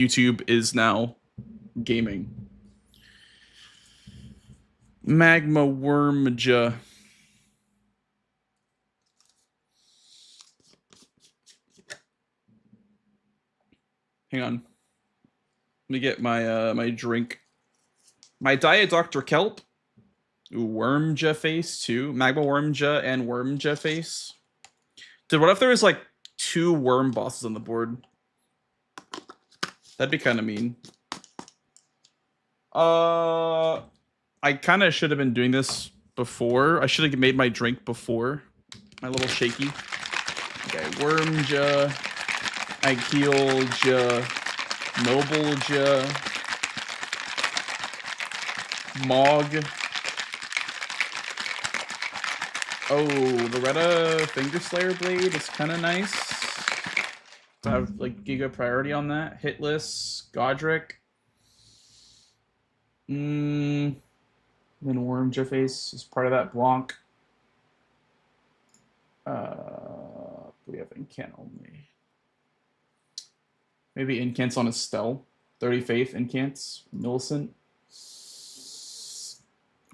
YouTube is now gaming. Magma Wormja. Hang on. Let me get my my drink. My Diet Dr. Kelp. Ooh, Wormja face too. Magma Wormja and Wormja face. Dude, what if there was like 2 worm bosses on the board? That'd be kind of mean. I kind of should have been doing this before. I should have made my drink before. My little shaky. Okay, Wormja, Ikeelja, Nobleja, Mog. Oh, Loretta Fingerslayer Blade is kind of nice. To have like Giga priority on that. Hitless, Godric. Then Wormja face is part of that Blanc. We have Incant only. Maybe Incants on Estelle. 30 Faith, Incants. Millicent.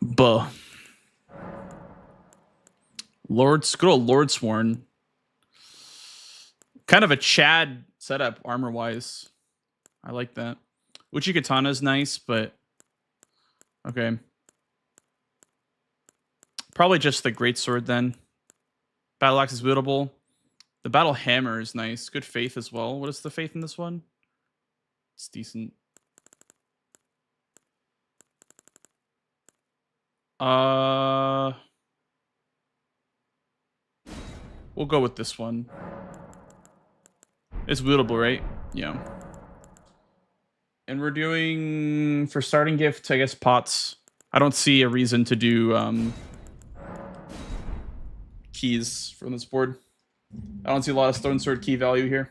Buh. Good old Lordsworn. Kind of a Chad setup armor-wise. I like that. Uchi Katana is nice, but okay. Probably just the Greatsword then. Battle Axe is wielable. The Battle Hammer is nice. Good Faith as well. What is the Faith in this one? It's decent. We'll go with this one. It's wielable, right? Yeah. And we're doing, for starting gift, I guess, pots. I don't see a reason to do keys from this board. I don't see a lot of Stone Sword key value here.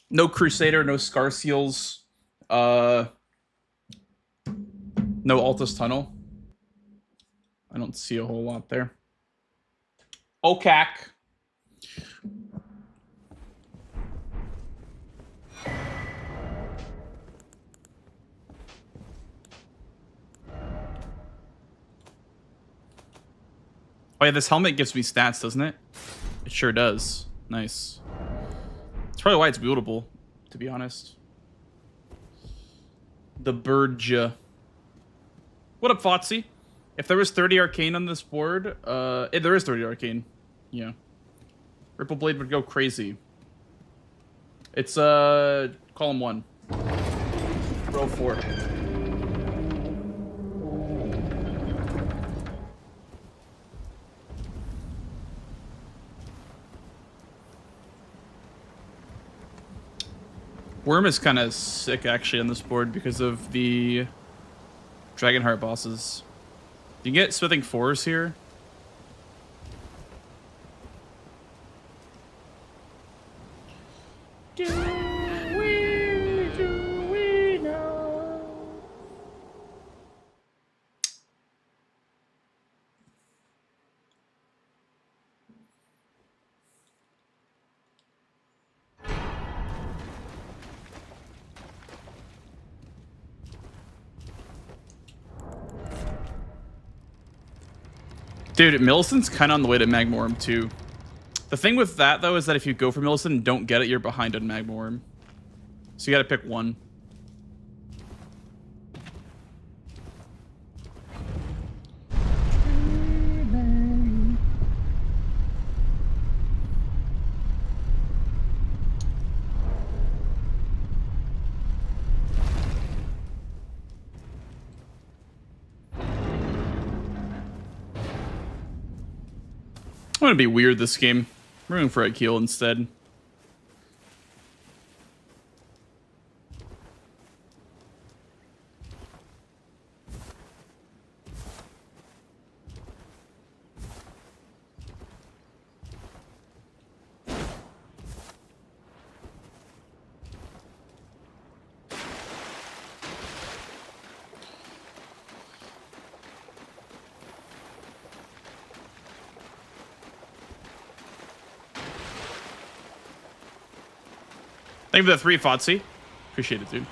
No Crusader, no Scar Seals. No Altus Tunnel. I don't see a whole lot there. Okak. Oh yeah, this helmet gives me stats, doesn't it? It sure does. Nice. That's probably why it's buildable, to be honest. The Birdja. What up, Fotsy? If there was 30 Arcane on this board, there is 30 Arcane. Yeah. Ripple Blade would go crazy. It's, column 1. Row 4. Worm is kind of sick, actually, on this board because of the Dragonheart bosses. You can get Smithing 4s here. Do we know? Dude, Millicent's kind of on the way to Magmorum, too. The thing with that, though, is that if you go for Millicent and don't get it, you're behind on Magmorum. So you gotta pick one. I'm gonna be weird this game. I'm going for Akeel instead. Thank you for the 3, Fotsy. Appreciate it, dude.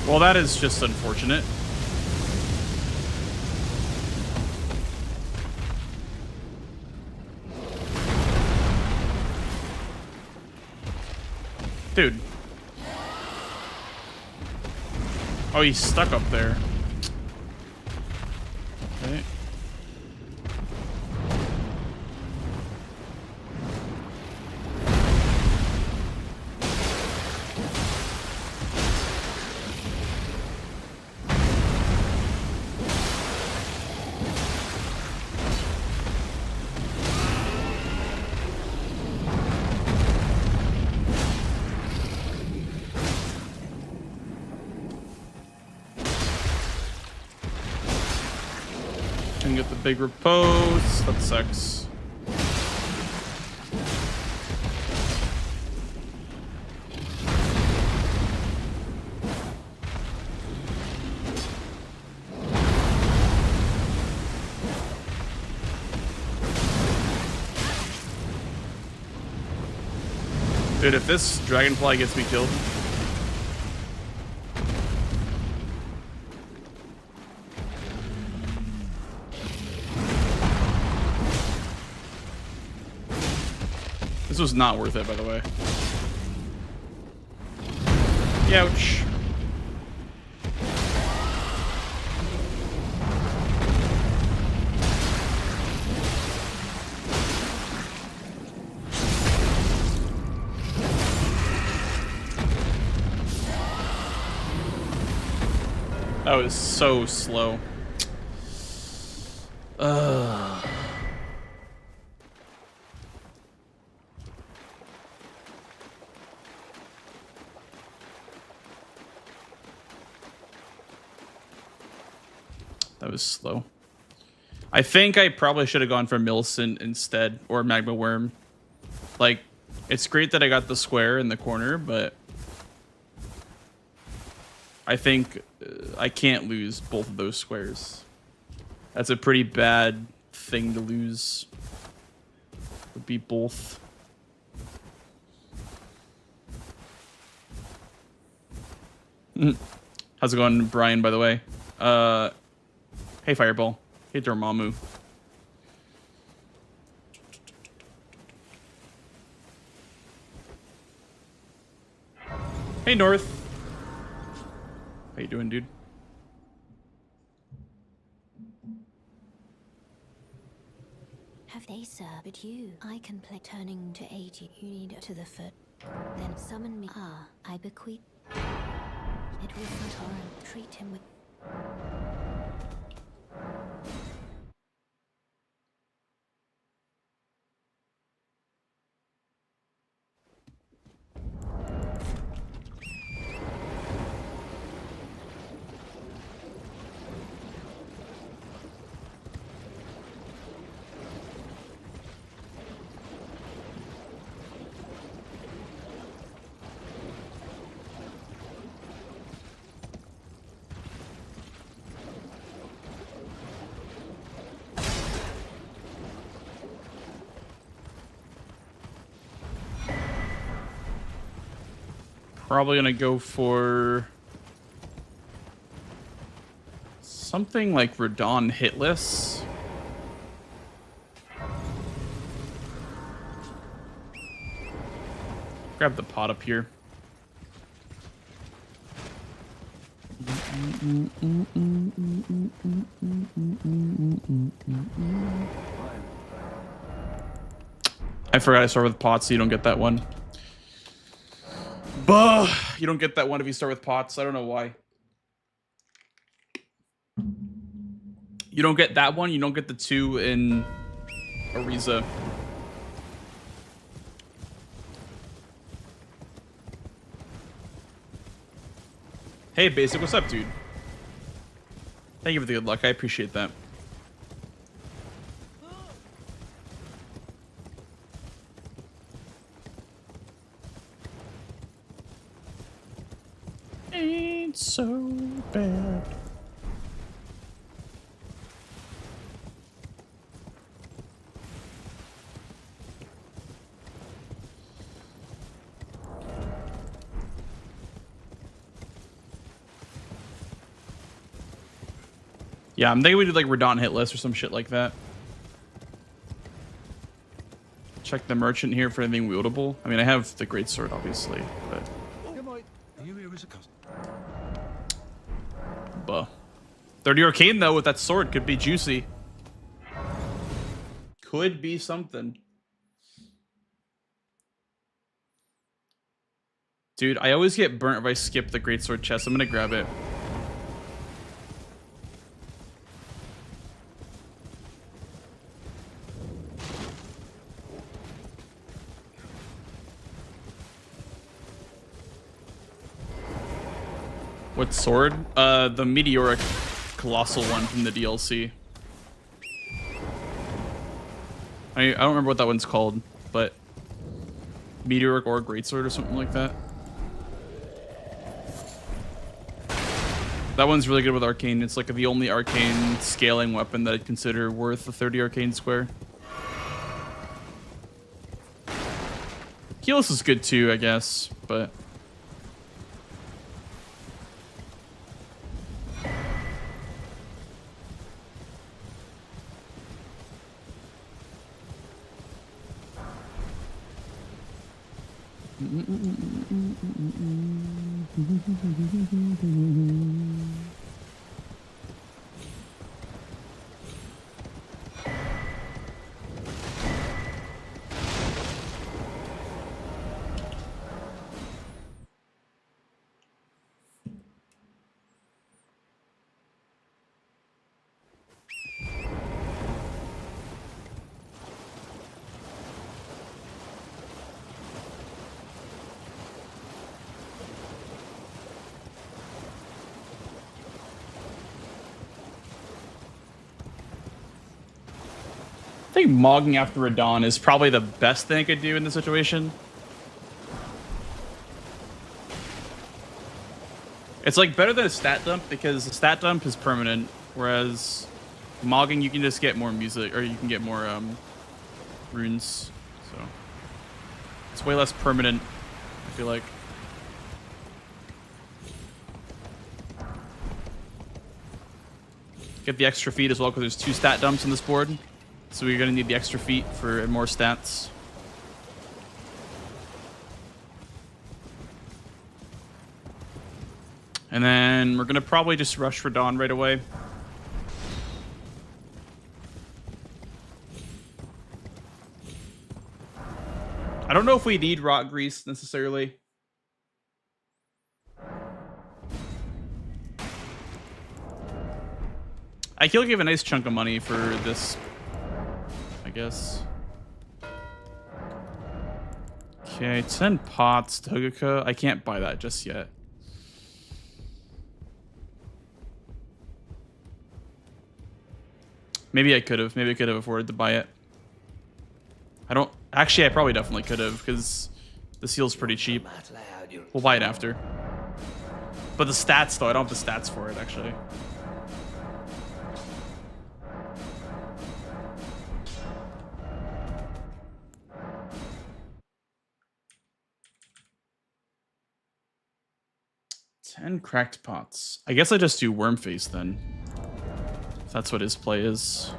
Well, that is just unfortunate. Dude. Oh, he's stuck up there. Okay. Can get the big repose. That sucks. Dude, if this dragonfly gets me killed. This was not worth it, by the way. Ouch. That was so slow. That was slow. I think I probably should have gone for Millicent instead, or Magma Worm. Like, it's great that I got the square in the corner, but I think I can't lose both of those squares. That's a pretty bad thing to lose. Would be both. How's it going, Brian, by the way? Hey, Fireball. Hey, Dormammu. Hey, North. How you doing, dude? Have they, sir? But you, I can play turning to 80. You need to the foot. Then summon me. Ah, I bequeath. It was not torrent. Treat him with. Probably gonna go for something like Radon hitless. Grab the pot up here. I forgot I start with pots, so you don't get that one. Buh! You don't get that one if you start with pots. I don't know why. You don't get that one. You don't get the 2 in Ariza. Hey, Basic. What's up, dude? Thank you for the good luck. I appreciate that. want so bad. Yeah, I'm thinking we did like Radon hit list or some shit like that. Check the merchant here for anything wieldable. I mean, I have the greatsword, obviously, but. You here as a cousin. Buh. 30 arcane though with that sword could be juicy. Could be something. Dude, I always get burnt if I skip the greatsword chest. I'm gonna grab it. What sword? The meteoric colossal one from the DLC. I don't remember what that one's called, but meteoric or greatsword or something like that. That one's really good with arcane. It's like the only arcane scaling weapon that I'd consider worth the 30 arcane square. Keyless is good too, I guess, but. I think mogging after Radon is probably the best thing I could do in this situation. It's like better than a stat dump because a stat dump is permanent, whereas mogging you can just get more music or you can get more runes. So it's way less permanent, I feel like. Get the extra feet as well because there's 2 stat dumps on this board. So we're going to need the extra feet for more stats. And then we're going to probably just rush for Dawn right away. I don't know if we need Rot Grease necessarily. I can give a nice chunk of money for this, I guess. Okay, 10 pots, Toguka. I can't buy that just yet. Maybe I could have. Maybe I could have afforded to buy it. I don't... Actually, I probably definitely could have, because the seal's pretty cheap. We'll buy it after. But the stats, though, I don't have the stats for it, actually. And cracked pots. I guess I just do Wormface then. If that's what his play is.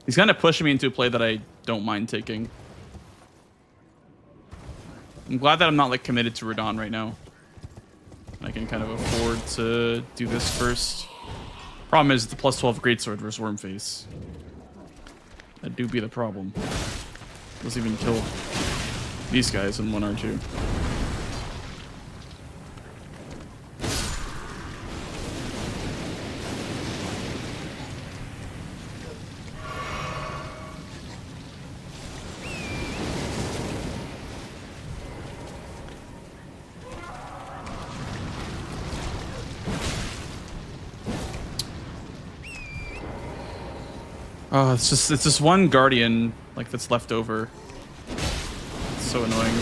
He's kind of pushing me into a play that I don't mind taking. I'm glad that I'm not like committed to Radon right now. I can kind of afford to do this first. Problem is the plus 12 greatsword versus Wormface. That do be the problem. Doesn't even kill these guys in 1R2. Oh, it's just one guardian like that's left over. It's so annoying.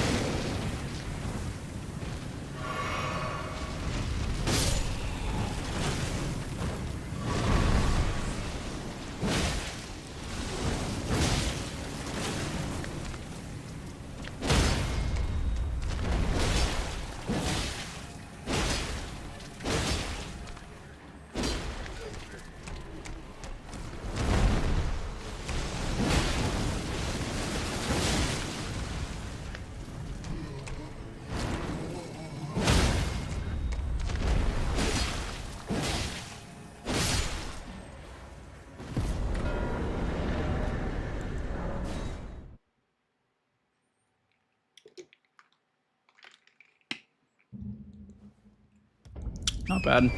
Not bad.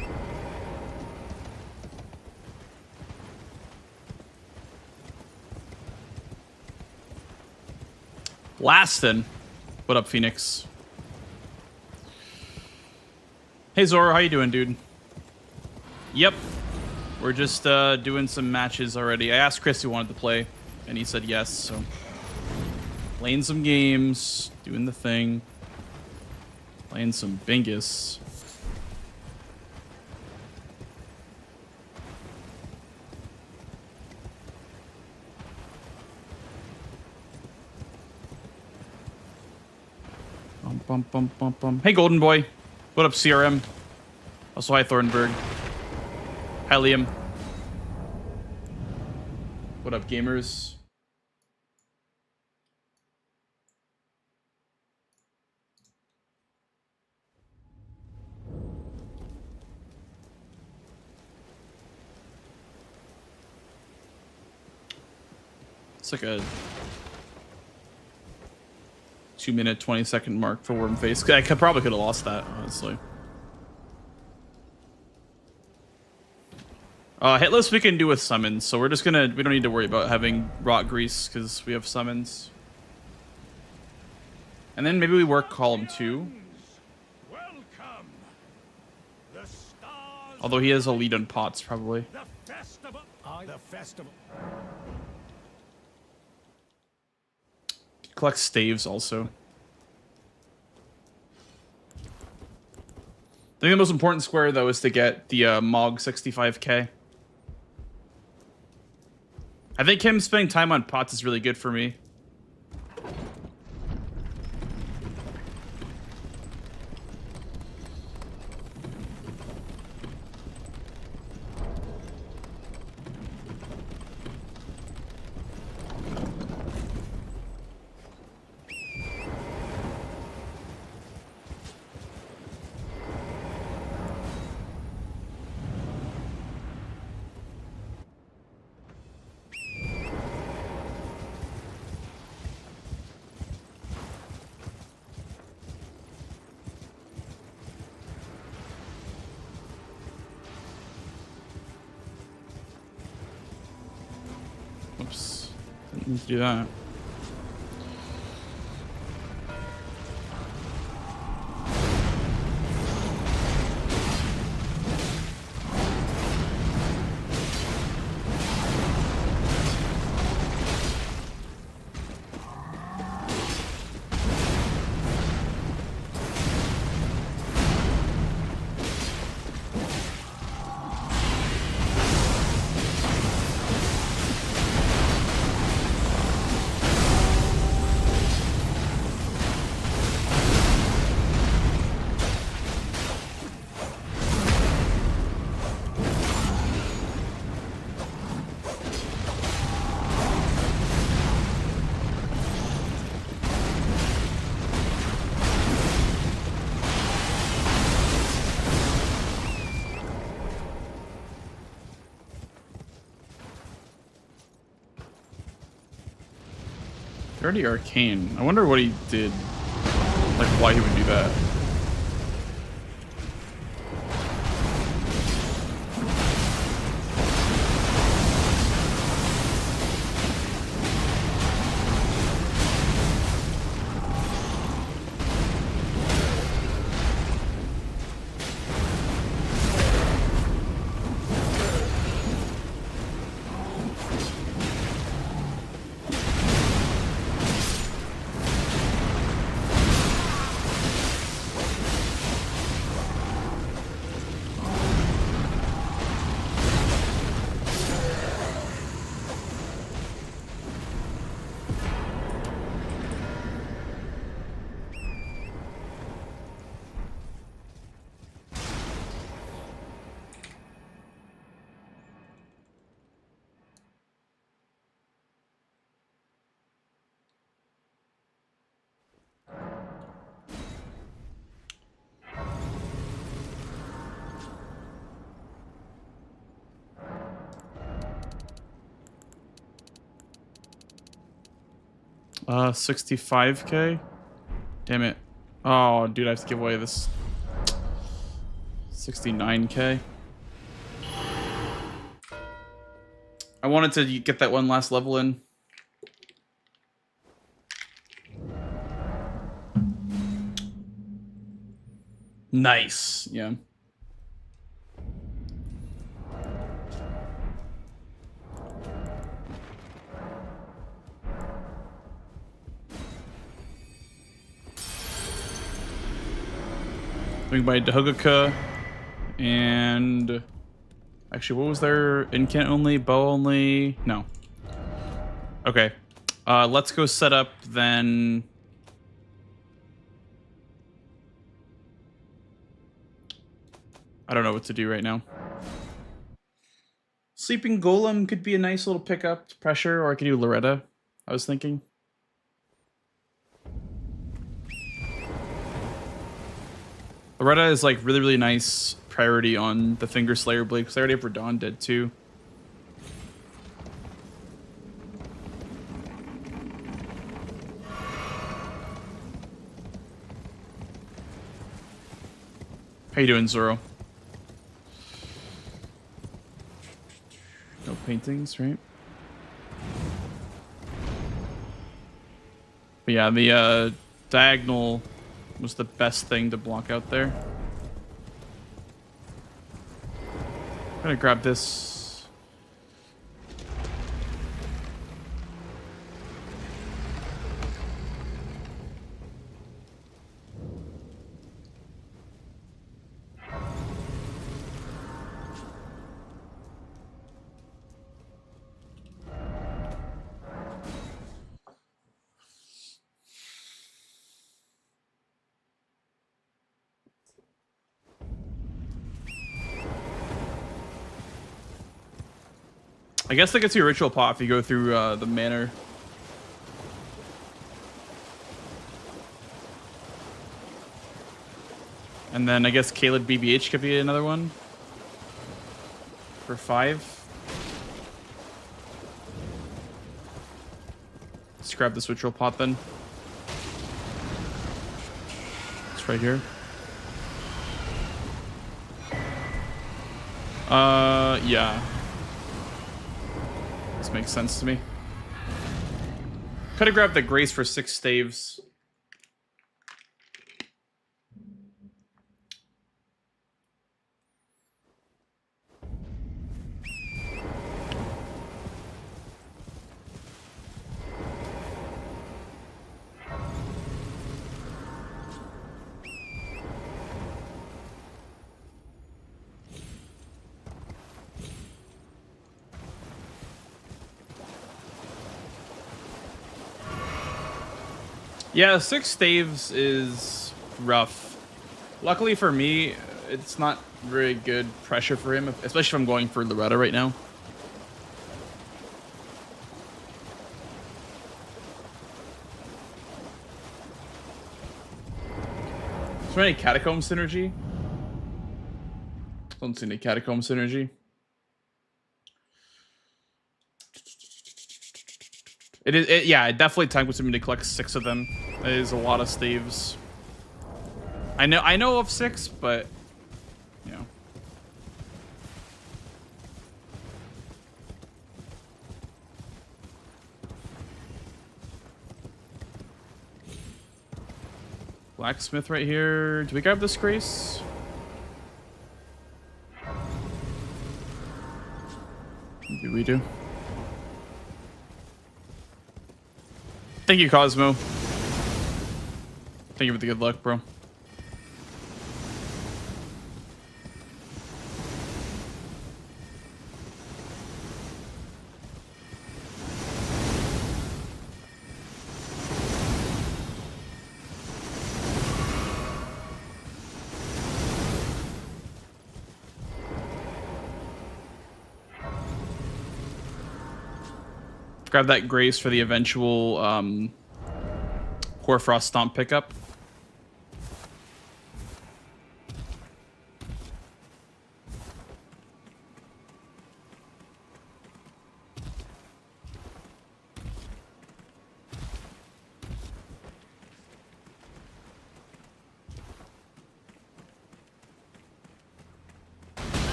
Lastin. What up, Phoenix? Hey, Zora, how you doing, dude? Yep. We're just doing some matches already. I asked Chris who wanted to play, and he said yes, so... Playing some games, doing the thing. Playing some Bingus. Bum, bum, bum, bum. Hey, Golden Boy. What up, CRM? Also, hi, Thornburg. Hi, Liam. What up, gamers? It's like a 2-minute, 20-second mark for Wormface. Probably could have lost that, honestly. Hitless we can do with summons, so we're just gonna... We don't need to worry about having rot grease, because we have summons. And then maybe we work column 2. Although he has a lead on pots, probably. The festival. The festival. Collect staves, also. I think the most important square, though, is to get the Mog 65k. I think him spending time on pots is really good for me. Oops. Didn't need to do that. Dirty Arcane. I wonder what he did. Like, why he would do that. 65k. Damn it. Oh, dude, I have to give away this 69k. I wanted to get that one last level in. Nice. Yeah. Doing by Dahuguka. And actually, what was there? Incant only? Bow only? No. Okay. Let's go set up then. I don't know what to do right now. Sleeping Golem could be a nice little pickup to pressure, or I could do Loretta, I was thinking. Loretta is like really, really nice priority on the Finger Slayer Blade, because I already have Radon dead too. How you doing, Zoro? No paintings, right? But yeah, the diagonal was the best thing to block out there. I'm gonna grab this. I guess that gets you a ritual pot if you go through the manor. And then I guess Caleb BBH could be another one. For 5. Let's grab this ritual pot then. It's right here. Yeah. This makes sense to me. Could have grabbed the Grace for 6 staves. Yeah, 6 staves is rough. Luckily for me, it's not very good pressure for him, especially if I'm going for Loretta right now. Is there any Catacomb synergy? Don't see any Catacomb synergy. Yeah, it definitely time consuming to collect 6 of them. It is a lot of staves. I know of 6, but you know. Blacksmith right here. Do we grab this Grace? Maybe we do. Thank you, Cosmo. Thank you for the good luck, bro. Grab that Grace for the eventual Hoarfrost Stomp pickup.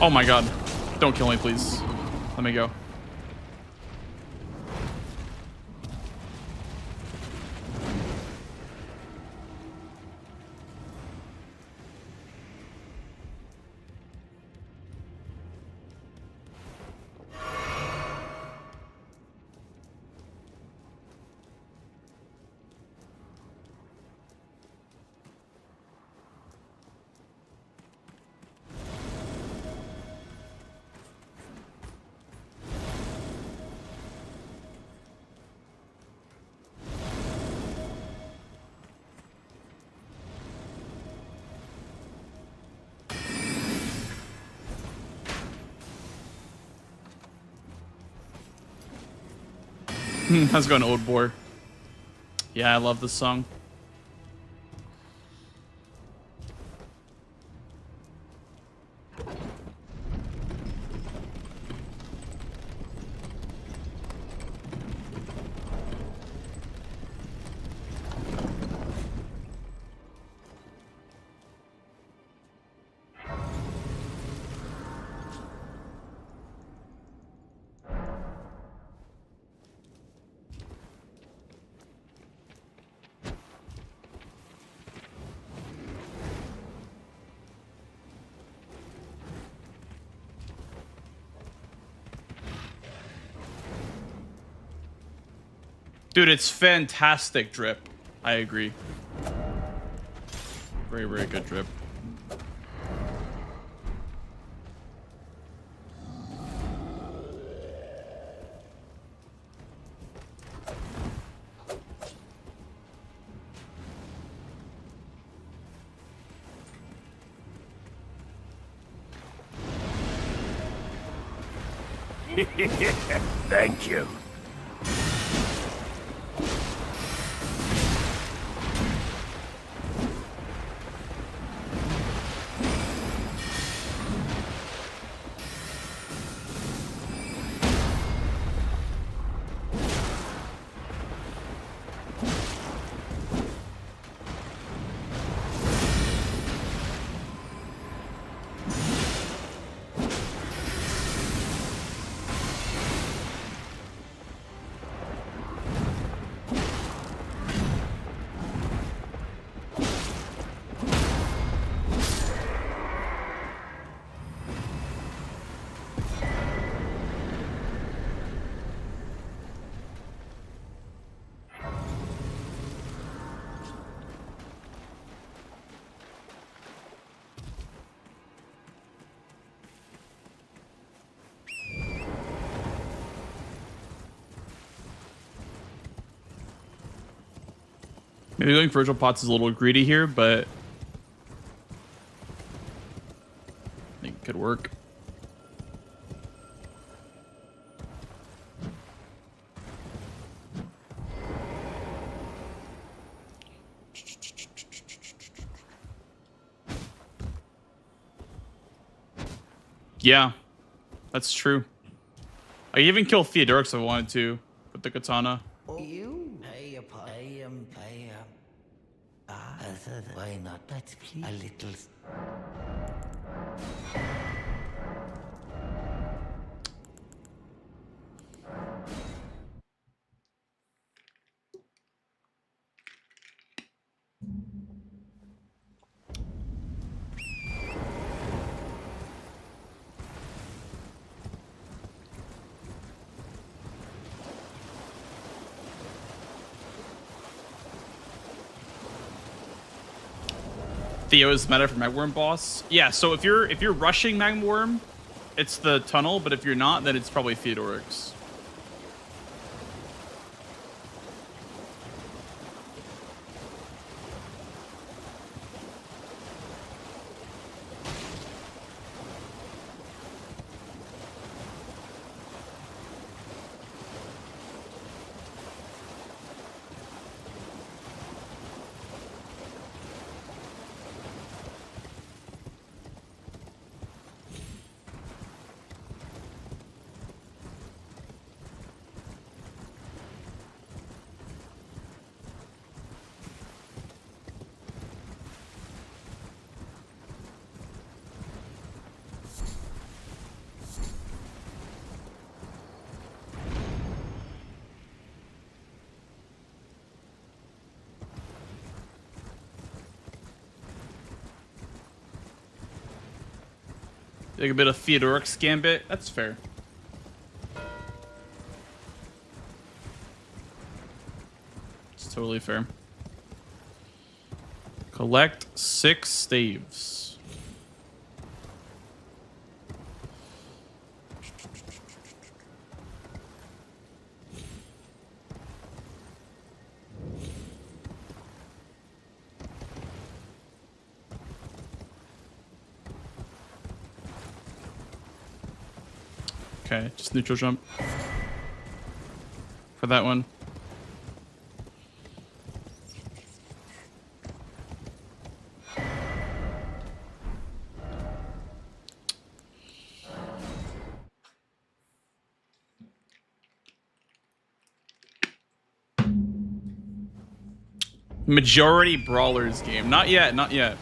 Oh my god. Don't kill me, please. Let me go. Let's go an Old Boar. Yeah, I love this song. Dude, it's fantastic drip. I agree. Very, very good drip. Thank you. Maybe going Virtual Pots is a little greedy here, but I think it could work. Yeah, that's true. I could even kill Theodorix if I wanted to with the katana. You pay why not? Let's please a little. Theo is meta for Magworm boss. Yeah, so if you're rushing Magworm, it's the tunnel, but if you're not, then it's probably Theodorix. Like a bit of Theodoric's Gambit. That's fair. It's totally fair. Collect 6 staves. Okay, just neutral jump for that one. Majority brawlers game. Not yet, not yet.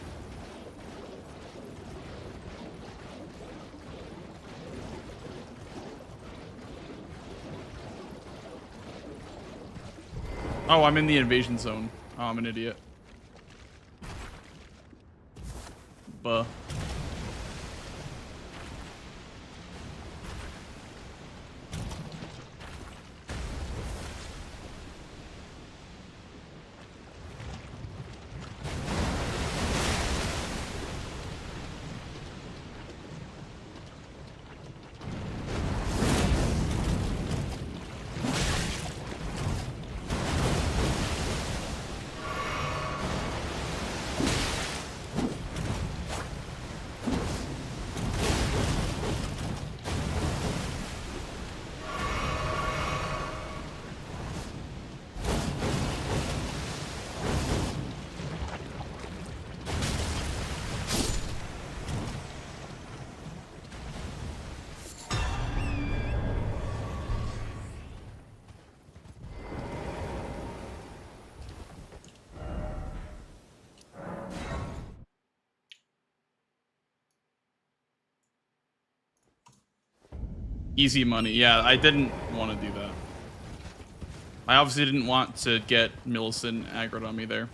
Oh, I'm in the invasion zone. Oh, I'm an idiot. Buh. Easy money. Yeah, I didn't want to do that. I obviously didn't want to get Millicent aggroed on me there.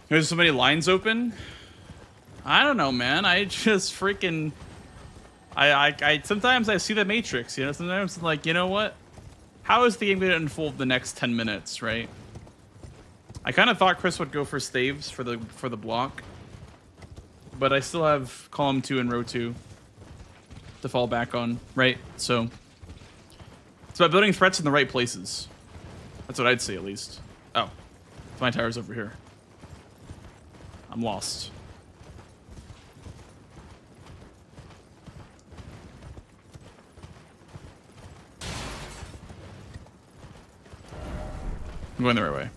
There's so many lines open. I don't know, man. I just freaking... I sometimes I see the Matrix, you know? Sometimes I'm like, you know what? How is the game going to unfold the next 10 minutes, right? I kind of thought Chris would go for staves for the block. But I still have column 2 and row 2 to fall back on, right? So it's about building threats in the right places. That's what I'd say, at least. Oh, my tower's over here. I'm lost. I'm going the right way.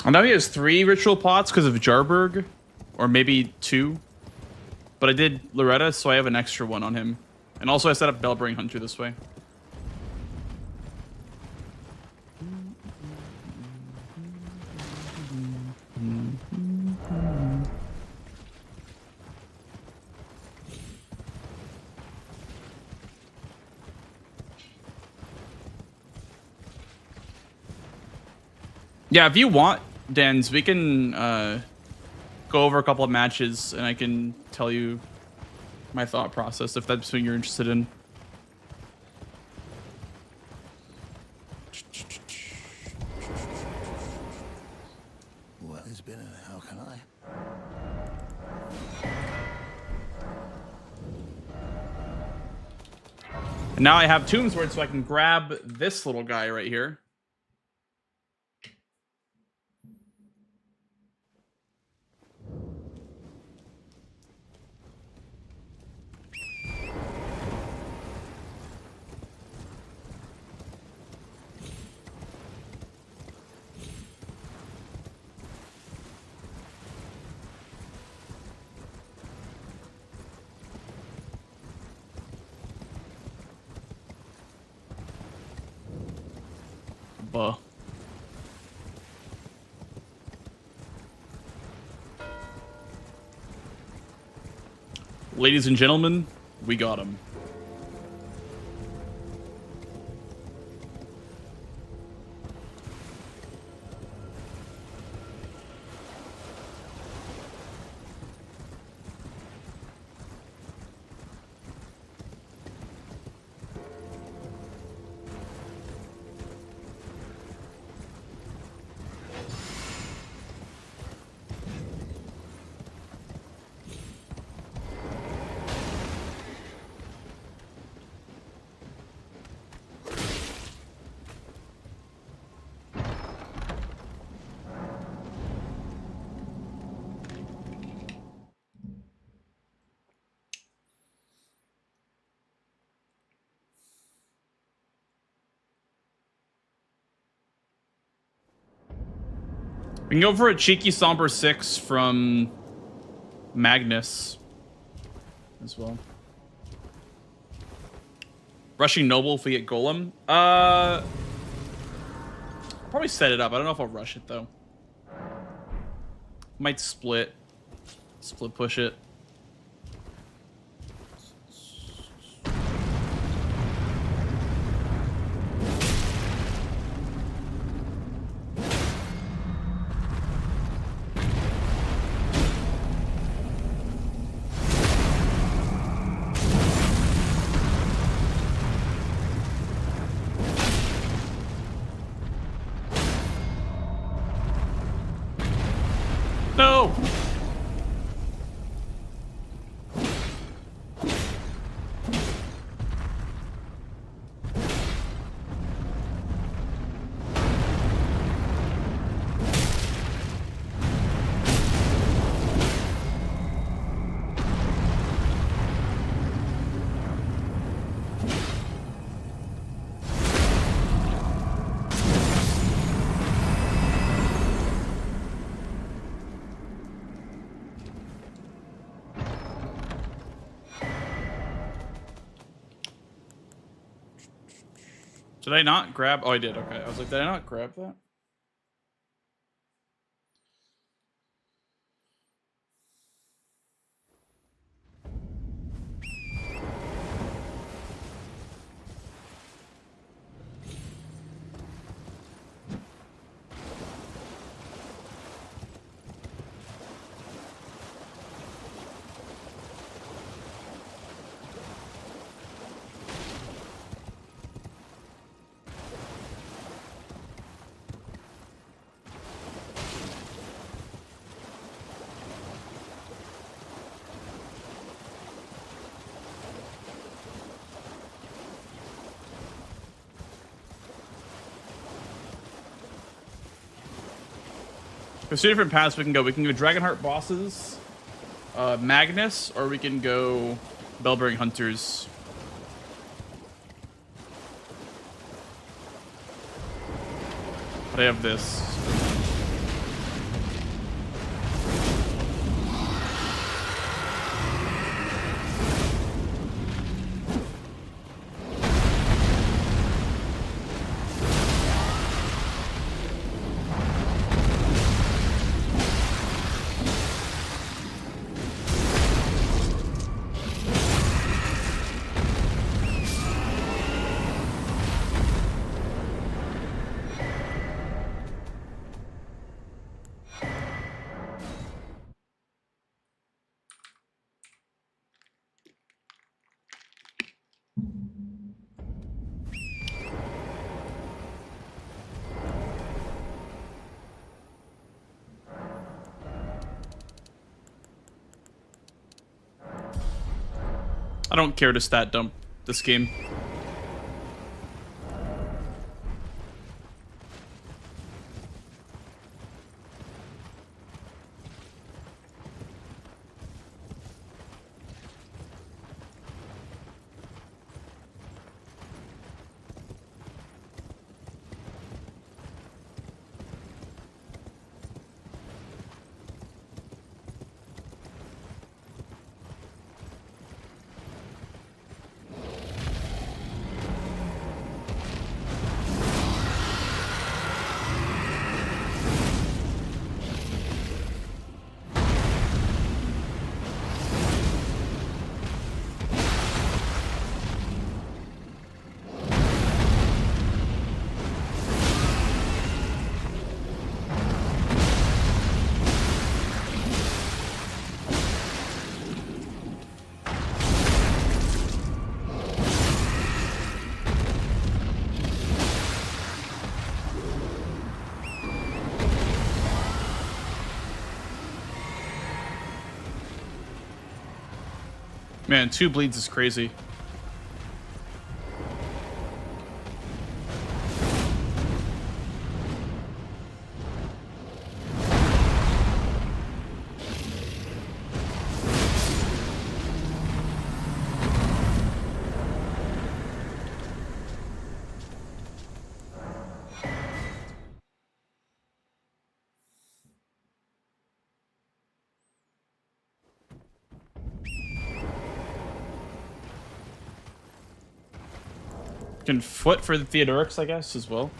I know he has 3 ritual pots because of Jarberg, or maybe 2. But I did Loretta, so I have an extra one on him. And also I set up Bellbearing Hunter this way. Yeah, if you want, Dans, we can go over a couple of matches and I can tell you my thought process if that's what you're interested in. What has been and how can I? And now I have Tombsword, so I can grab this little guy right here. Buh. Ladies and gentlemen, we got him. We can go for a cheeky Somber 6 from Magnus as well. Rushing Noble if we get Golem. I'll probably set it up. I don't know if I'll rush it though. Might split push it. No! Did I not grab? Oh, I did. Okay. I was like, did I not grab that? There's two different paths we can go. We can go Dragonheart bosses, Magnus, or we can go Bellbearing Hunters. But I have this. I don't care to stat dump this game. Man, 2 bleeds is crazy. Can foot for the Theodorix, I guess, as well.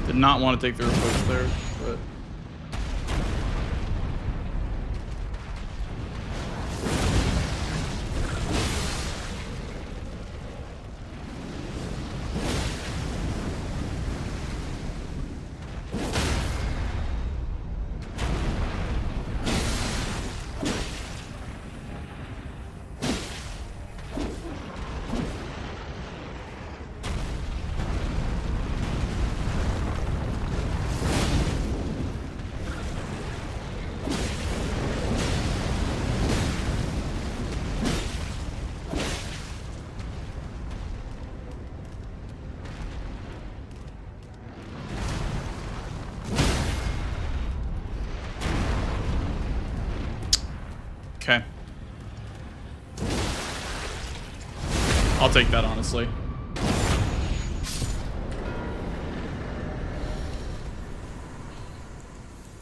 Did not want to take the riposte there, but... Okay. I'll take that, honestly.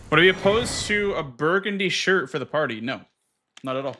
Would I be opposed to a burgundy shirt for the party? No, not at all.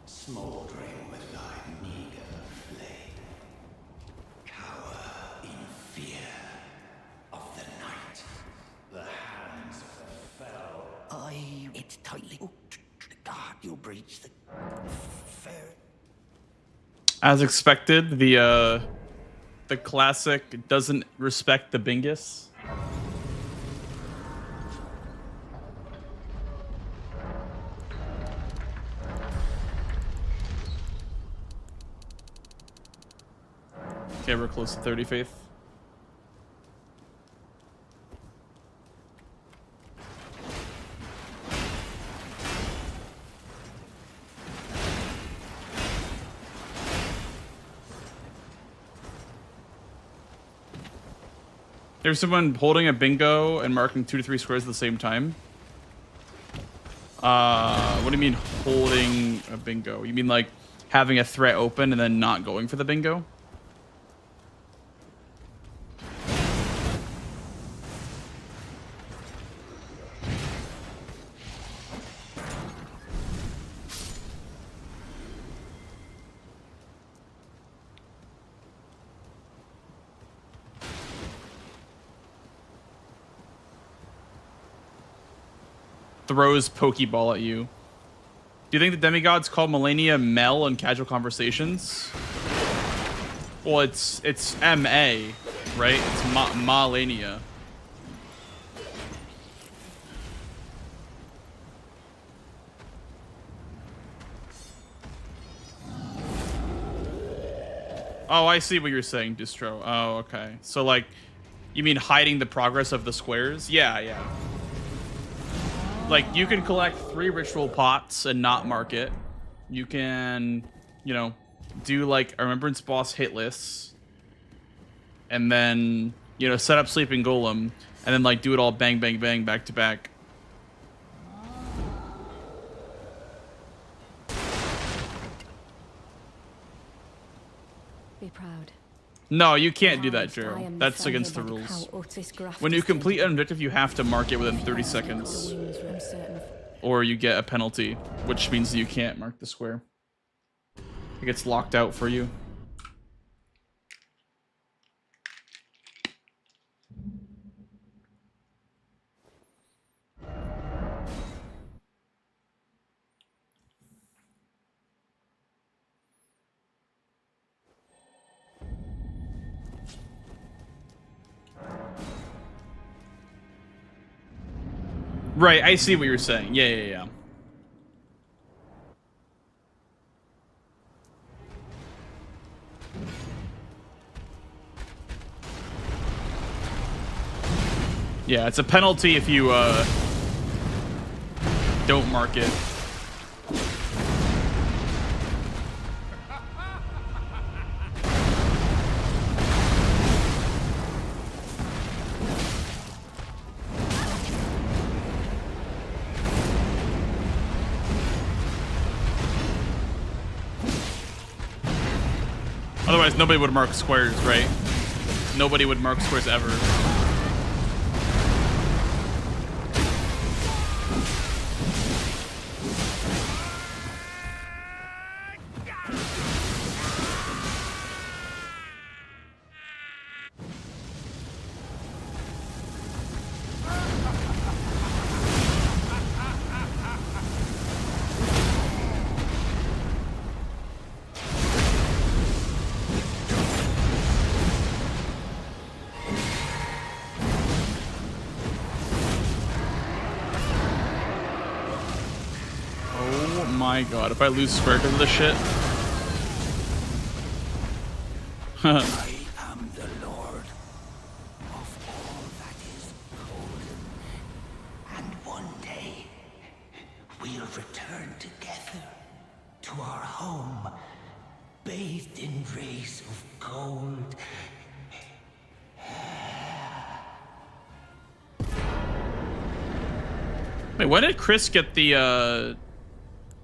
Smoldering with thy meager flame, cower in fear of the night, the hands of the fell. It's tightly. Oh, God, you'll breach the fair. As expected, the classic doesn't respect the bingus. Okay, we're close to 30 faith. There's someone holding a bingo and marking 2 to 3 squares at the same time. What do you mean holding a bingo? You mean like having a threat open and then not going for the bingo? Throws Pokeball at you. Do you think the demigods call Melania Mel in casual conversations? Well, it's M-A, right? It's Malania. Oh, I see what you're saying, Distro. Oh, okay. So, like, you mean hiding the progress of the squares? Yeah, yeah. Like, you can collect 3 ritual pots and not mark it. You can, you know, do, like, a Remembrance Boss hit lists. And then, you know, set up Sleeping Golem. And then, like, do it all bang, bang, bang, back to back. Be proud. No, you can't do that, Gerald. That's against the rules. When you complete an objective, you have to mark it within 30 seconds. Or you get a penalty, which means you can't mark the square. It gets locked out for you. Right, I see what you're saying. Yeah, yeah, yeah. Yeah, it's a penalty if you don't mark it. Otherwise, nobody would mark squares, right? Nobody would mark squares ever. My god, if I lose square because of this shit. I am the Lord of all that is golden. And one day, we'll return together to our home, bathed in rays of gold. Wait, when did Chris get the,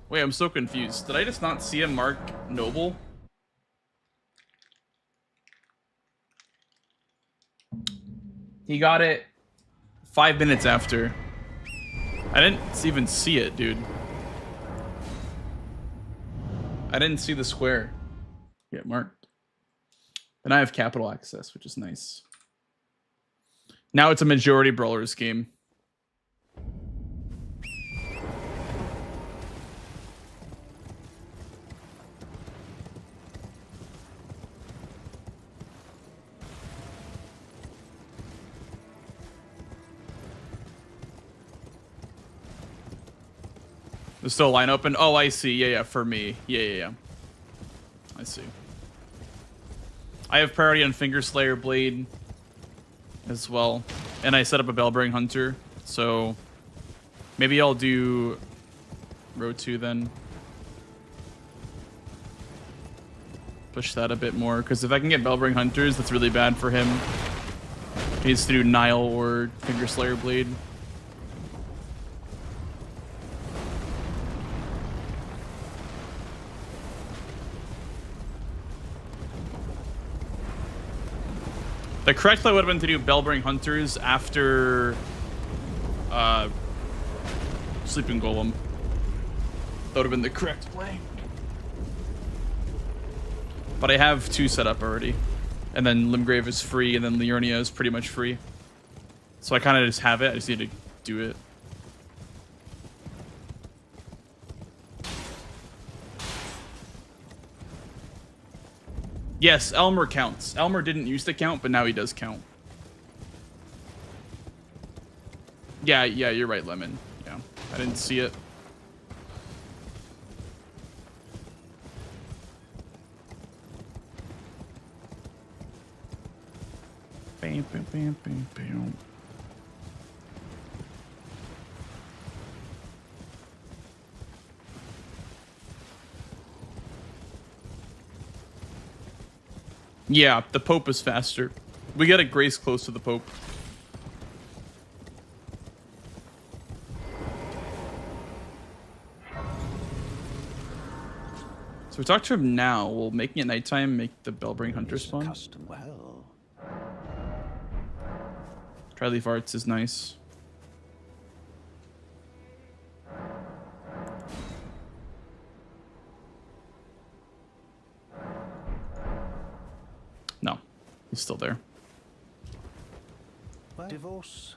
Wait, I'm so confused. Did I just not see him mark Noble? He got it 5 minutes after. I didn't even see it, dude. I didn't see the square get marked. And I have capital access, which is nice. Now it's a majority brawlers game. There's still a line open. Oh, I see. Yeah, yeah, for me. Yeah. I see. I have priority on Finger Slayer Blade as well. And I set up a Bellbearing Hunter. So maybe I'll do row 2 then. Push that a bit more. Because if I can get Bellbearing Hunters, that's really bad for him. He needs to do Nile or Finger Slayer Blade. The correct play would have been to do Bellbearing Hunters after Sleeping Golem. That would have been the correct play. But I have 2 set up already. And then Limgrave is free, and then Liurnia is pretty much free. So I kind of just have it. I just need to do it. Yes, Elmer counts. Elmer didn't used to count, but now he does count. Yeah, you're right, Lemon. Yeah, I didn't see it. Bam, bam, bam, bam, bam. Yeah, the Pope is faster. We gotta grace close to the Pope. So we talk to him now. Will making it nighttime make the Bellbearing Hunter spawn? Custom well. Tri-Leaf Arts is nice. No, he's still there. Divorce.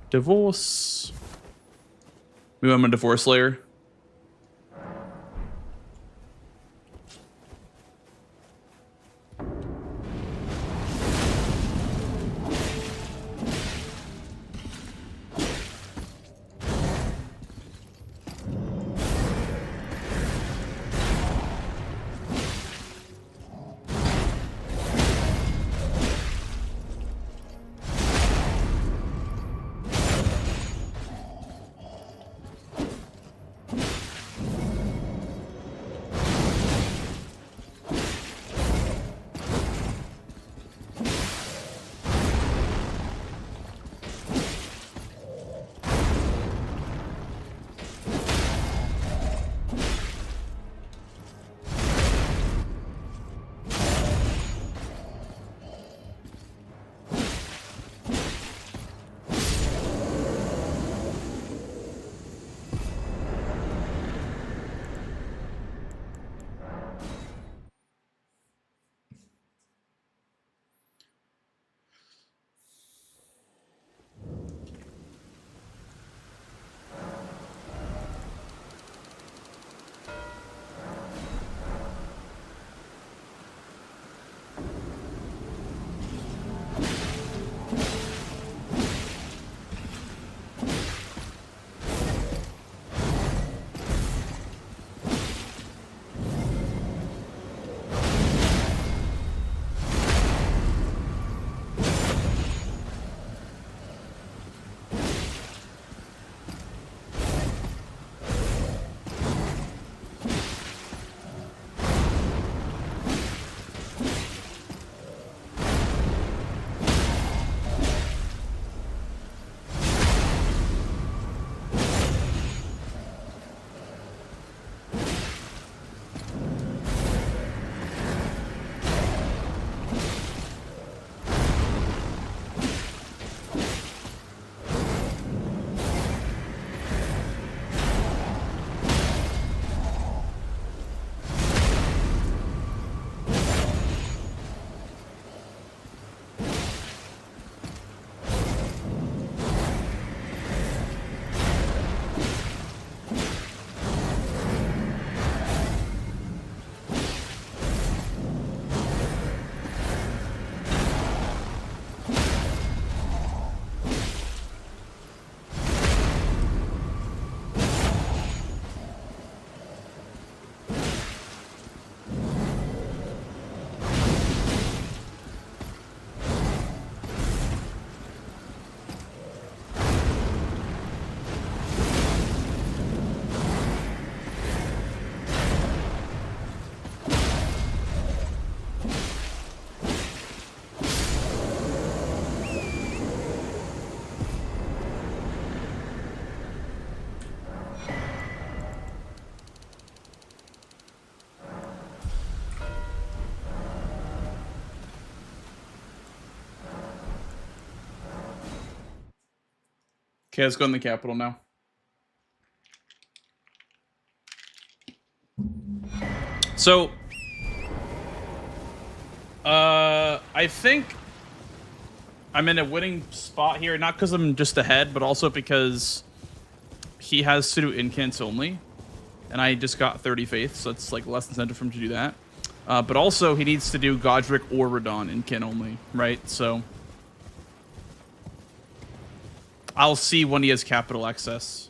Divorce. We want him a Divorce Layer. Okay, let's go in the capital now. So, I think I'm in a winning spot here, not because I'm just ahead, but also because he has to do incants only, and I just got 30 faith, so it's like less incentive for him to do that. But also, he needs to do Godric or Radon incant only, right? So, I'll see when he has capital access.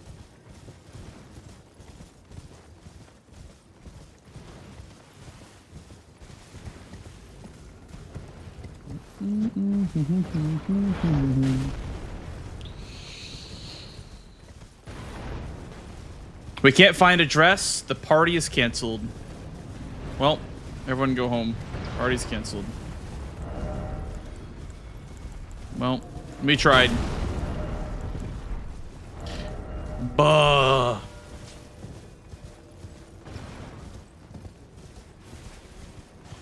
We can't find a dress. The party is canceled. Well, everyone go home. Party's canceled. Well, we tried. Buh.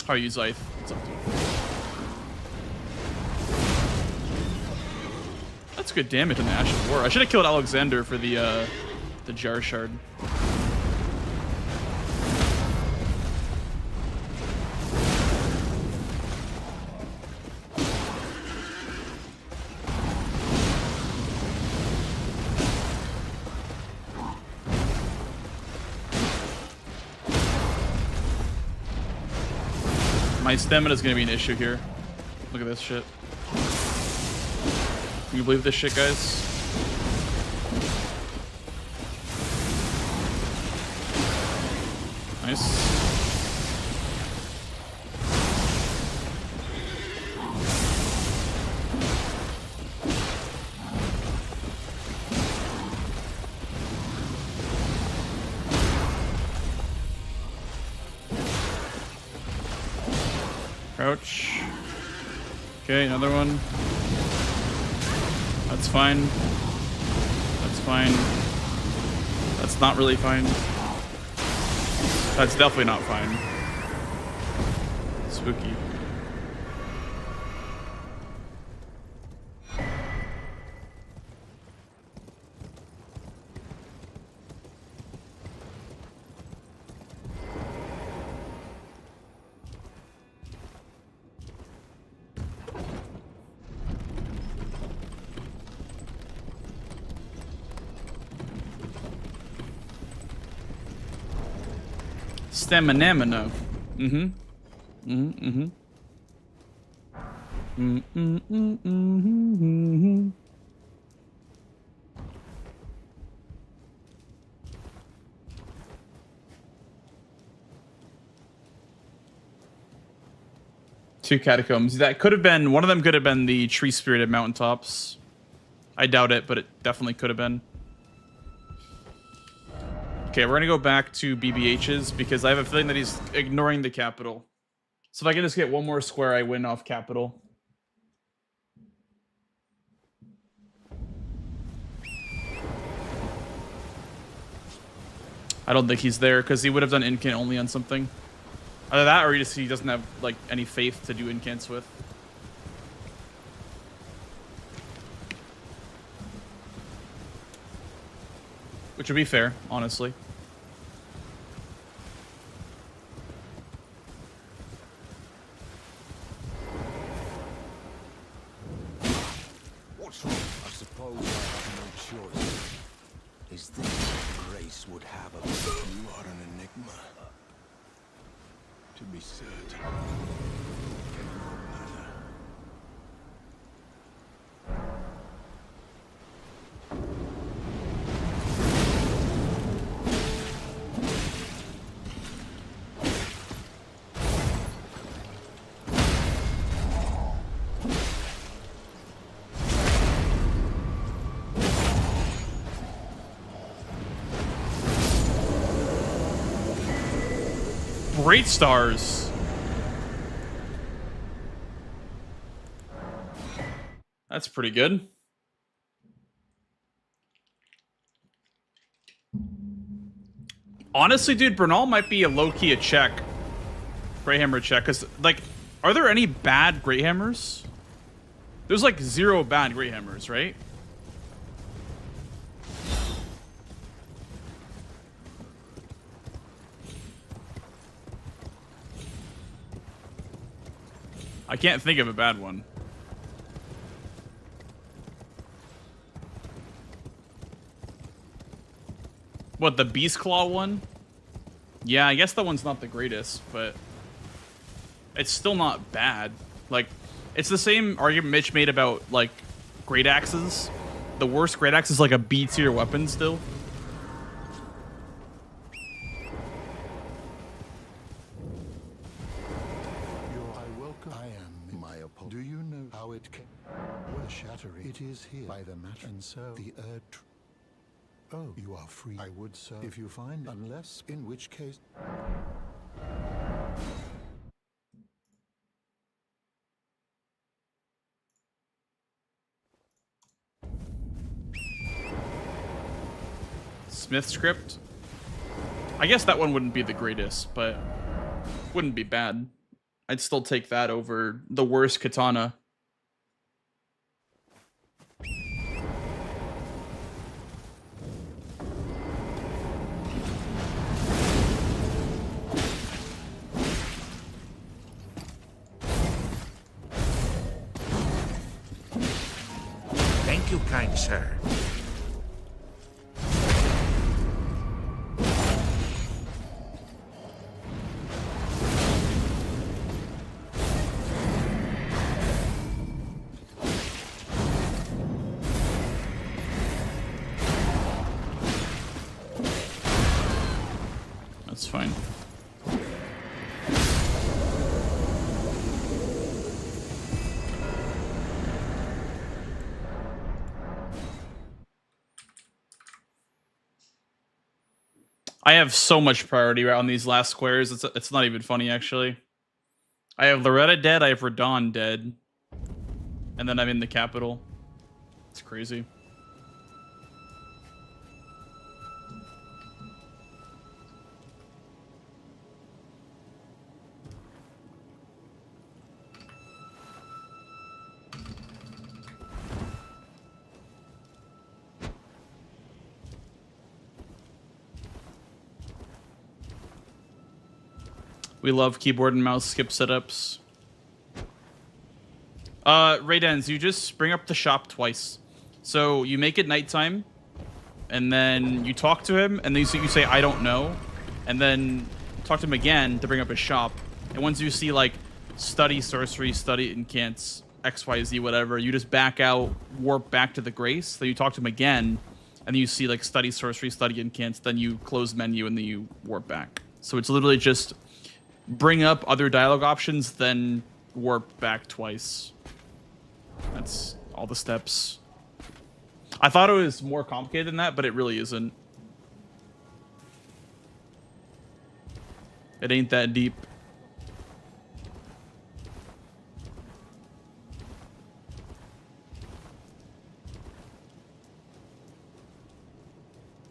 How are you, Zythe? What's up, dude? That's good damage on the Ash of War. I should have killed Alexander for the Jar Shard. My stamina is going to be an issue here. Look at this shit. Can you believe this shit, guys? Nice. Crouch. Okay, another one. That's fine. That's fine. That's not really fine. That's definitely not fine. Spooky. Stamina. Two catacombs. That could have been, one of them could have been the tree spirited mountaintops. I doubt it, but it definitely could have been. Okay, we're gonna go back to BBH's because I have a feeling that he's ignoring the capital. So if I can just get one more square, I win off capital. I don't think he's there because he would have done incant only on something. Either that or he doesn't have like any faith to do incants with. Which would be fair, honestly. What's wrong? I suppose I have no choice. Is this what Grace would have of us? You are an enigma. To be certain. It won't matter. Great stars. That's pretty good. Honestly, dude, Bernal might be a low-key a check. Greyhammer check. Because, like, are there any bad Greyhammers? There's, like, 0 bad Greyhammers, right? I can't think of a bad one. What, the Beast Claw one? Yeah, I guess that one's not the greatest, but it's still not bad. Like, it's the same argument Mitch made about, like, great axes. The worst great axe is like a B tier weapon still. I welcome. I am my opponent. Do you know how it came? Well, shattering. It is here by the match, and so the earth. Oh, you are free. I would so if you find, unless in which case. Smith script. I guess that one wouldn't be the greatest, but wouldn't be bad. I'd still take that over the worst katana. Thank you, kind sir. That's fine. I have so much priority on these last squares. It's not even funny, actually. I have Loretta dead. I have Radon dead. And then I'm in the capital. It's crazy. We love keyboard and mouse skip setups. Raydens, you just bring up the shop twice. So you make it nighttime, and then you talk to him, and then you say, I don't know, and then talk to him again to bring up his shop. And once you see, like, study sorcery, study incants, XYZ, whatever, you just back out, warp back to the Grace, then you talk to him again, and then you see, like, study sorcery, study incants, then you close menu, and then you warp back. So it's literally just bring up other dialogue options, then warp back twice. That's all the steps. I thought it was more complicated than that, but it really isn't. It ain't that deep.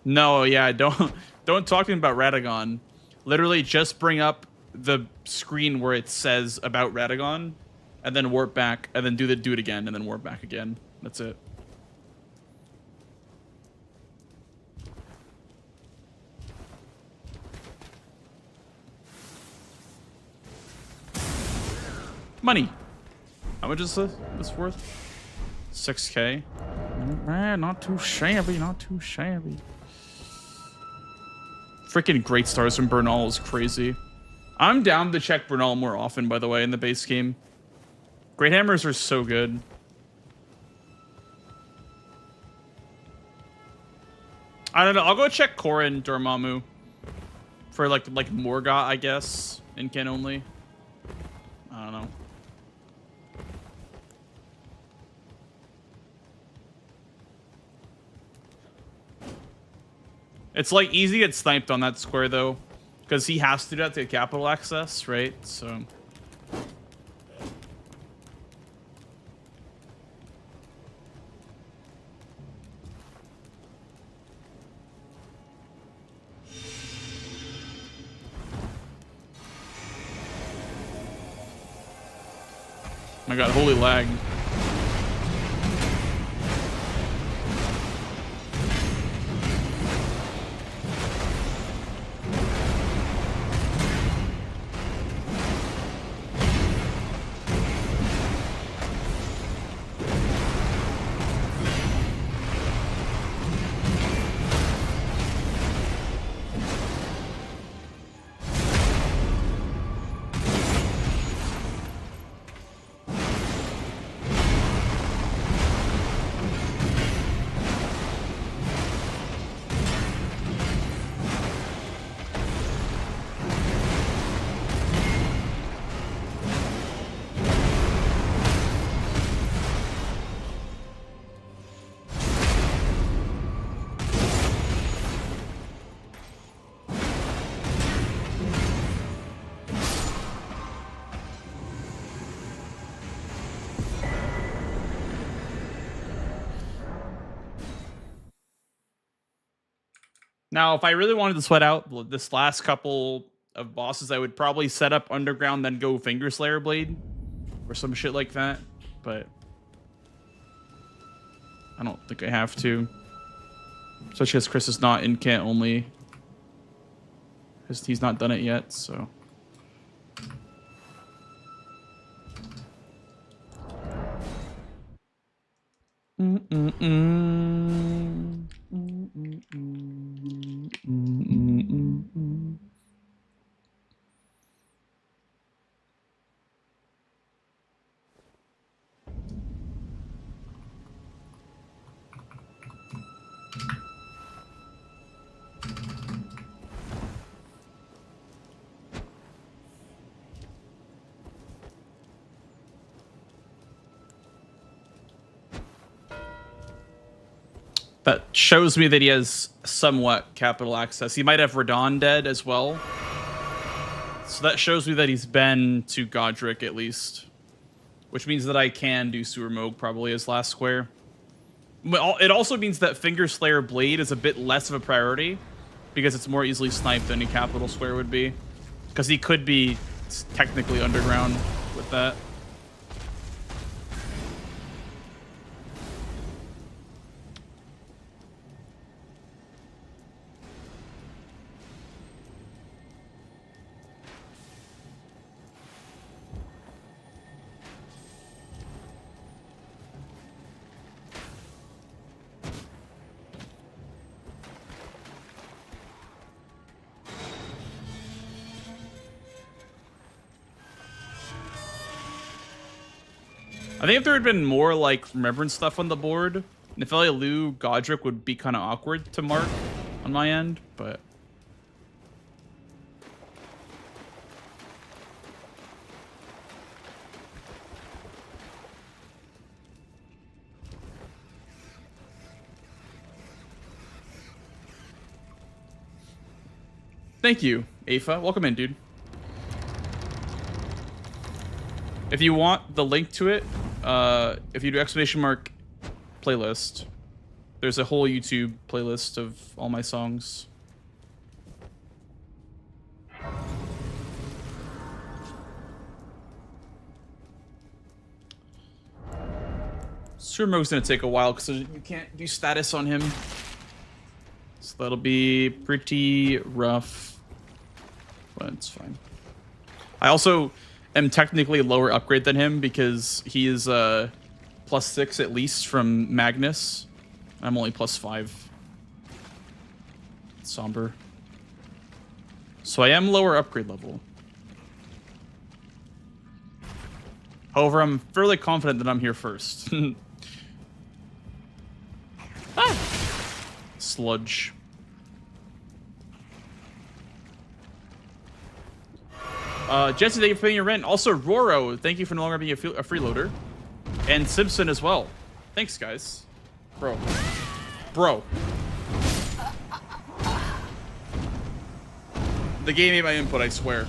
No, yeah, don't talk to him about Radagon. Literally just bring up the screen where it says about Radagon, and then warp back, and then do it again, and then warp back again. That's it. Money. How much is this worth? 6K. Not too shabby, not too shabby. Freaking great stars from Bernal is crazy. I'm down to check Bernal more often, by the way, in the base game. Great hammers are so good. I don't know. I'll go check Korin Dormammu for like Morgoth, I guess, in Ken only. I don't know. It's like easy to get sniped on that square though, because he has to do that to get capital access, right? So. My god, holy lag. Now, if I really wanted to sweat out this last couple of bosses, I would probably set up underground, then go Finger Slayer Blade or some shit like that. But I don't think I have to. Especially because Chris is not in Can't only. Because he's not done it yet, so. That shows me that he has somewhat capital access. He might have Radon dead as well. So that shows me that he's been to Godric at least. Which means that I can do Sewer Moog probably as last square. But it also means that Finger Slayer Blade is a bit less of a priority. Because it's more easily sniped than a capital square would be. Because he could be technically underground with that. I think if there had been more, like, Remembrance stuff on the board, Nefelia Lu, Godric would be kind of awkward to mark on my end, but... Thank you, Afa. Welcome in, dude. If you want the link to it, if you do !_ playlist, there's a whole YouTube playlist of all my songs. Sewer Moog's gonna take a while because you can't do status on him. So that'll be pretty rough, but it's fine. I also am technically lower upgrade than him because he is +6 at least from Magnus. I'm only +5. Somber. So I am lower upgrade level. However, I'm fairly confident that I'm here first. Ah! Sludge. Jesse, thank you for paying your rent. Also, Roro, thank you for no longer being a freeloader. And Simpson as well. Thanks, guys. Bro. The game ate my input, I swear.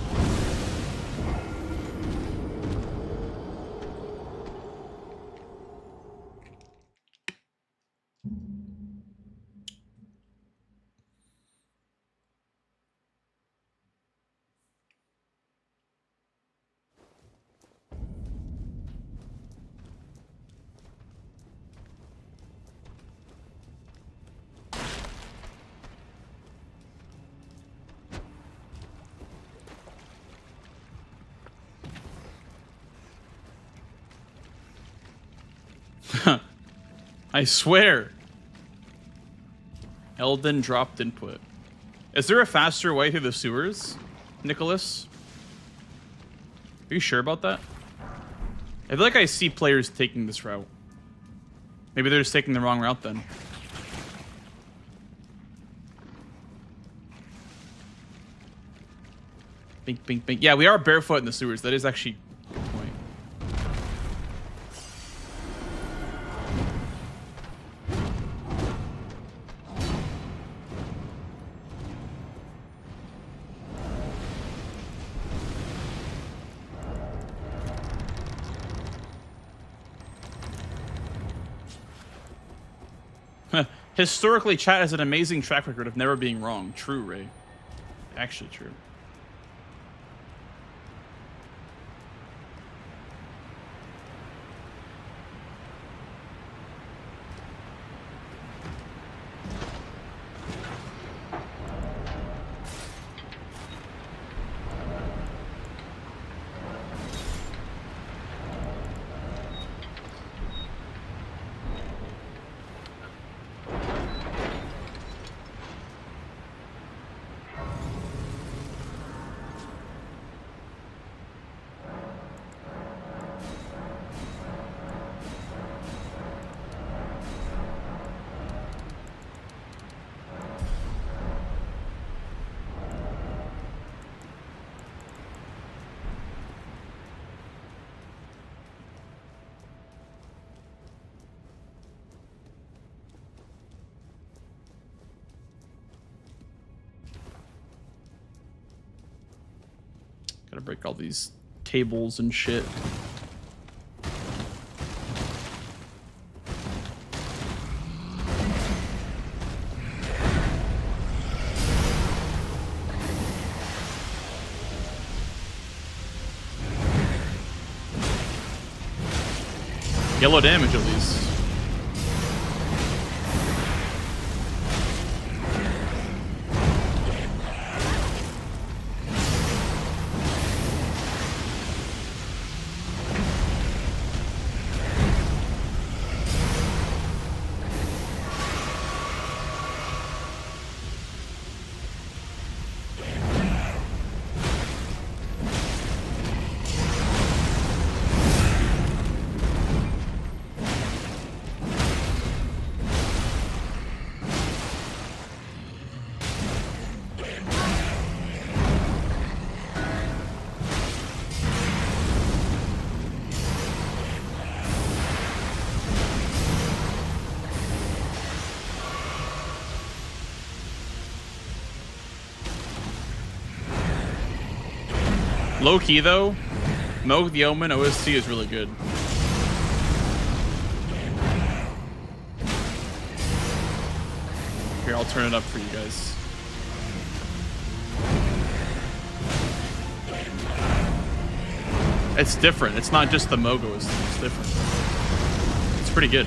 I swear. Elden dropped input. Is there a faster way through the sewers, Nicholas? Are you sure about that? I feel like I see players taking this route. Maybe they're just taking the wrong route then. Bink, bink, bink. Yeah, we are barefoot in the sewers. That is actually a good point. Historically, chat has an amazing track record of never being wrong. True, Ray. Actually true. Gotta break all these tables and shit. Yellow damage at least. Low key though, Moog the Omen OST is really good. Here, I'll turn it up for you guys. It's different. It's not just the Moog OST. It's different. It's pretty good.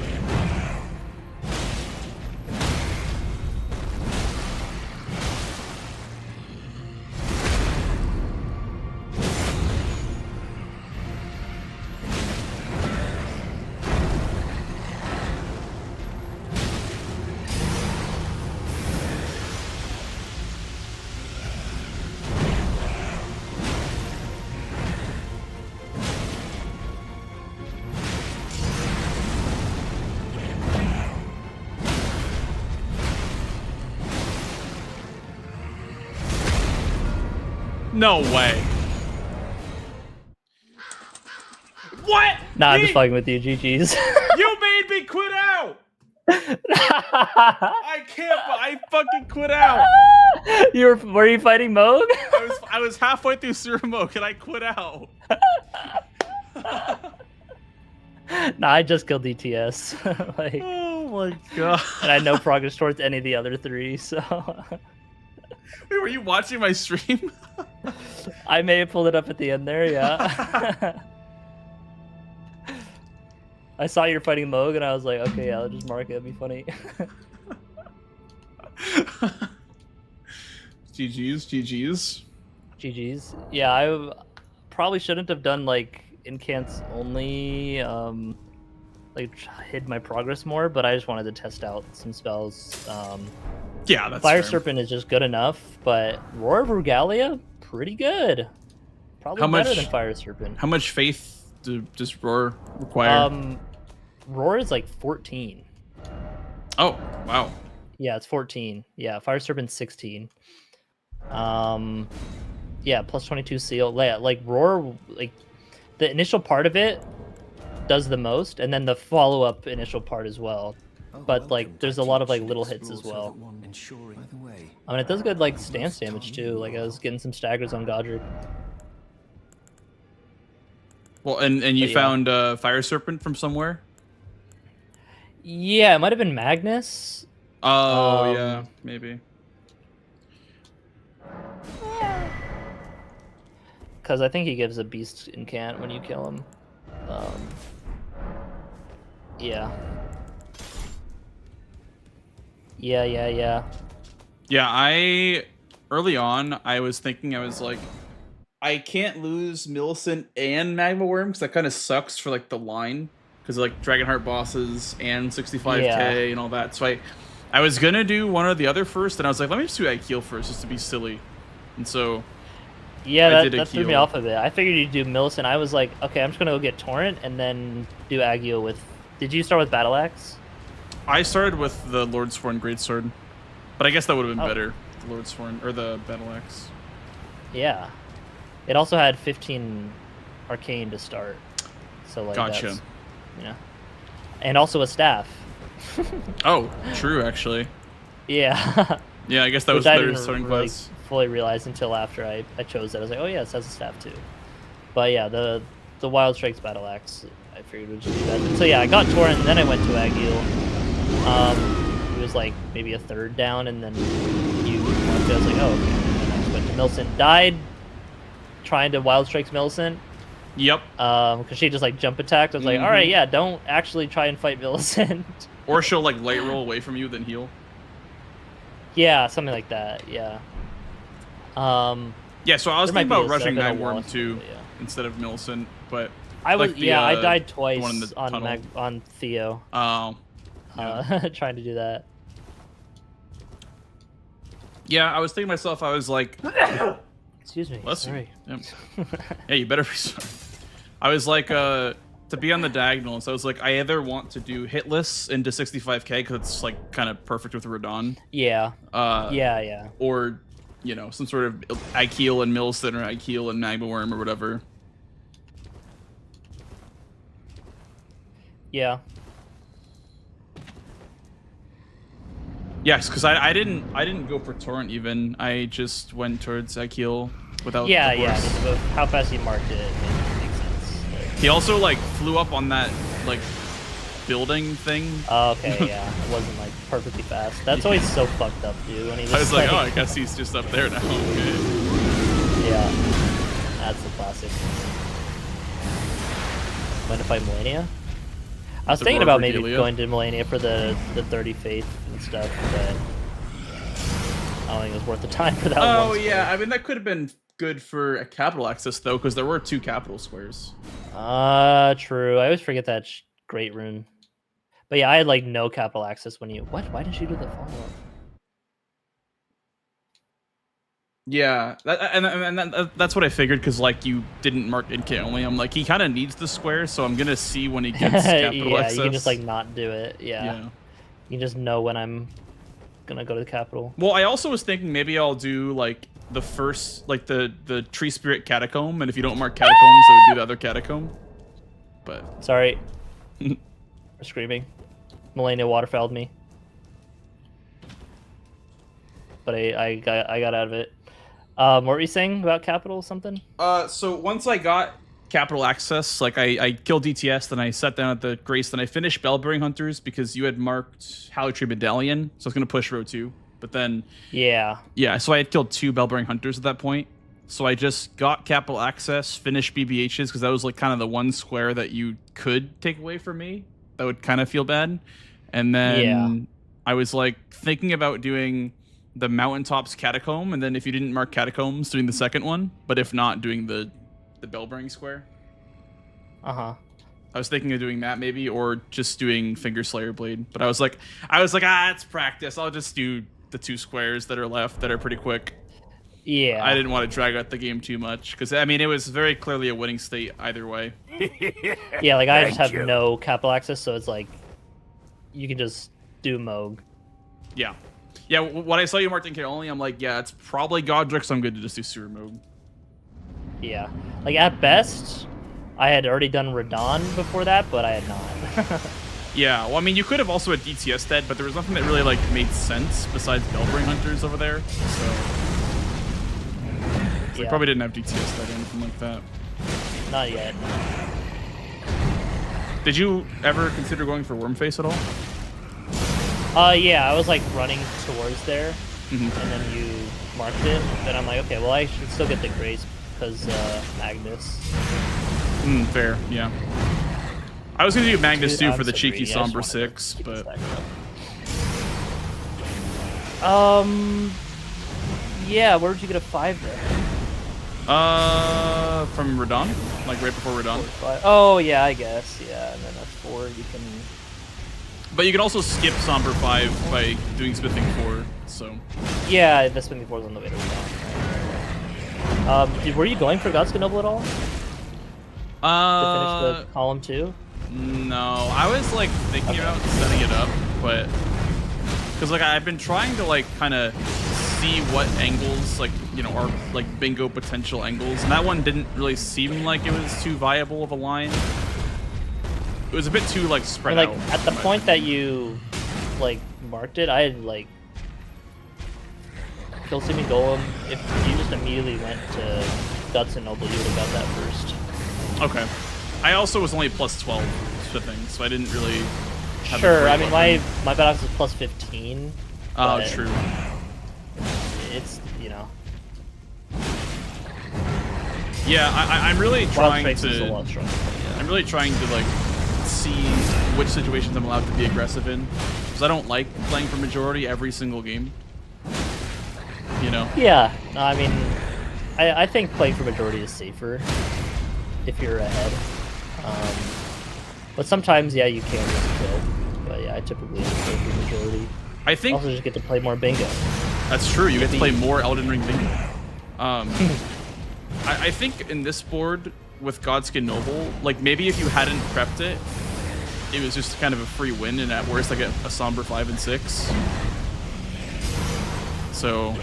No way. What? Nah, I'm just fucking with you. GG's. You made me quit out. I can't. I fucking quit out. Were you fighting Moog? I was halfway through Surumo and I quit out. Nah, I just killed DTS. Like, oh my god. And I had no progress towards any of the other three, so. Wait, were you watching my stream? I may have pulled it up at the end there, yeah. I saw you were fighting Moog, and I was like, okay, yeah, I'll just mark it. It'd be funny. GG's. Yeah, I probably shouldn't have done, like, incants only, like, hid my progress more, but I just wanted to test out some spells. Yeah, that's Fire fair. Serpent is just good enough, but Roar of Regalia, pretty good. Probably better than Fire Serpent. How much faith does Roar require? Roar is like 14. Oh, wow. Yeah, it's 14. Yeah, Fire Serpent's 16. Yeah, plus 22 seal. Like Roar, like the initial part of it does the most, and then the follow-up initial part as well. But like, there's a lot of like little hits as well. I mean, it does good like stance damage too. Like I was getting some staggers on Godric. Well, and you found Fire Serpent from somewhere? Yeah, it might have been Magnus. Oh yeah, maybe. Because I think he gives a beast incant when you kill him. Yeah. Yeah. Yeah, early on I was thinking, I was like, I can't lose Millicent and Magma Worm because that kind of sucks for like the line, because like Dragonheart bosses and 65k Yeah. and all that. So I was gonna do one or the other first, and I was like, let me just do Akeel first just to be silly. And so Yeah, I did that threw me Akeel. off a bit. I figured you'd do Millicent. I was like, okay, I'm just gonna go get Torrent and then do Agio with. Did you start with Battle Axe? I started with the Lordsworn Greatsword, but I guess that would have been Oh. better. The Lordsworn or the Battle Axe. Yeah. It also had 15 arcane to start. So like Gotcha. that's, you know. And also a staff. Oh, true actually. Yeah. Yeah, I guess that Which was I their didn't starting really class. fully realize until after I chose that. I was like, oh yeah, it has a staff too. But yeah, the Wild Strikes Battle Axe, I figured would just be better. So yeah, I got Torrent and then I went to Agil. It was like maybe a third down, and then you marked it. I was like, oh, okay. And then I just went to Millicent. Died trying to Wild Strikes Millicent. Yep. Because she just like jump attacked. I was like, all right, yeah, don't actually try and fight Millicent. Or she'll like light roll away from you, then heal. Yeah, something like that. Yeah. Yeah, so I was There might thinking be about a rushing setup in a Nightworm wall, too but yeah. instead of Millicent, but I was like the, I the died one in twice the on tunnel. on Theo. Oh. Trying to do that. Yeah, I was thinking to myself, I was like, Excuse me. bless you. Sorry. Yep. Yeah, you better be sorry. I was like, to be on the diagonals, I was like, I either want to do hitless into 65k because it's like kind of perfect with Radon. Yeah. Yeah. Yeah. Or, you know, some sort of Akeel and Millicent or Akeel and Magma Worm or whatever. Yeah. Yes, because I didn't go for Torrent even. I just went towards Akeel without Yeah. the Yeah. horse. But how fast he marked it makes sense. He also like flew up on that like building thing. Okay. Yeah. It wasn't like perfectly fast. That's always so fucked up, dude. When he just, I was like, oh, I guess he's just up there now. Okay. Yeah. That's the classic. Going to fight Melania? I was The thinking Roar about maybe Regalia? going to Melania for the 30 faith and stuff, but I don't think it was worth the time for that one. Oh yeah, I mean that could have been good for a capital access though, because there were 2 capital squares. True. I always forget that great rune. But yeah, I had like no capital access when you. What? Why didn't you do the follow up? Yeah, that's what I figured, because like you didn't mark NK only. I'm like, he kind of needs the square, so I'm gonna see when he gets capital Yeah, access. you can just like not do it. Yeah. Yeah. You just know when I'm gonna go to the capital. Well, I also was thinking maybe I'll do like the first, like the tree spirit catacomb, and if you don't mark catacombs, I would do the other catacomb. But Sorry. We're screaming. Melania waterfowled me. But I got out of it. What were you saying about capital something? so once I got capital access, like I killed DTS, then I sat down at the Grace, then I finished Bellbearing Hunters because you had marked Halley Tree Medallion, so I was gonna push row 2. But then Yeah. so I had killed 2 Bellbearing Hunters at that point. So I just got capital access, finished BBHs, because that was like kind of the one square that you could take away from me. That would kind of feel bad. And then I was like thinking about doing the Mountaintops Catacomb, and then if you didn't mark Catacombs, doing the second one, but if not, doing the Bellbearing Square. Uh-huh. I was thinking of doing that maybe, or just doing Finger Slayer Blade. But I was like, it's practice. I'll just do the 2 squares that are left that are pretty quick. Yeah. I didn't want to drag out the game too much, because I mean it was very clearly a winning state either way. Yeah, like I just have Thank you. no capital access, so it's like you can just do Moog. Yeah. Yeah, when I saw you marked NK only, I'm like, yeah, it's probably Godric, so I'm good to just do Sewer Mode. Yeah. Like at best, I had already done Radon before that, but I had not. Yeah, well, I mean, you could have also had DTS dead, but there was nothing that really, like, made sense besides Bellbearing Hunters over there, so... I probably didn't have DTS dead or anything like that. Not yet. Did you ever consider going for Wormface at all? Yeah, I was like running towards there, Mhm. and then you marked it. Then I'm like, okay, well I should still get the grace because Magnus. Fair, yeah. I was gonna do Magnus Dude, too I'm for the so cheeky greedy. I just Somber wanted to 6, keep it but stacked up. Yeah, where would you get a 5 there? from Radon, like right before Radon. 5. Oh yeah, I guess. Yeah, and then a 4 you can. But you can also skip Somber 5 by doing Smithing 4, so. Yeah, the spin before is on the way to Radon. Were you going for God's Noble at all to finish the column 2? No, I was like thinking about setting it up, but because like I've been trying to like kind of see what angles like are like bingo potential angles, and that one didn't really seem like it was too viable of a line. It was a bit too like spread Like out. at the point that you like marked it, I had like Kill-Steaming Golem. If you just immediately went to Guts and Noble, you would have got that first. Okay. I also was only plus 12 smithing, so I didn't really. Have Sure, I mean my Battle Axe is plus 15. Oh, but true. It's Yeah, I'm really trying Strikes is a to. lot stronger. Yeah. I'm really trying to like see which situations I'm allowed to be aggressive in, because I don't like playing for majority every single game. You know. Yeah, no, I mean, I think playing for majority is safer if you're ahead. But sometimes, yeah, you can just kill. But yeah, I typically just play for majority. I think Also, just get to play more bingo. that's true. You get to play more Elden Ring bingo. I think in this board with Godskin Noble, like maybe if you hadn't prepped it, it was just kind of a free win, and at worst I get a Somber 5 and 6. So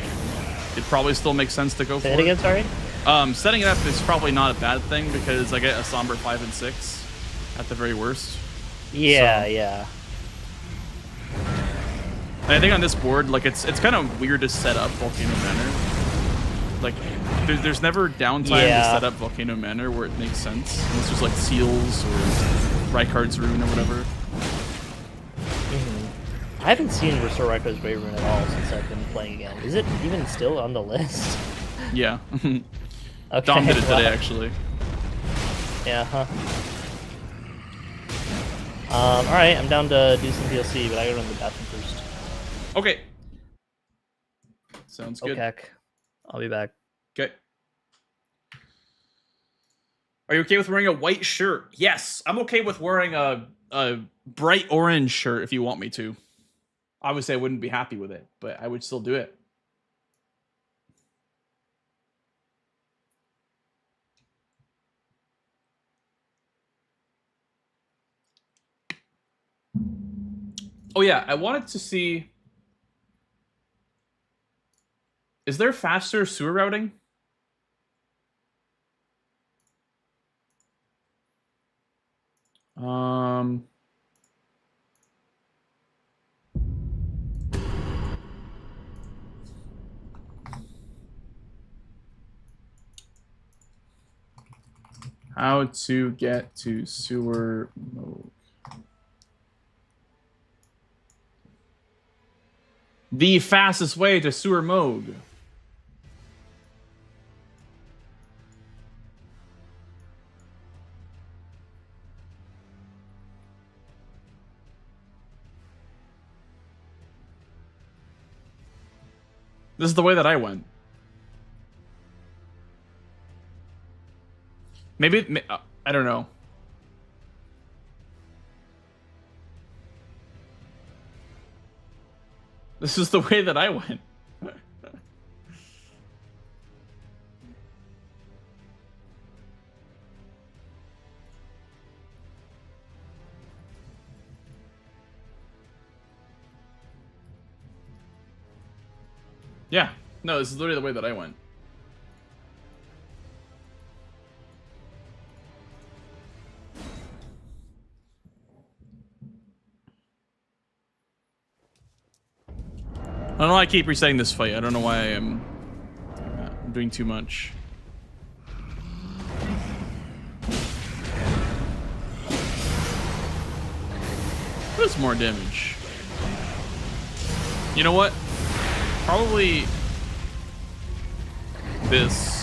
it probably still makes sense to go Say for it again, sorry? Setting it up is probably not a bad thing because I get a Somber 5 and 6 at the very worst. Yeah, So- yeah. And I think on this board, like it's kind of weird to set up Volcano Manor. Like there's never downtime to set up Volcano Manor where it makes sense, unless there's like seals or Rykard's Rune or whatever. I haven't seen Restore Rykard's Grave Rune at all since I've been playing again. Is it even still on the list? Yeah. Okay. Dom did it well, today, actually. Yeah, huh. Alright, I'm down to do some DLC, but I gotta run to the bathroom first. Okay. Sounds good. Okay. I'll be back. Okay. Are you okay with wearing a white shirt? Yes, I'm okay with wearing a bright orange shirt if you want me to. Obviously, I wouldn't be happy with it, but I would still do it. Oh yeah, I wanted to see... Is there faster sewer routing? How to get to sewer mode. The fastest way to sewer mode. This is the way that I went. Maybe, I don't know. This is the way that I went. Yeah. No, this is literally the way that I went. I don't know why I keep resetting this fight. I don't know why I'm doing too much. That's more damage. You know what? Probably this.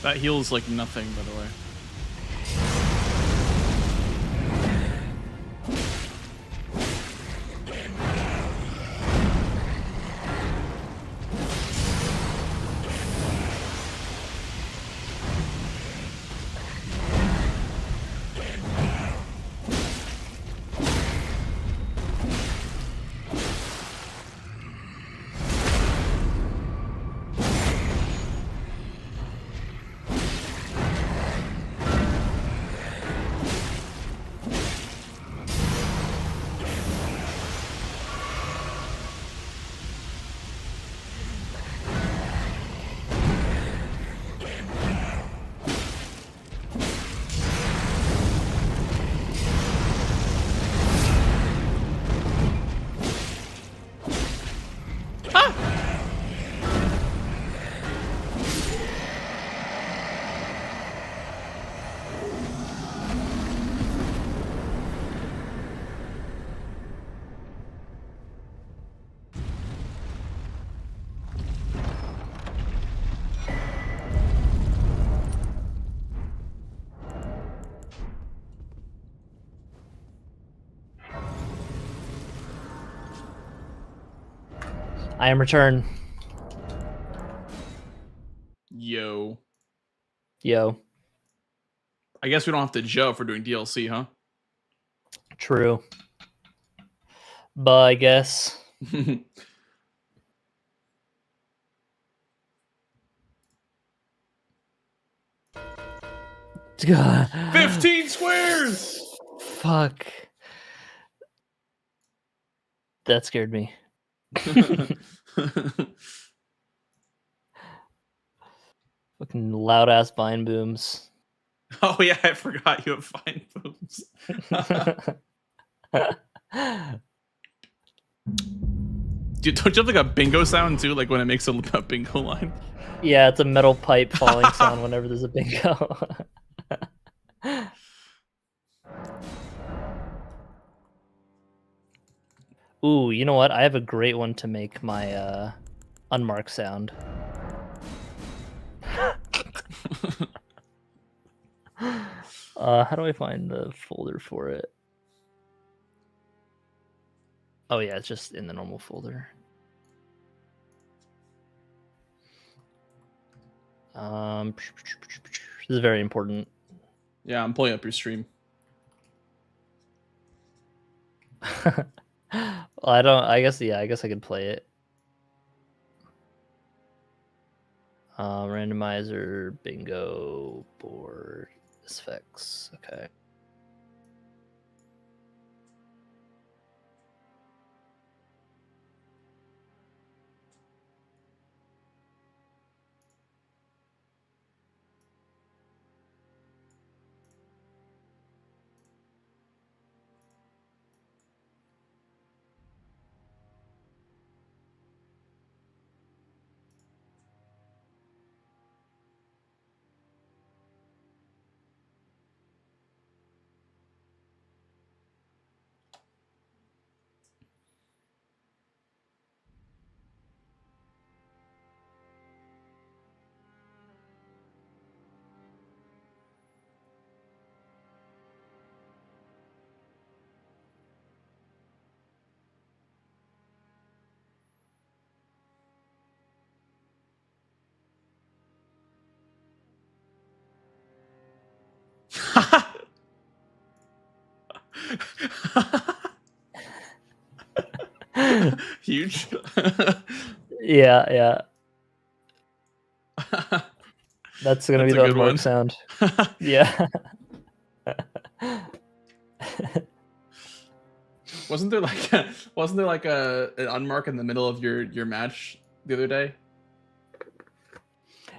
That heals like nothing, by the way. I am returned. Yo. Yo. I guess we don't have to Joe for doing DLC, huh? True. But I guess. 15 squares! Fuck. That scared me. Fucking loud ass vine booms. Oh yeah, I forgot you have fine booms. Dude, don't you have like a bingo sound too? Like when it makes a bingo line? Yeah, it's a metal pipe falling sound whenever there's a bingo. Ooh, you know what? I have a great one to make my unmarked sound. How do I find the folder for it? Oh yeah, it's just in the normal folder. This is very important. Yeah, I'm pulling up your stream. Well, I guess I could play it. Randomizer, bingo, board, effects. Okay. huge. Yeah. That's gonna That's be a the good one. unmarked sound. Yeah. Wasn't there like an unmark in the middle of your match the other day?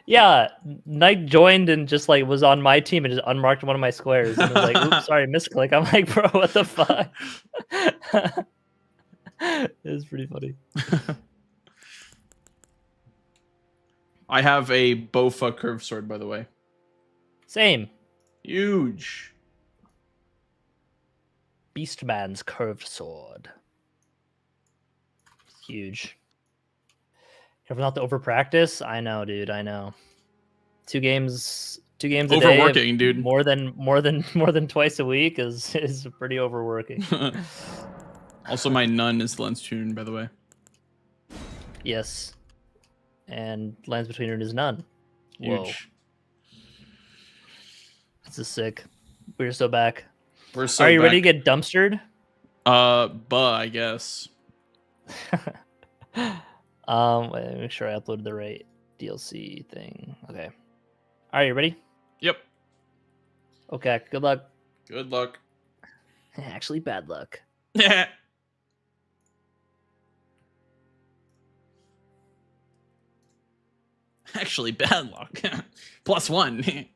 Yeah, Knight joined and just like was on my team and just unmarked one of my squares and was like, "Oops, sorry, misclick." I'm like, "Bro, what the fuck?" It was pretty funny. I have a Bofa curved sword, by the way. Same. Huge. Beastman's curved sword. Huge. If not to over practice, I know, dude. I know. Two games a day. Overworking, dude. More than twice a week is pretty overworking. Also, my nun is lens tuned, by the way. Yes. And lands between her and his none. Whoa. Huge. This is sick. We're so back. We're so Are you ready to back. get dumpstered? I guess. Wait, make sure I uploaded the right DLC thing. Okay. Are you ready? Yep. Okay, good luck. Good luck. Actually, bad luck. Actually, bad luck. +1.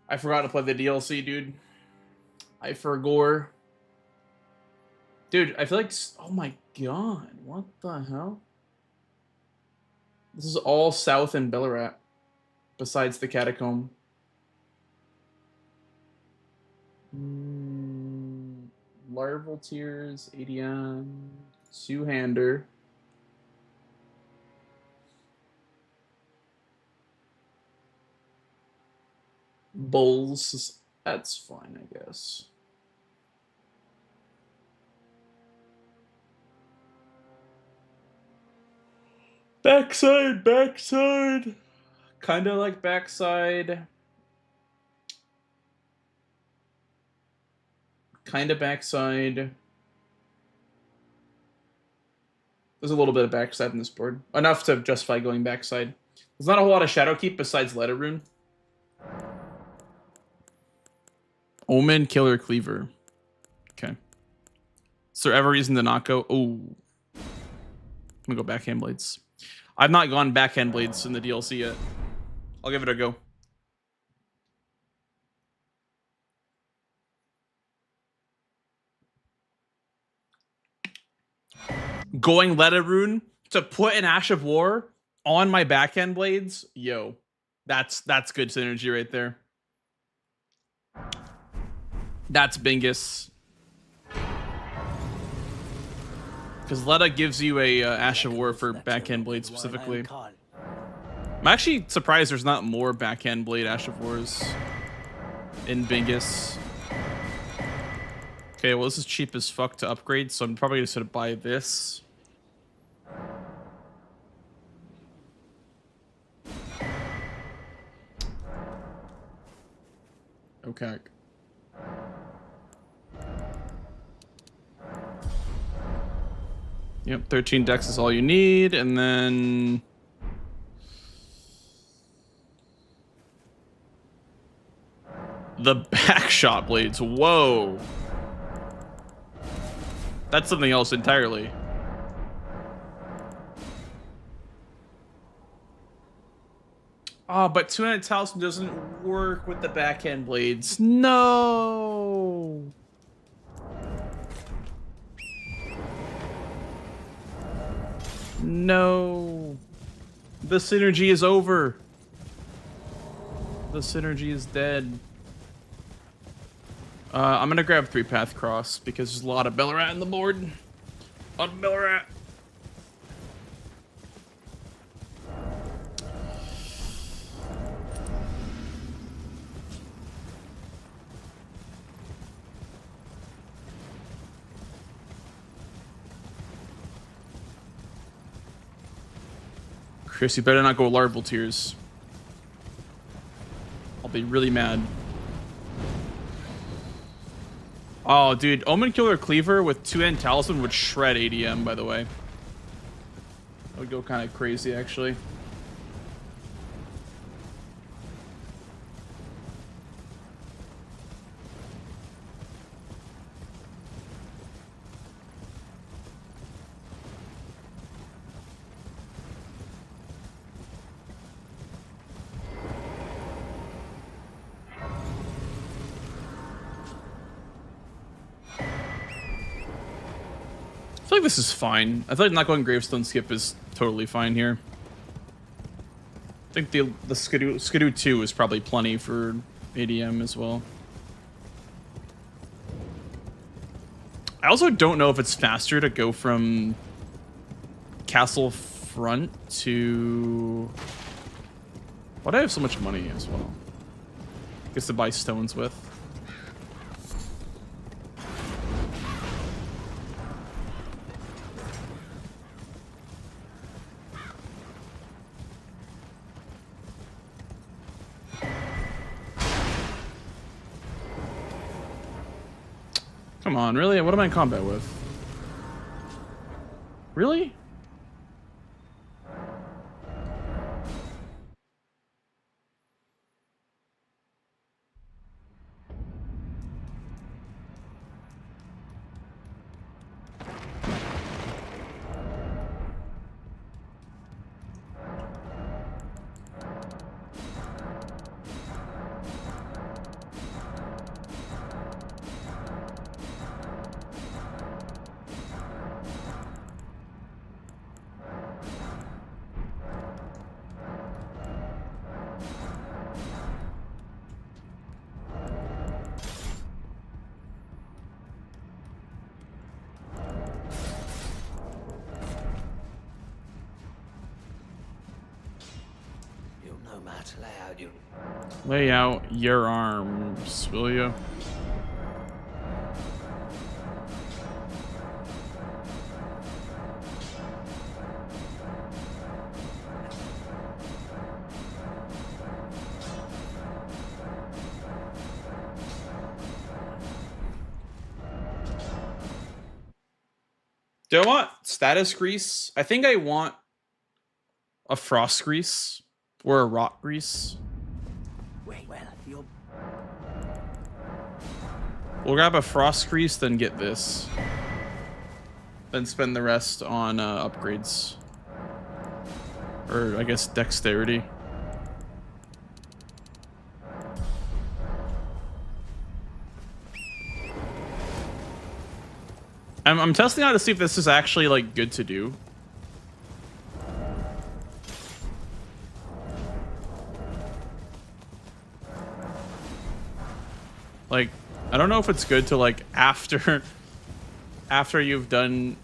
I forgot to play the DLC, dude. I forgore. Dude, I feel like... Oh my god. What the hell? This is all south in Bellarat. Besides the catacomb. Larval Tears, ADM, Two-Hander. Bulls. That's fine, I guess. Backside. Kind of like backside. Kind of backside. There's a little bit of backside in this board. Enough to justify going backside. There's not a whole lot of shadow keep besides Letter Rune. Omen, Killer, Cleaver. Okay. Is there ever reason to not go? Oh. I'm gonna go Backhand Blades. I've not gone Backhand Blades in the DLC yet. I'll give it a go. Going Letter Rune to put an Ash of War on my Backhand Blades? Yo. That's good synergy right there. That's Bingus. Because Letta gives you a Ash of War for Backhand Blade specifically. I'm actually surprised there's not more Backhand Blade Ash of Wars in Bingus. Okay, well this is cheap as fuck to upgrade, so I'm probably just gonna buy this. Okay. Yep, 13 decks is all you need, and then... The backshot blades, whoa! That's something else entirely. Oh, but 200 Talisman doesn't work with the backhand blades. No! No. The synergy is over. The synergy is dead. I'm gonna grab 3-Path Cross because there's a lot of Bellarat on the board. A lot of Bellarat. Chris, you better not go larval tears. I'll be really mad. Oh, dude, Omen Killer Cleaver with 2-end Talisman would shred ADM, by the way. That would go kind of crazy, actually. I feel like this is fine. I feel like not going Gravestone Skip is totally fine here. I think the Skidoo 2 is probably plenty for ADM as well. I also don't know if it's faster to go from Castle Front to... Why do I have so much money as well? I guess to buy stones with. Come on, really? What am I in combat with? Really? Lay out your arms, will you? Do I want status grease? I think I want a frost grease or a rot grease. We'll grab a frost grease, then get this. Then spend the rest on upgrades. Or, I guess, dexterity. I'm testing out to see if this is actually, like, good to do. Like, I don't know if it's good to, like, after you've done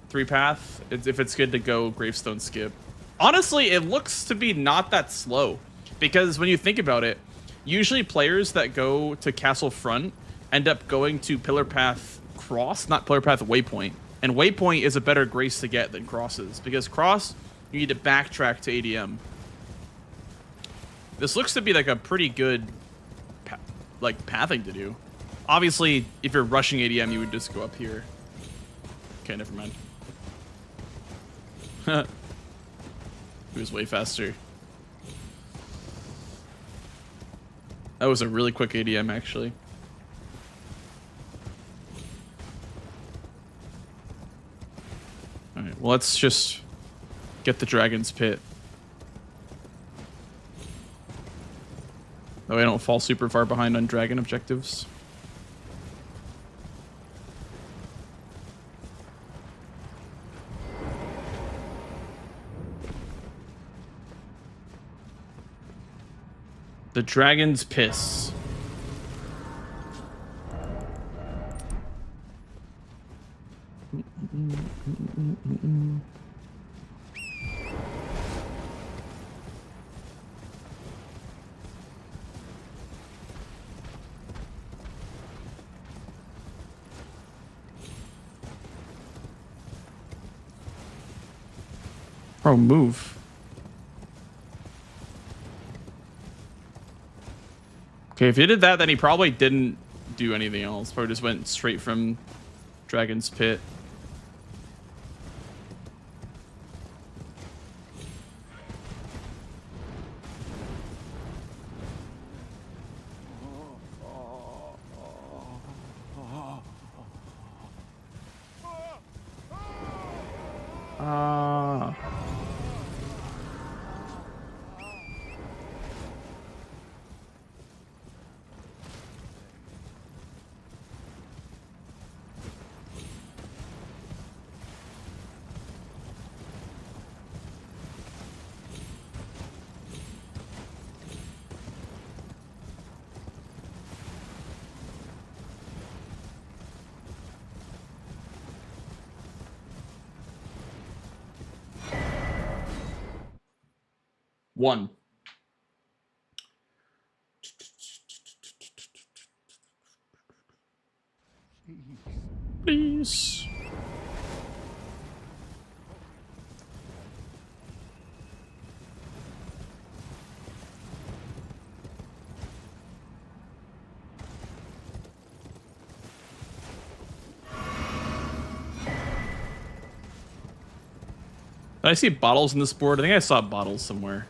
3-path, if it's good to go Gravestone Skip. Honestly, it looks to be not that slow, because when you think about it, usually players that go to Castle Front end up going to Pillar Path Cross, not Pillar Path Waypoint. And Waypoint is a better grace to get than Crosses, because Cross, you need to backtrack to ADM. This looks to be like a pretty good pathing to do. Obviously, if you're rushing ADM, you would just go up here. Okay, never mind. It was way faster. That was a really quick ADM, actually. Alright, well, let's just get the Dragon's Pit. That way I don't fall super far behind on dragon objectives. The Dragon's Piss. Bro, move. Okay, if he did that, then he probably didn't do anything else. Probably just went straight from Dragon's Pit. One. Please. Did I see bottles in this board? I think I saw bottles somewhere.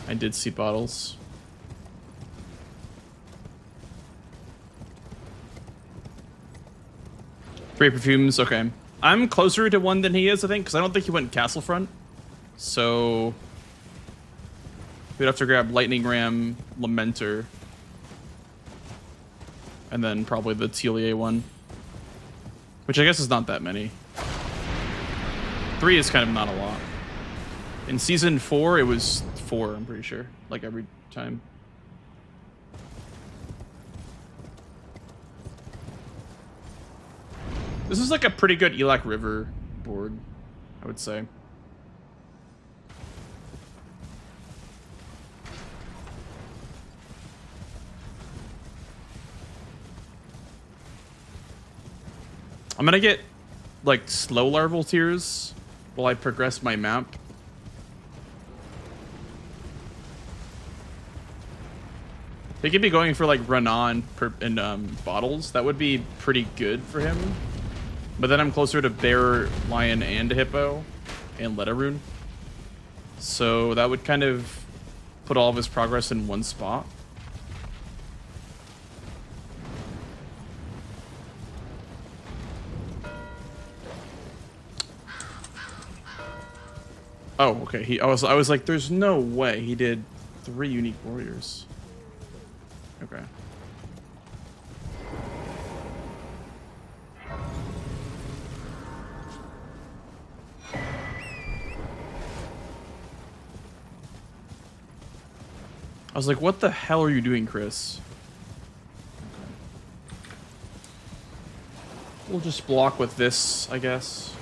I did see bottles. Three perfumes, okay. I'm closer to one than he is, I think, because I don't think he went castle front. So we'd have to grab Lightning Ram, Lamenter, and then probably the Telier one, which I guess is not that many. 3 is kind of not a lot. In season 4, it was 4, I'm pretty sure, like every time. This is like a pretty good Elak River board, I would say. I'm gonna get like slow larval tears while I progress my map. They could be going for like run on and bottles. That would be pretty good for him. But then I'm closer to bear, lion, and hippo, and Letarune. So that would kind of put all of his progress in one spot. Oh, okay. I was like, there's no way he did 3 unique warriors. Okay. I was like, what the hell are you doing, Chris? Okay. We'll just block with this, I guess.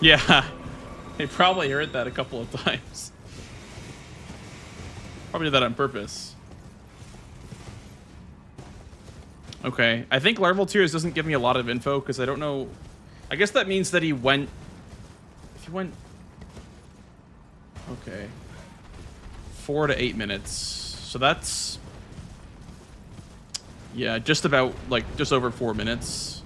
Yeah, they probably heard that a couple of times. Probably did that on purpose. Okay, I think Larval Tears doesn't give me a lot of info because I don't know. I guess that means that he went. If he went. Okay. 4 to 8 minutes. So that's. Yeah, just about, like, just over 4 minutes.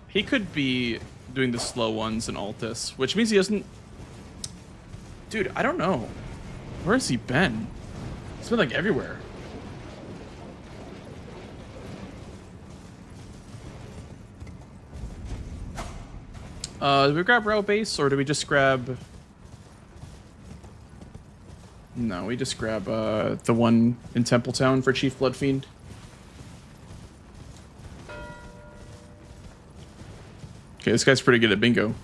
He could be doing the slow ones in Altus, which means he doesn't. Dude, I don't know. Where has he been? He's been, like, everywhere. Do we grab Route Base, or do we just grab... No, we just grab the one in Templetown for Chief Bloodfiend. Okay, this guy's pretty good at bingo.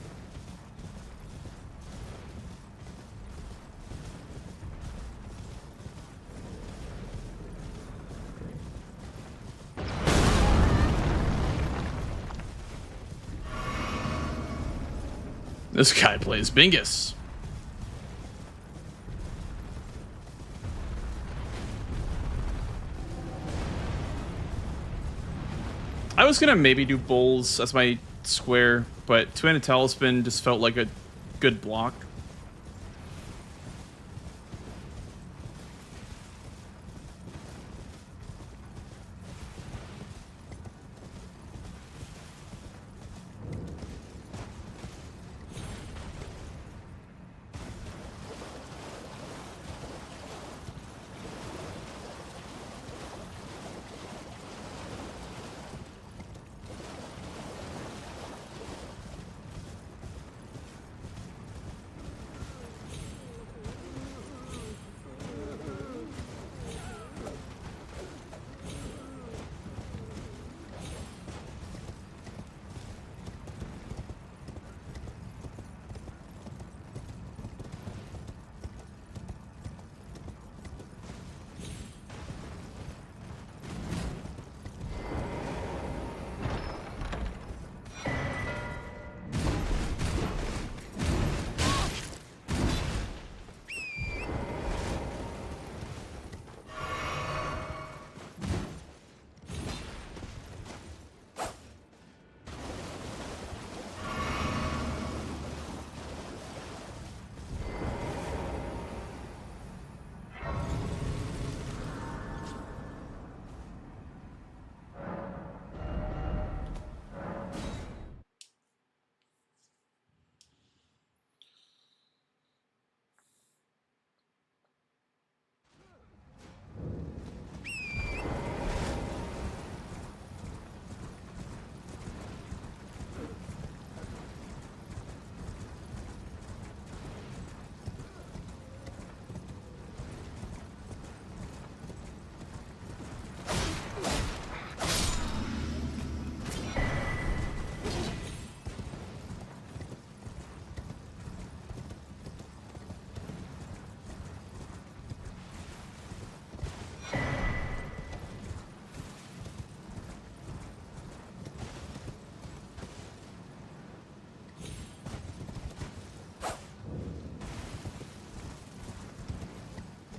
This guy plays Bingus. I was gonna maybe do Bulls as my square, but Two-Handed Talisman just felt like a good block.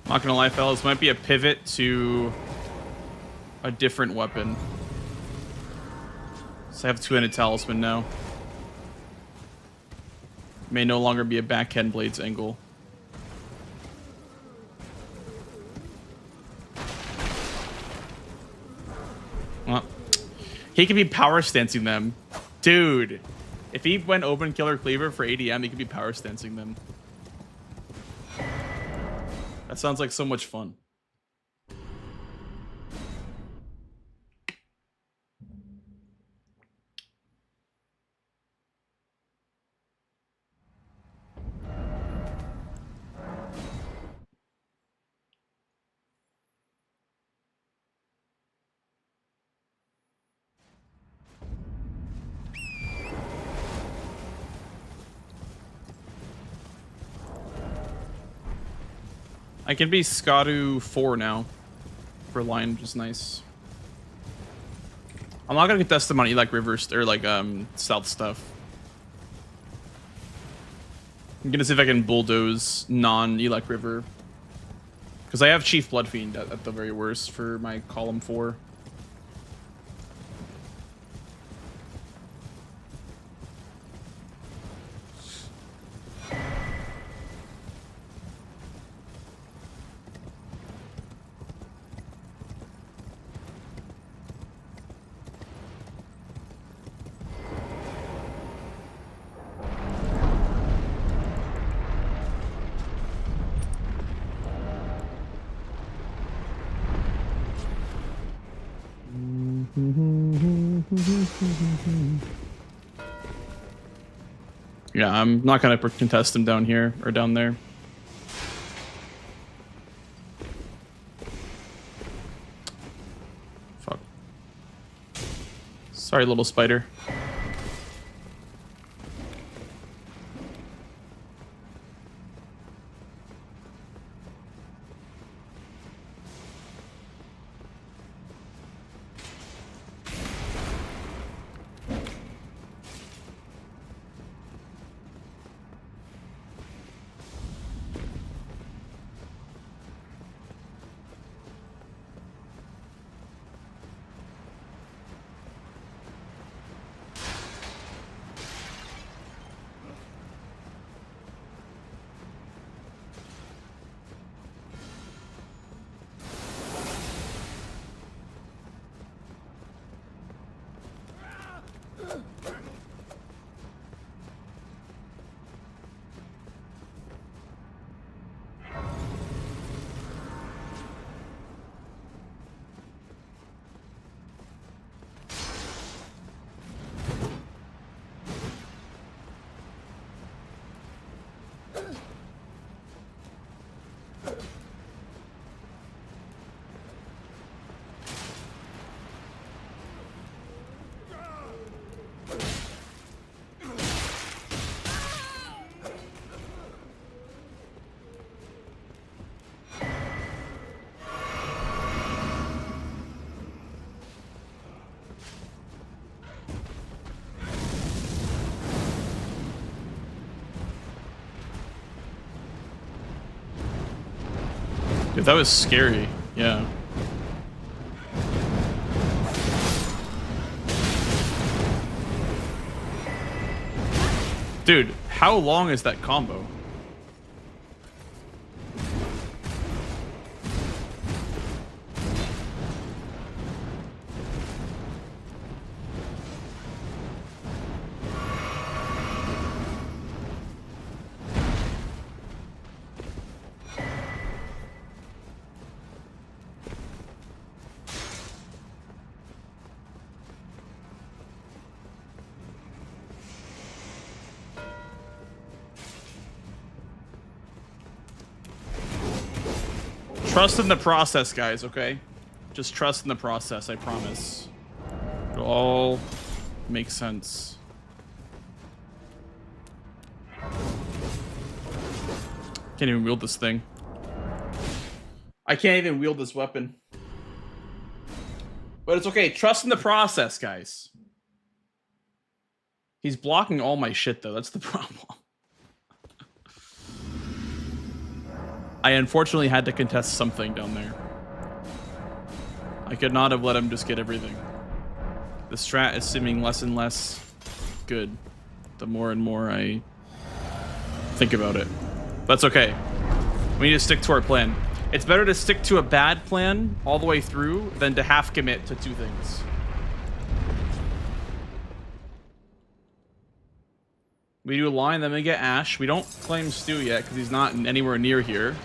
Not gonna lie, fellas, might be a pivot to a different weapon. So I have Two-Handed Talisman now. May no longer be a backhand blades angle. Well, he could be power stancing them. Dude, if he went open killer cleaver for ADM, he could be power stancing them. That sounds like so much fun. I can be Skadu 4 now for line, which is nice. I'm not gonna contest them on like reverse or like stealth stuff. I'm gonna see if I can bulldoze non-Elec River. Because I have Chief Bloodfiend at the very worst for my column 4. Yeah, I'm not gonna contest him down here or down there. Fuck. Sorry, little spider. That was scary. Yeah. Dude, how long is that combo? Trust in the process, guys, okay? Just trust in the process, I promise. It'll all make sense. Can't even wield this thing. I can't even wield this weapon. But it's okay. Trust in the process, guys. He's blocking all my shit, though. That's the problem. I unfortunately had to contest something down there. I could not have let him just get everything. The strat is seeming less and less good the more and more I think about it. That's okay. We need to stick to our plan. It's better to stick to a bad plan all the way through than to half commit to two things. We do a line, then we get Ash. We don't claim Stu yet because he's not anywhere near here.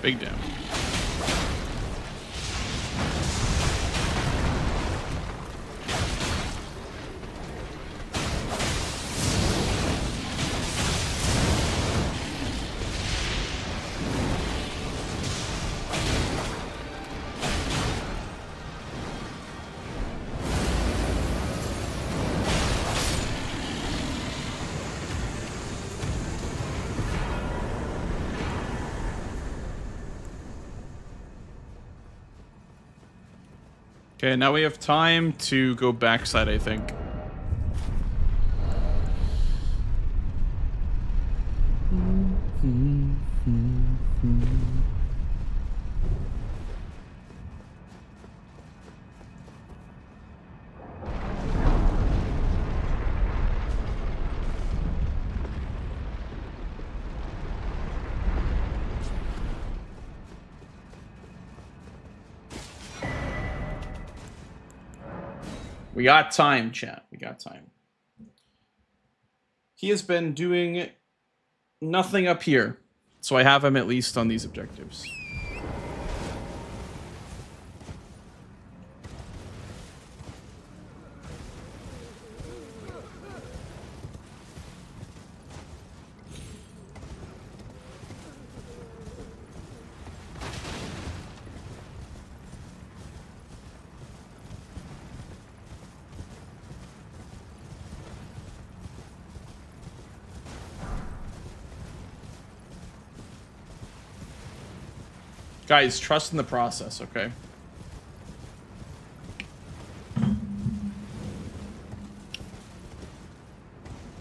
Big damn. Okay, now we have time to go backside, I think. We got time, chat. We got time. He has been doing nothing up here, so I have him at least on these objectives. Guys, trust in the process, okay?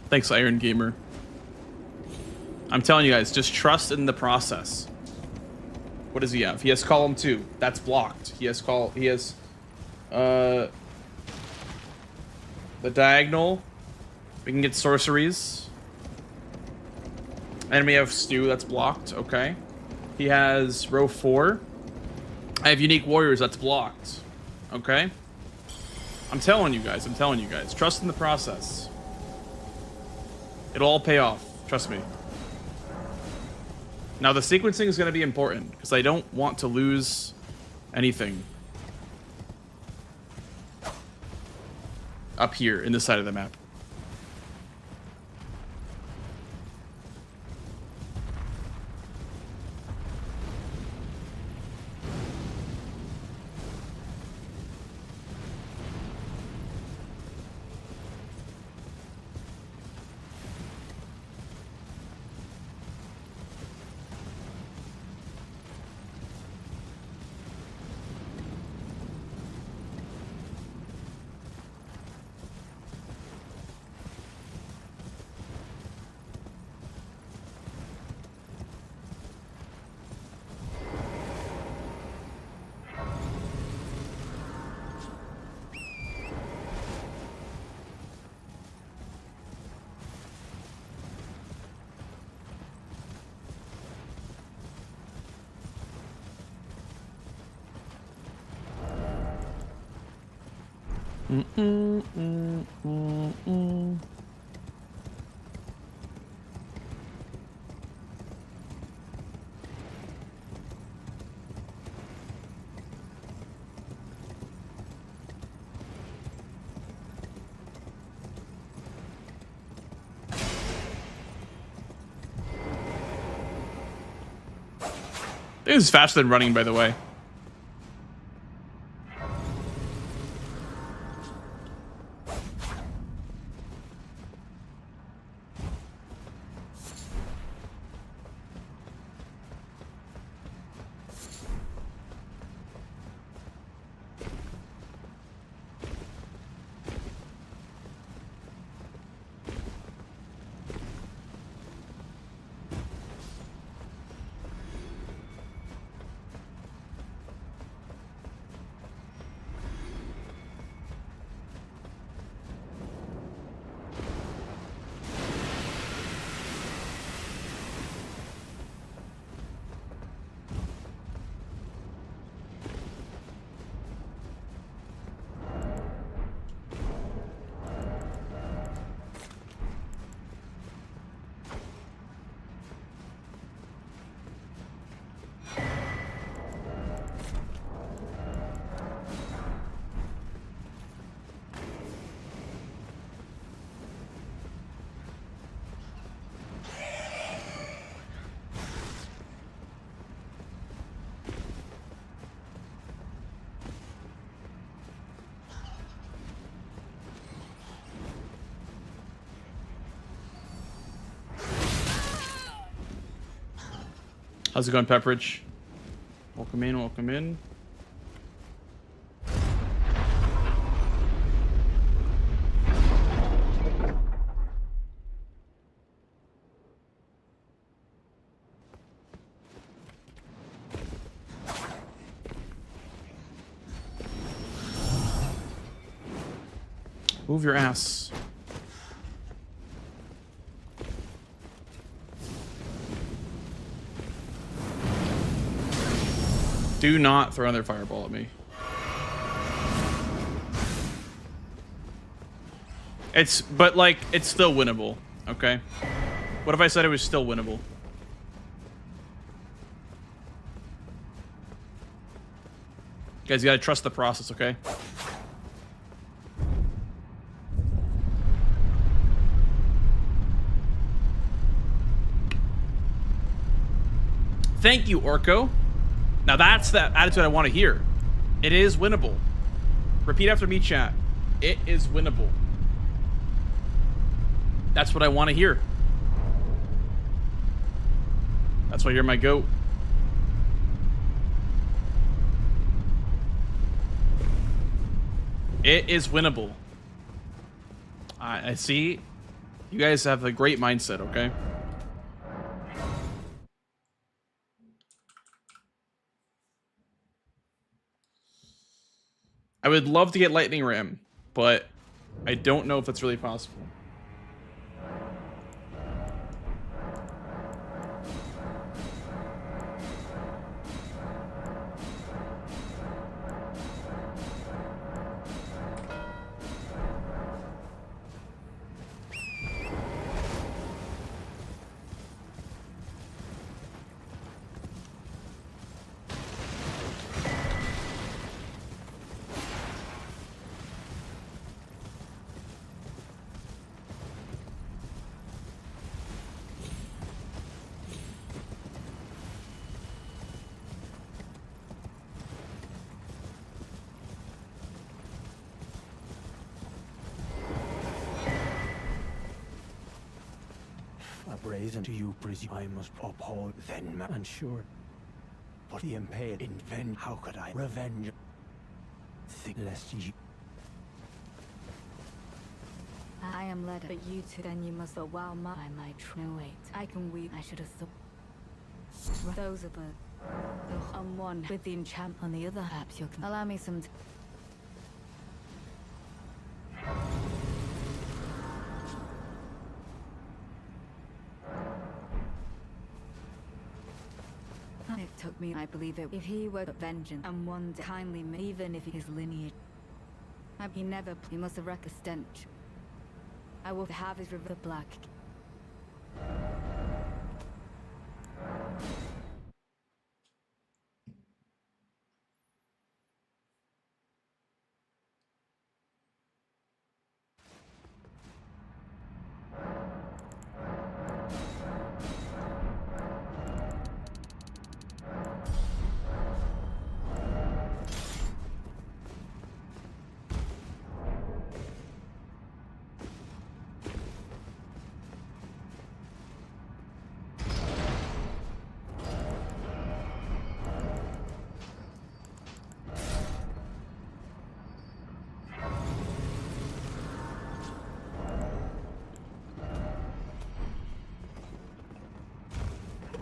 Thanks, Iron Gamer. I'm telling you guys, just trust in the process. What does he have? He has column 2. That's blocked. He has the diagonal. We can get sorceries. And we have Stew, that's blocked, okay. He has row 4. I have unique warriors, that's blocked. Okay? I'm telling you guys. Trust in the process. It'll all pay off. Trust me. Now, the sequencing is going to be important, because I don't want to lose anything up here in this side of the map. This is faster than running, by the way. How's it going, Pepperidge? Welcome in, welcome in. Move your ass. Do not throw another fireball at me. But like, it's still winnable, okay? What if I said it was still winnable? Guys, you gotta trust the process, okay? Thank you, Orko. Now that's the attitude I want to hear. It is winnable. Repeat after me, chat. It is winnable. That's what I want to hear. That's why you're my goat. It is winnable. I see. You guys have a great mindset, okay? I would love to get Lightning Ram, but I don't know if that's really possible. a brazen to you, presume I must uphold then, and sure. But the impaled in ven, how could I revenge? Think lest ye. I am led, but you two, then you must while my no wait. I can weep. I should have thought. Those are the on one with the enchant on the other. Perhaps you can allow me some. It took me, I believe it. If he were vengeance and one kindly, even if his lineage, he never. He must have wrecked a stench. I will have his river black.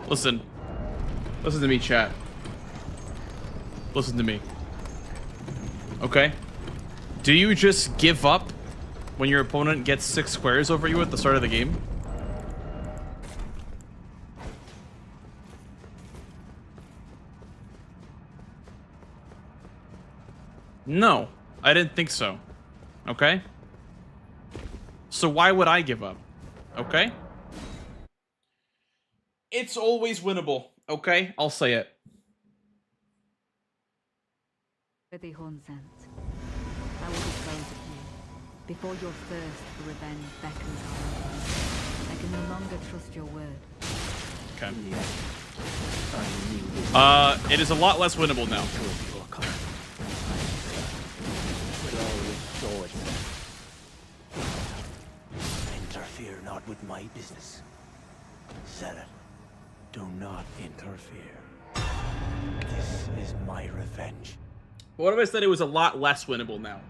Listen. Listen to me, chat. Listen to me. Okay? Do you just give up when your opponent gets 6 squares over you at the start of the game? No, I didn't think so. Okay? So why would I give up? Okay? It's always winnable, okay? I'll say it. With the horn scent, I will dispose of you before your thirst for revenge beckons on. I can no longer trust your word. Okay. I knew It is a lot less winnable now. Interfere not with my business. Said it. Do not interfere. This is my revenge. What if I said it was a lot less winnable now?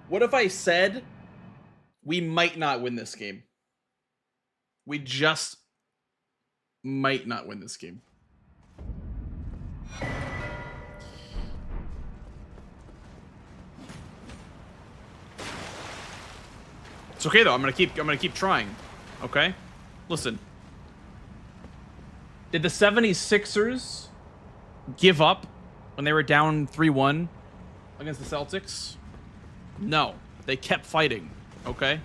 What if I said we might not win this game? We just might not win this game. It's okay though. I'm gonna keep trying. Okay? Listen. Did the 76ers give up when they were down 3-1 against the Celtics? No. They kept fighting. Okay?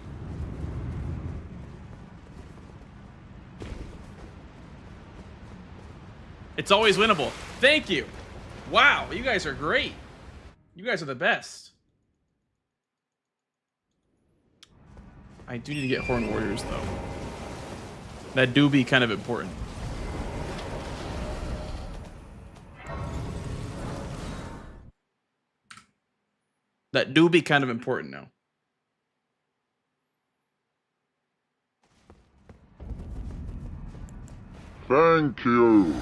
It's always winnable. Thank you. Wow, you guys are great. You guys are the best. I do need to get Horn Warriors, though. That do be kind of important. That do be kind of important now. Thank you.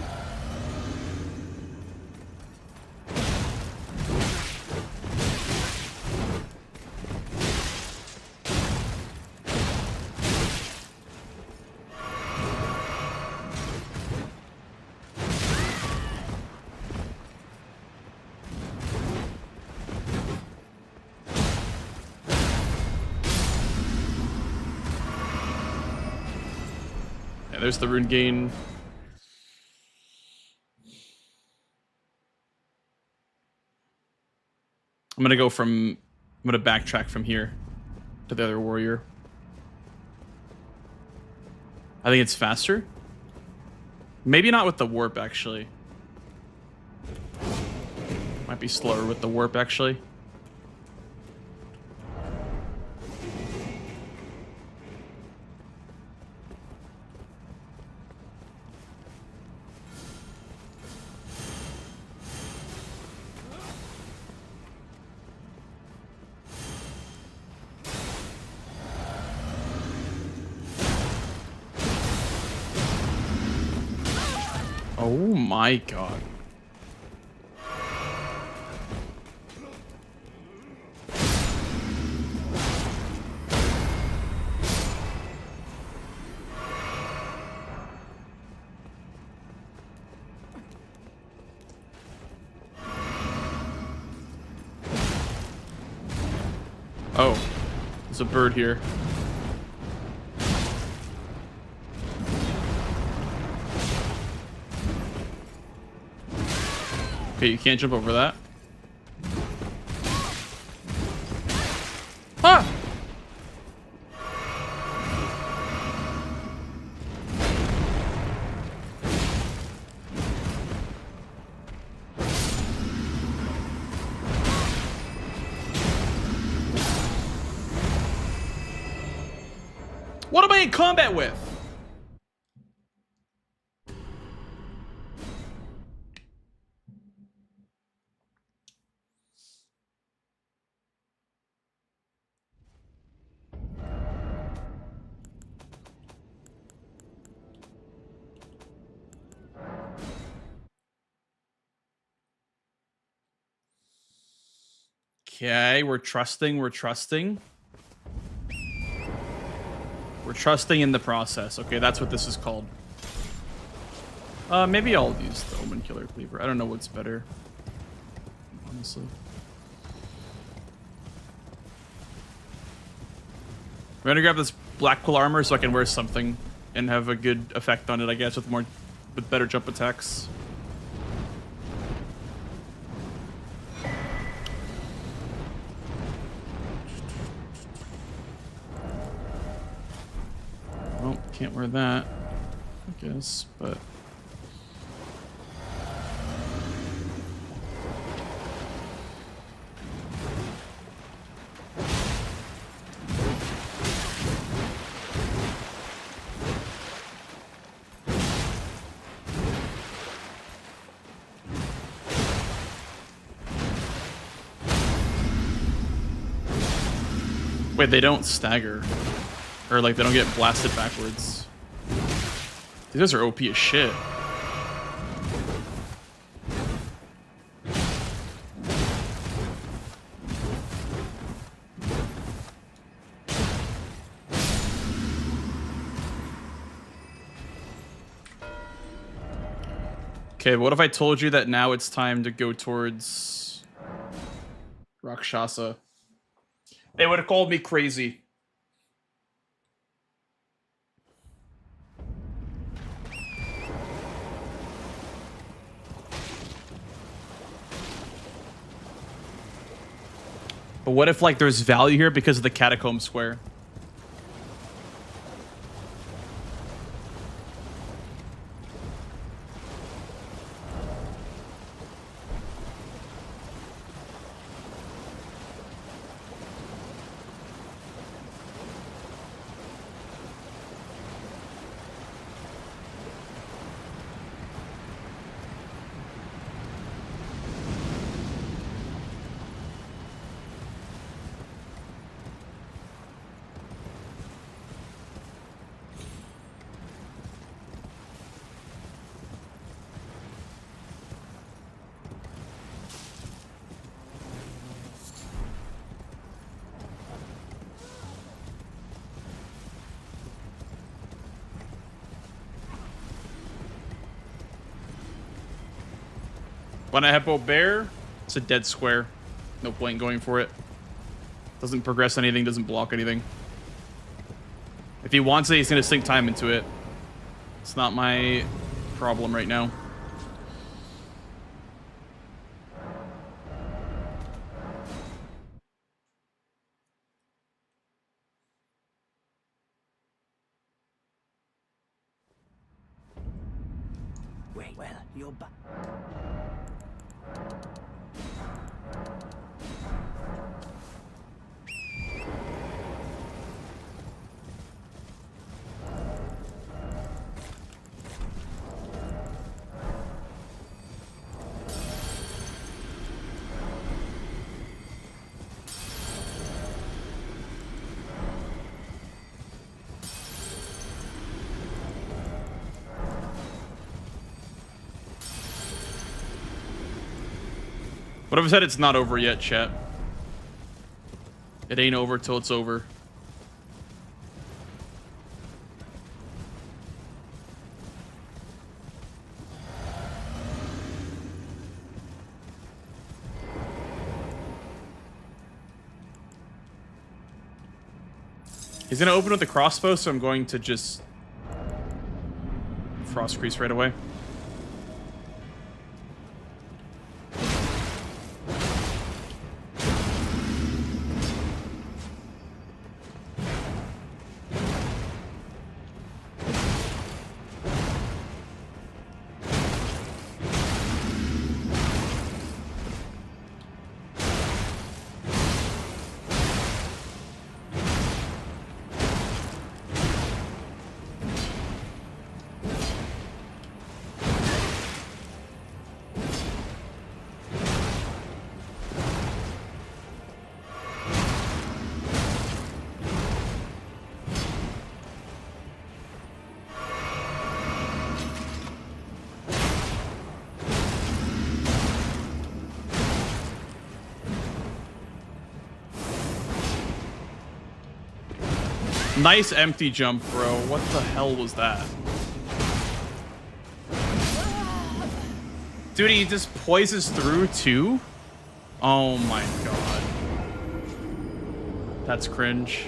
Yeah, there's the rune gain. I'm gonna backtrack from here to the other warrior. I think it's faster. Maybe not with the warp, actually. Might be slower with the warp, actually. Oh my god. Oh, there's a bird here. Okay, you can't jump over that. Ah! What am I in combat with? Okay, we're trusting. We're trusting in the process. Okay, that's what this is called. Maybe I'll use the Omen Killer Cleaver. I don't know what's better, honestly. I'm gonna grab this Black Quill armor so I can wear something and have a good effect on it, I guess, with better jump attacks. Well, can't wear that, I guess, but... Wait, they don't stagger. Or, like, they don't get blasted backwards. These guys are OP as shit. Okay, but what if I told you that now it's time to go towards Rakshasa? They would have called me crazy. But what if, like, there's value here because of the catacomb square? When I have both bear, it's a dead square. No point going for it. Doesn't progress anything, doesn't block anything. If he wants it, he's gonna sink time into it. It's not my problem right now. Wait, well, you're back. Whatever said, it's not over yet, chat. It ain't over till it's over. He's gonna open with the crossbow, so I'm going to just Frost Crease right away. Nice empty jump, bro. What the hell was that? Dude, he just poises through too? Oh my god. That's cringe.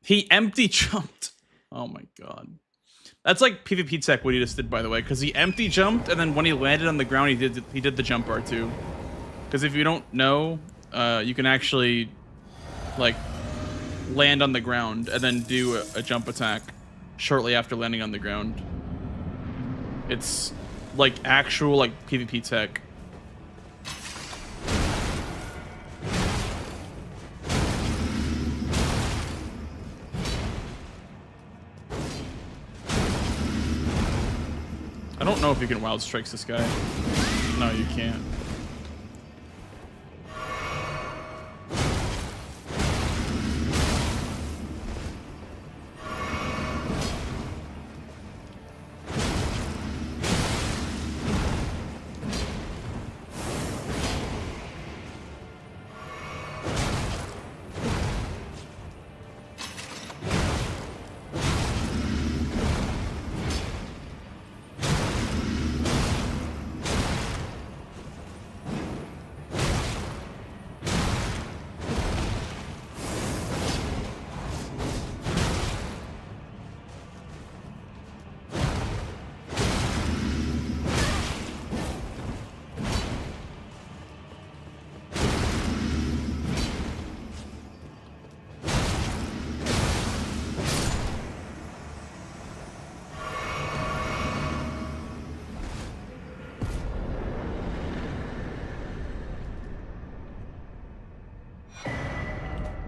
He empty jumped. Oh my god. That's like PvP tech what he just did, by the way, because he empty jumped, and then when he landed on the ground, he did the jump bar too. Because if you don't know, you can actually like land on the ground and then do a jump attack shortly after landing on the ground. It's like actual like PvP tech. I don't know if you can wild strikes this guy. No, you can't.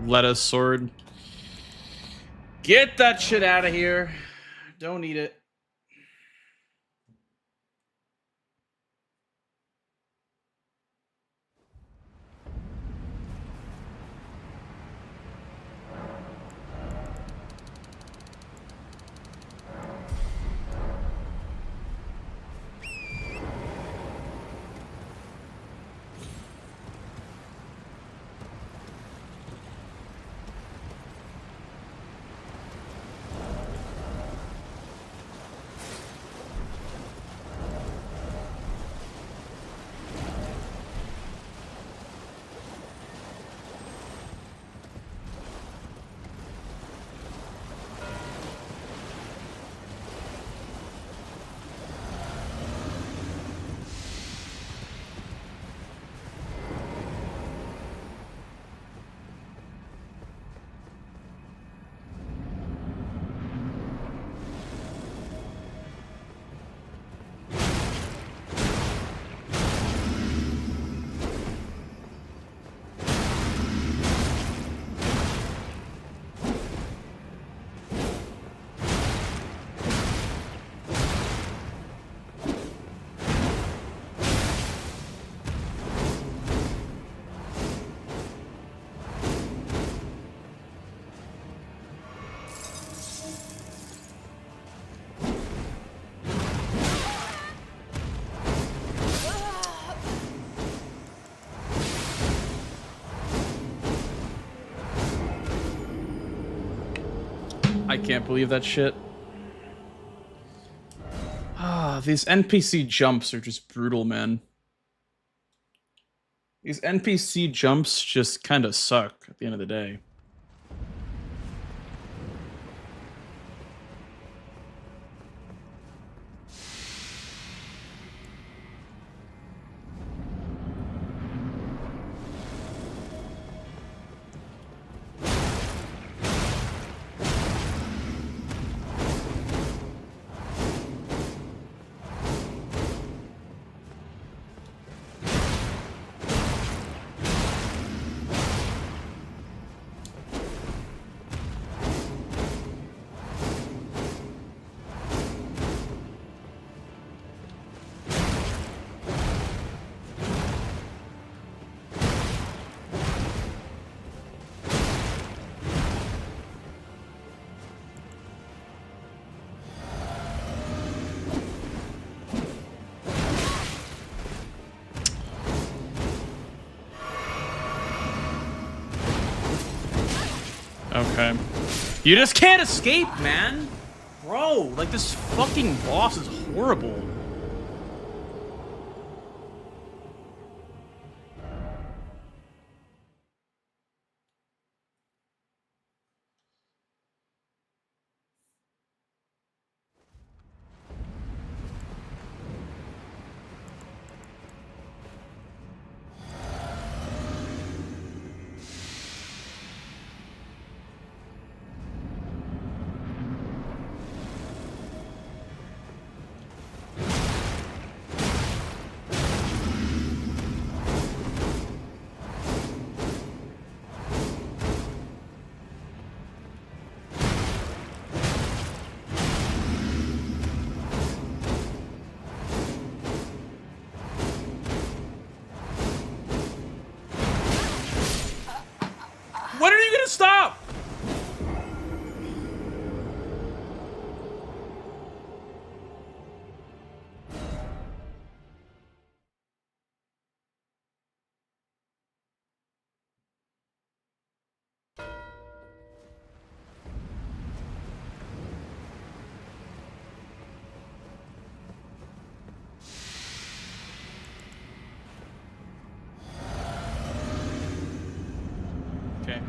Lettuce sword. Get that shit out of here. Don't need it. I can't believe that shit. Ah, these NPC jumps are just brutal, man. These NPC jumps just kind of suck at the end of the day. Okay. You just can't escape, man! Bro, like, this fucking boss is horrible. When are you gonna stop? Okay.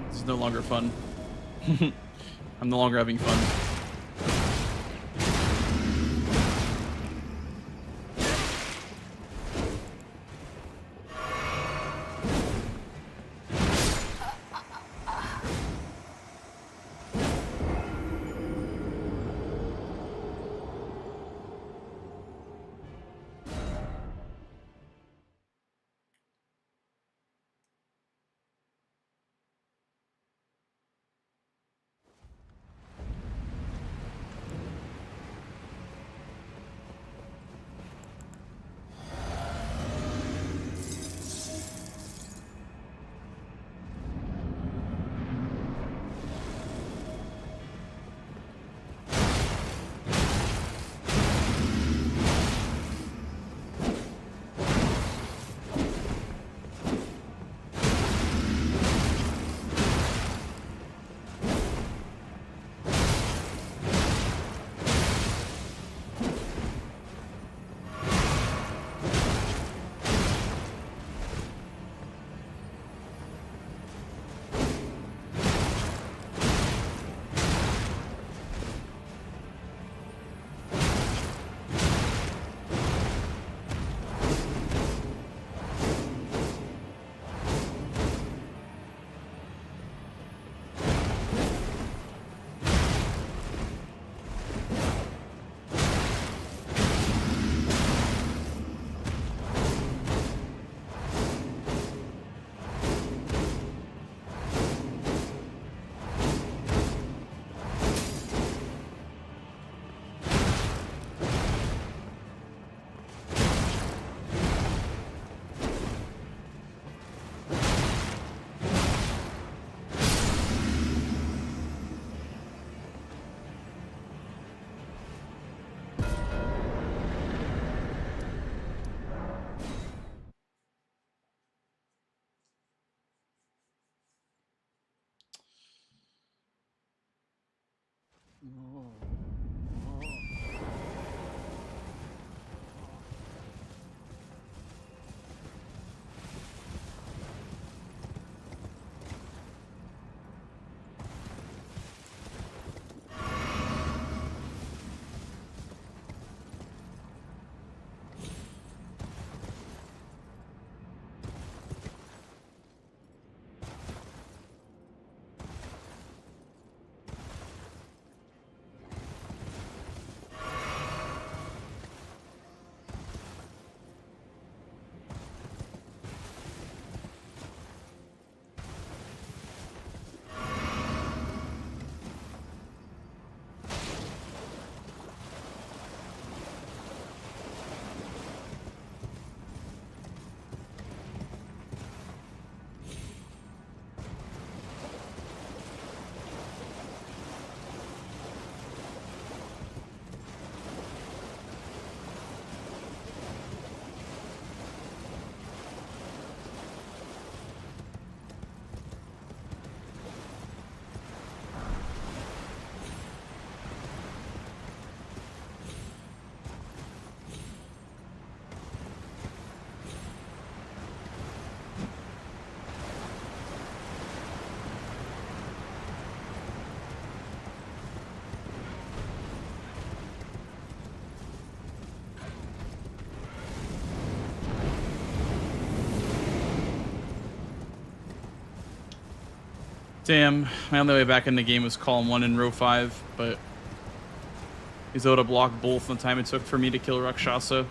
This is no longer fun. I'm no longer having fun. Damn, my only way back in the game was column 1 in row 5, but he's able to block both in the time it took for me to kill Rakshasa.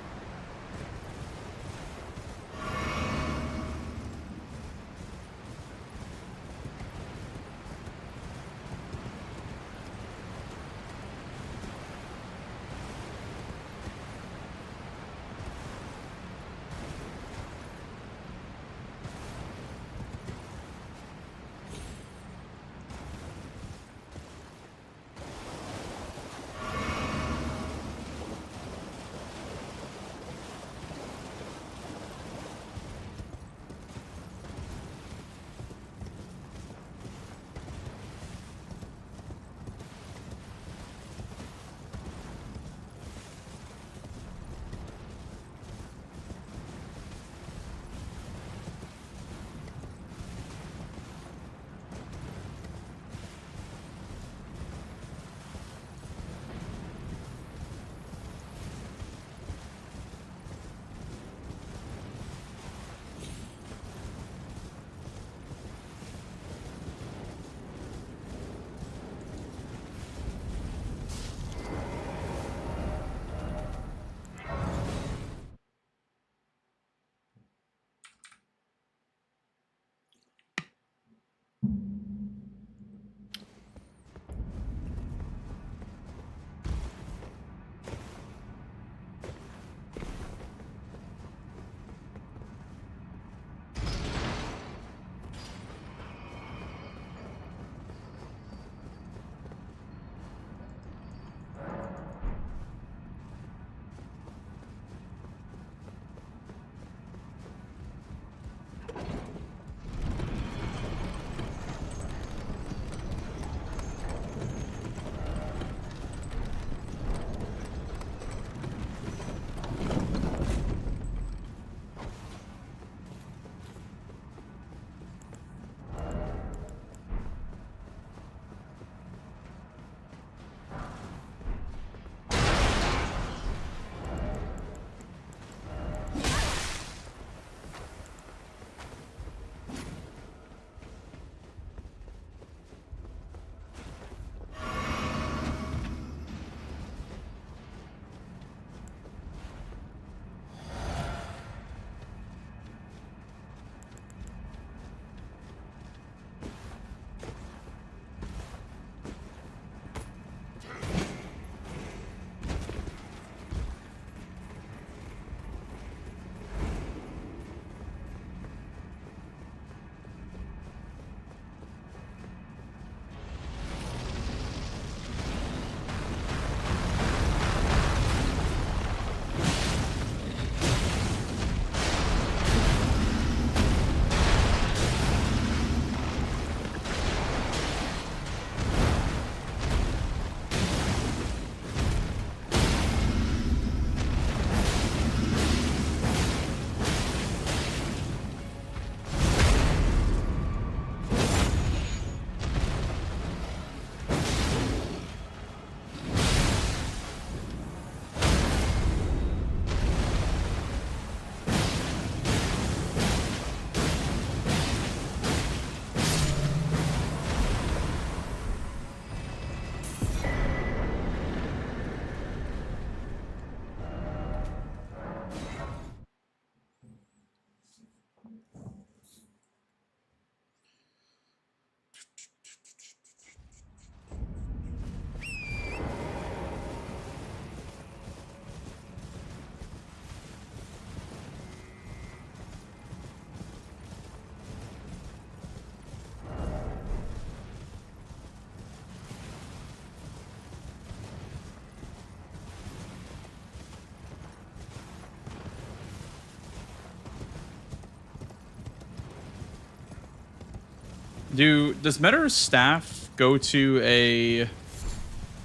Does Metta's staff go to a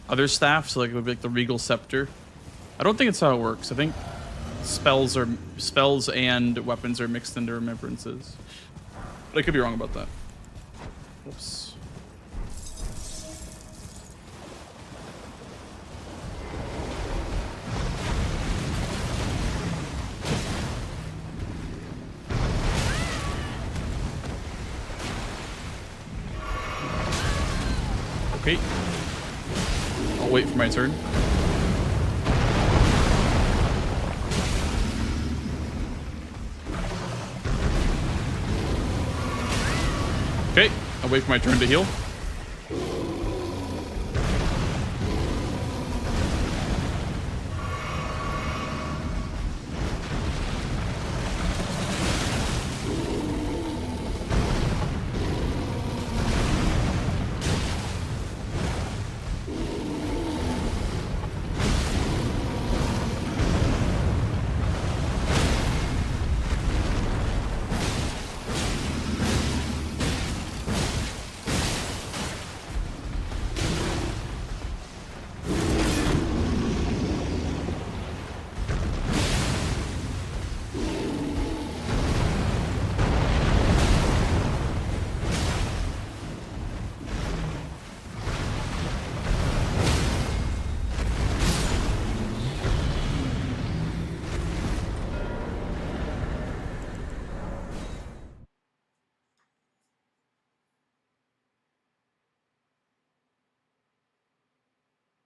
other staff? So like it would be like the Regal Scepter. I don't think it's how it works. I think spells and weapons are mixed into remembrances. But I could be wrong about that. Whoops. Okay. I'll wait for my turn. Okay, I'll wait for my turn to heal.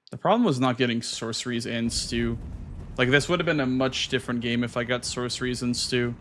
The problem was not getting sorceries and stew. Like, this would have been a much different game if I got sorceries and stew.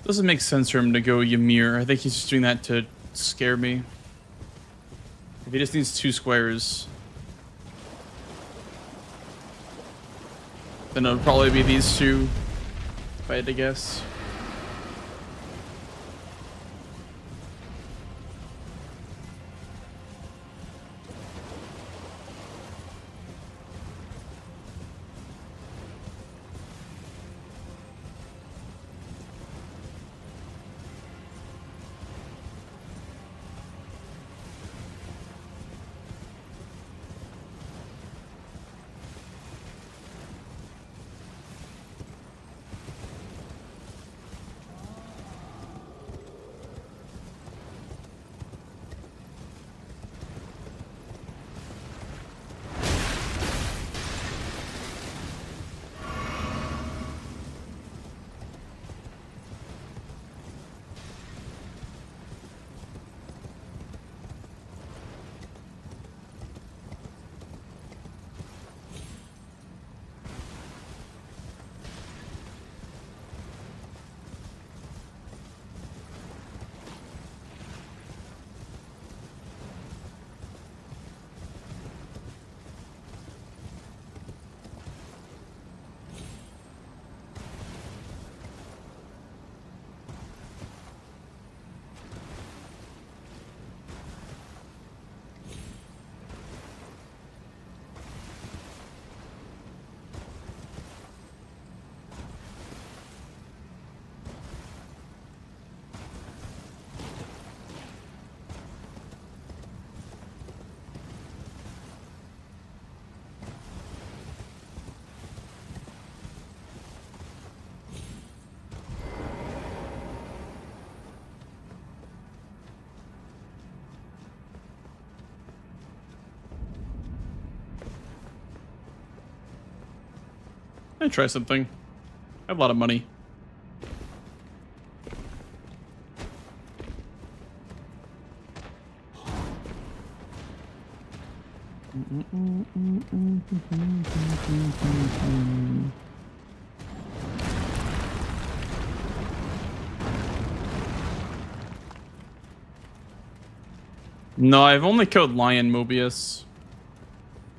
Doesn't make sense for him to go Ymir. I think he's just doing that to scare me. If he just needs 2 squares, then it would probably be these 2, if I had to guess. gonna try something. I have a lot of money. No, I've only killed Lion Mobius.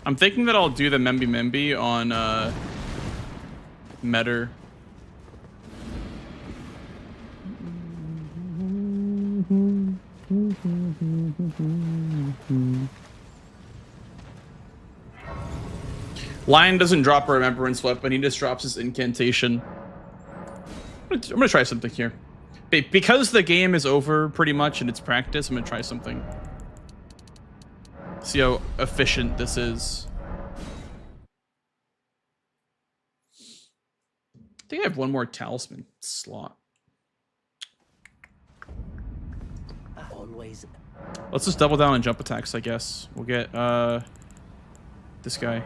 I'm thinking that I'll do the Memby Memby on Metter. Lion doesn't drop a Remembrance Weapon, he just drops his incantation. I'm gonna try something here. Because the game is over pretty much and it's practice, I'm gonna try something. See how efficient this is. I think I have one more talisman slot. Always. Let's just double down on jump attacks, I guess. We'll get this guy.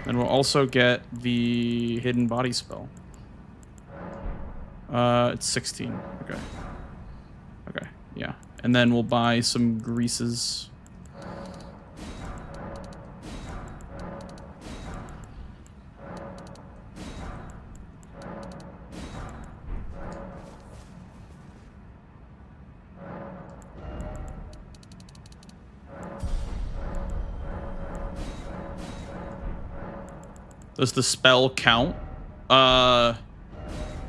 And we'll also get the hidden body spell. It's 16. Okay. Okay, yeah. And then we'll buy some greases. Does the spell count?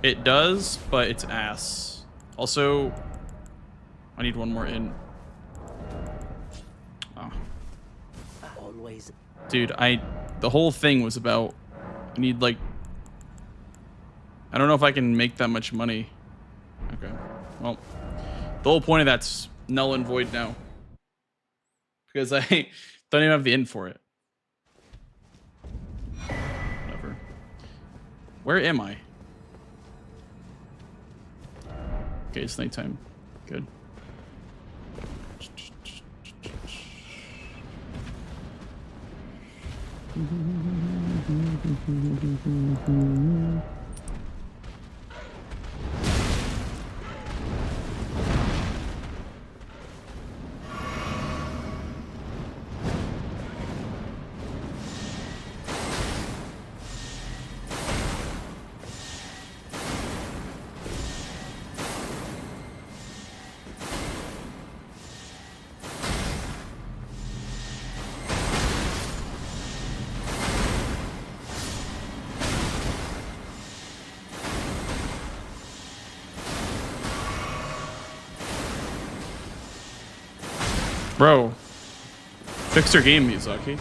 It does, but it's ass. Also, I need one more in. Oh. Always. Dude, the whole thing was about, I need like, I don't know if I can make that much money. Okay, well, the whole point of that's null and void now. Because I don't even have the in for it. Whatever. Where am I? Okay, it's nighttime. Good. Bro, fix your game, Miyazaki.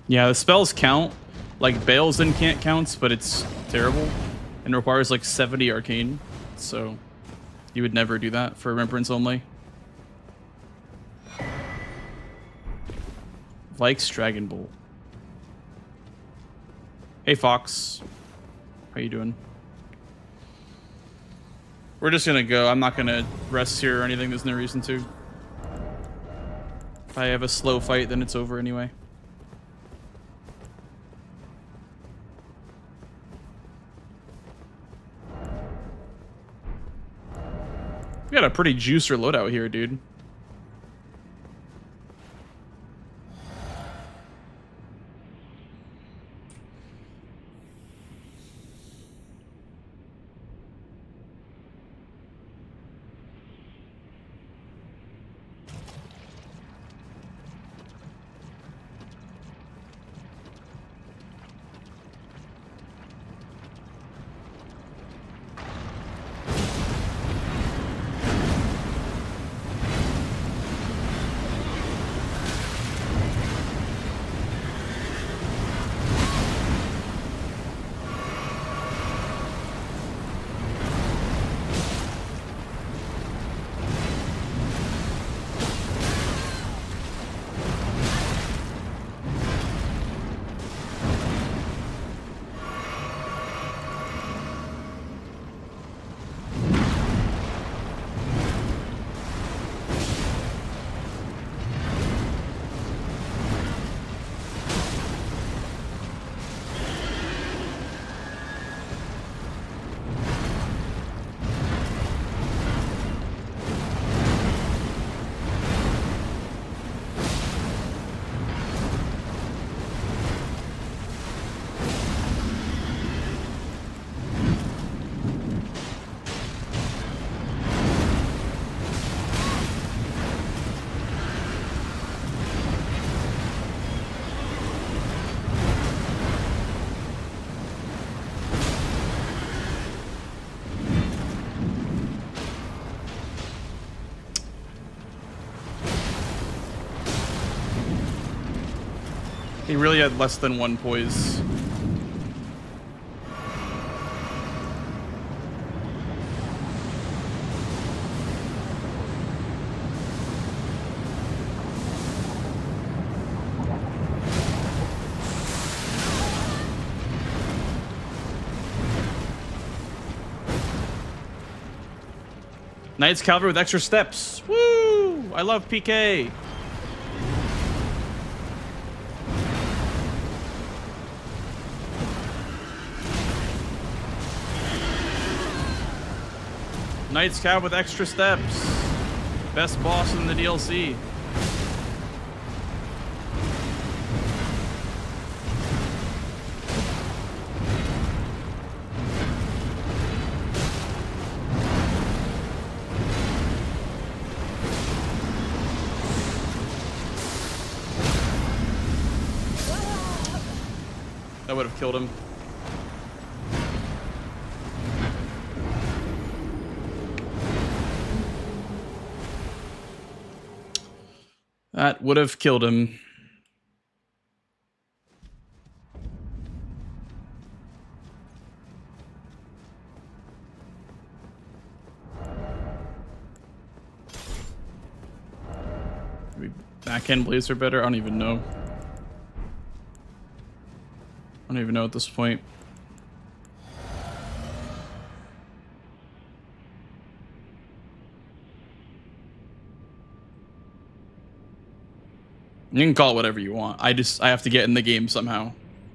Yeah, the spells count. Like Bale's incant counts, but it's terrible and requires like 70 arcane. So you would never do that for Remembrance only. Vikes Dragon Bolt. Hey Fox, how you doing? We're just gonna go. I'm not gonna rest here or anything. There's no reason to. If I have a slow fight, then it's over anyway. We got a pretty juicer loadout here, dude. He really had less than one poise. Knight's Cavalry with extra steps. Woo! I love PK. Knight's Cav with extra steps. Best boss in the DLC. That would have killed him. That would have killed him. Maybe backhand blades are better? I don't even know. I don't even know at this point. You can call it whatever you want. I have to get in the game somehow.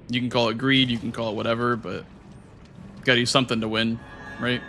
You can call it greed, you can call it whatever, but you gotta do something to win, right?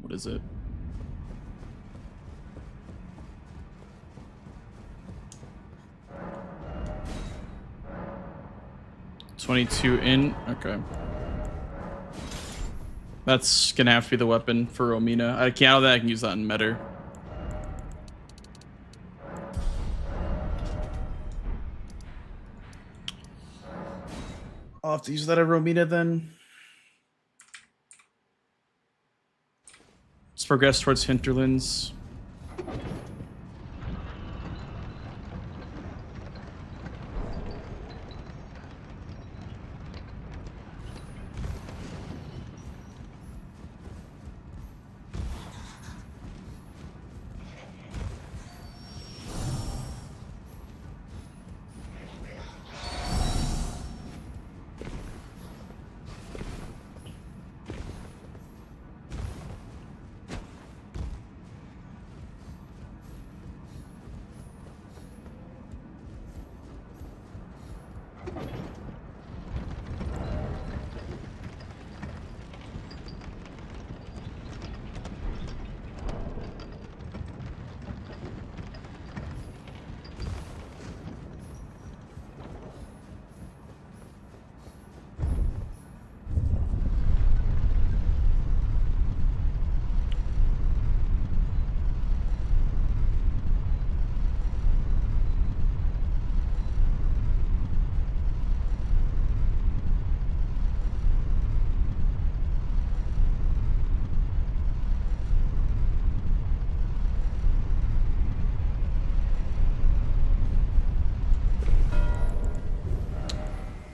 What is it? $22 in. Okay. That's gonna have to be the weapon for Romina. I can't. I can use that in Meta. I'll have to use that at Romina then. Let's progress towards Hinterlands.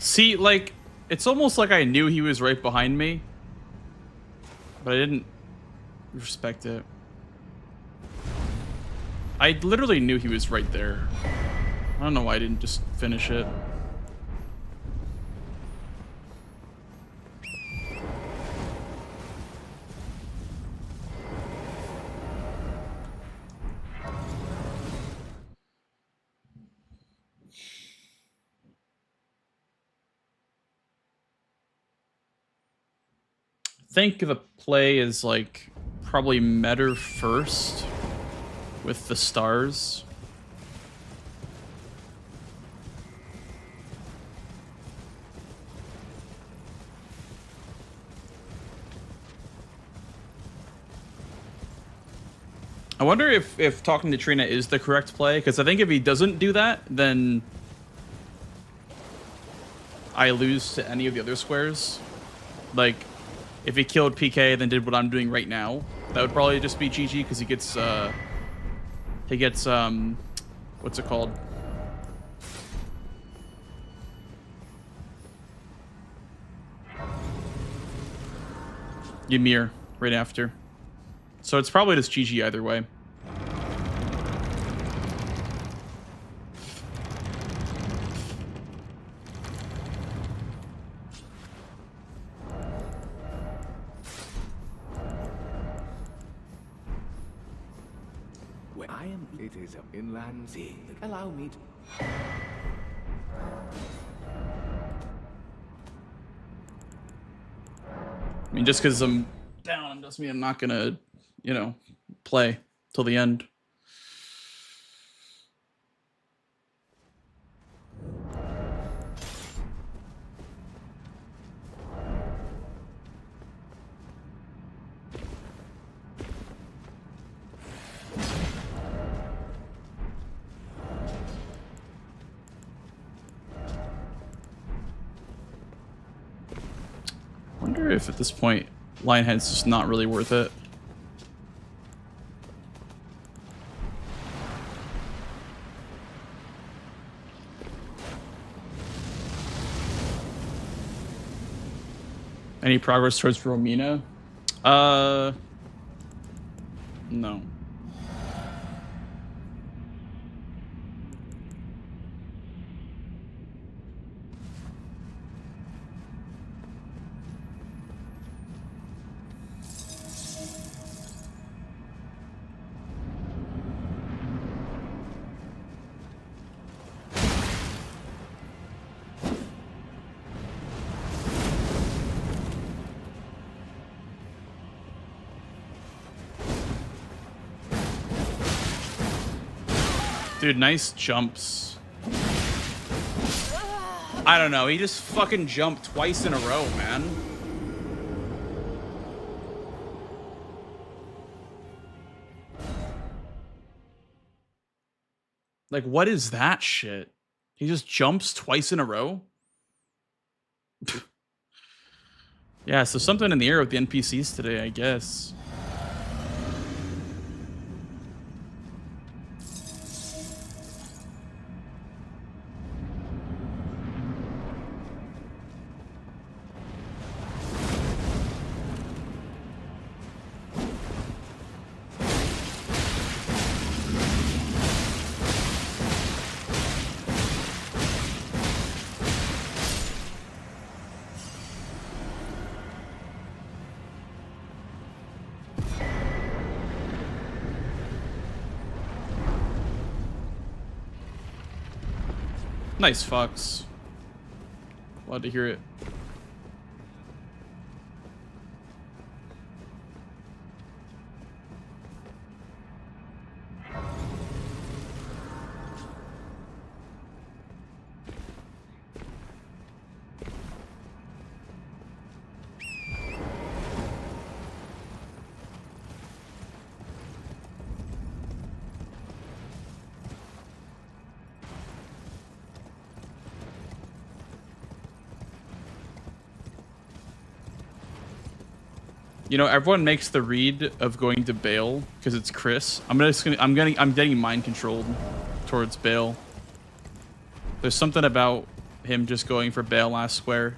See, like, it's almost like I knew he was right behind me, but I didn't respect it. I literally knew he was right there. I don't know why I didn't just finish it. I think the play is like probably Metter first with the stars. I wonder if talking to Trina is the correct play, because I think if he doesn't do that, then I lose to any of the other squares. Like, if he killed PK then did what I'm doing right now, that would probably just be GG, because he gets what's it called? Ymir right after. So it's probably just GG either way. Where I am, it is an inland sea. Allow me to... I mean, just because I'm down doesn't mean I'm not gonna, you know, play till the end. Wonder if at this point Lionhead's just not really worth it. Any progress towards Romina? No. Dude, nice jumps. I don't know. He just fucking jumped twice in a row, man. Like, what is that shit? He just jumps twice in a row? Yeah, so something in the air with the NPCs today, I guess. Nice Fox. Glad to hear it. You know, everyone makes the read of going to Bale because it's Chris. I'm getting mind controlled towards Bale. There's something about him just going for bail last square.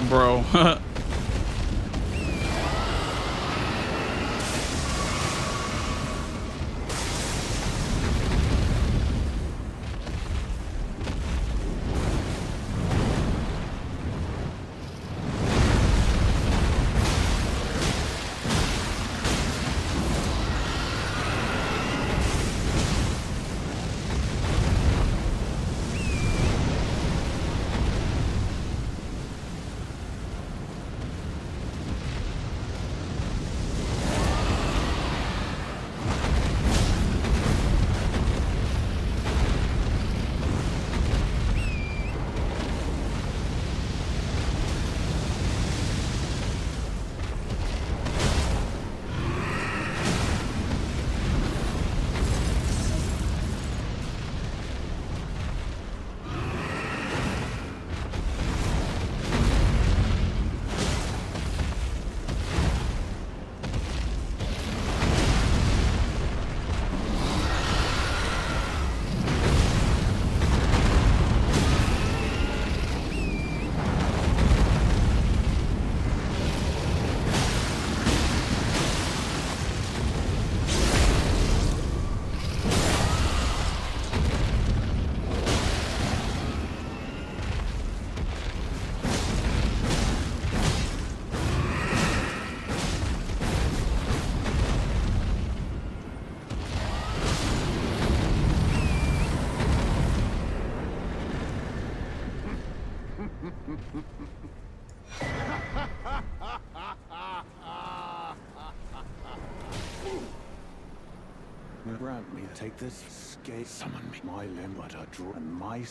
Bro. Grant me, take this skate, summon me, my limb, but a draw, and my...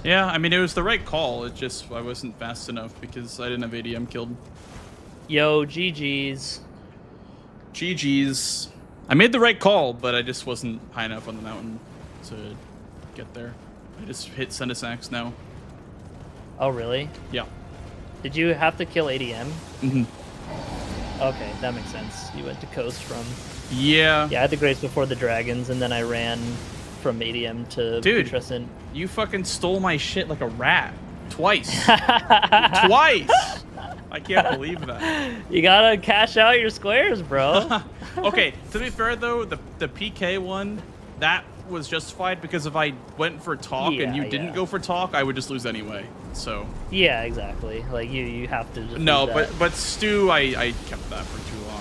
Yeah, I mean, it was the right call. It just, I wasn't fast enough because I didn't have ADM killed. Yo, GG's. GG's. I made the right call, but I just wasn't high enough on the mountain to get there. I just hit send a sax now. Oh, really? Yeah. Did you have to kill ADM? Mm-hmm. Okay, that makes sense. You went to coast from... Yeah. Yeah, I had to grace before the dragons, and then I ran from ADM to Putrescent. You fucking stole my shit like a rat. Twice. Twice! I can't believe that. You gotta cash out your squares, bro. Okay, to be fair though, the PK one, that was justified because if I went for talk and you didn't Yeah. go for talk, I would just lose anyway. So Yeah, exactly. Like you have to just no, do that. but Stu, I kept that for too long.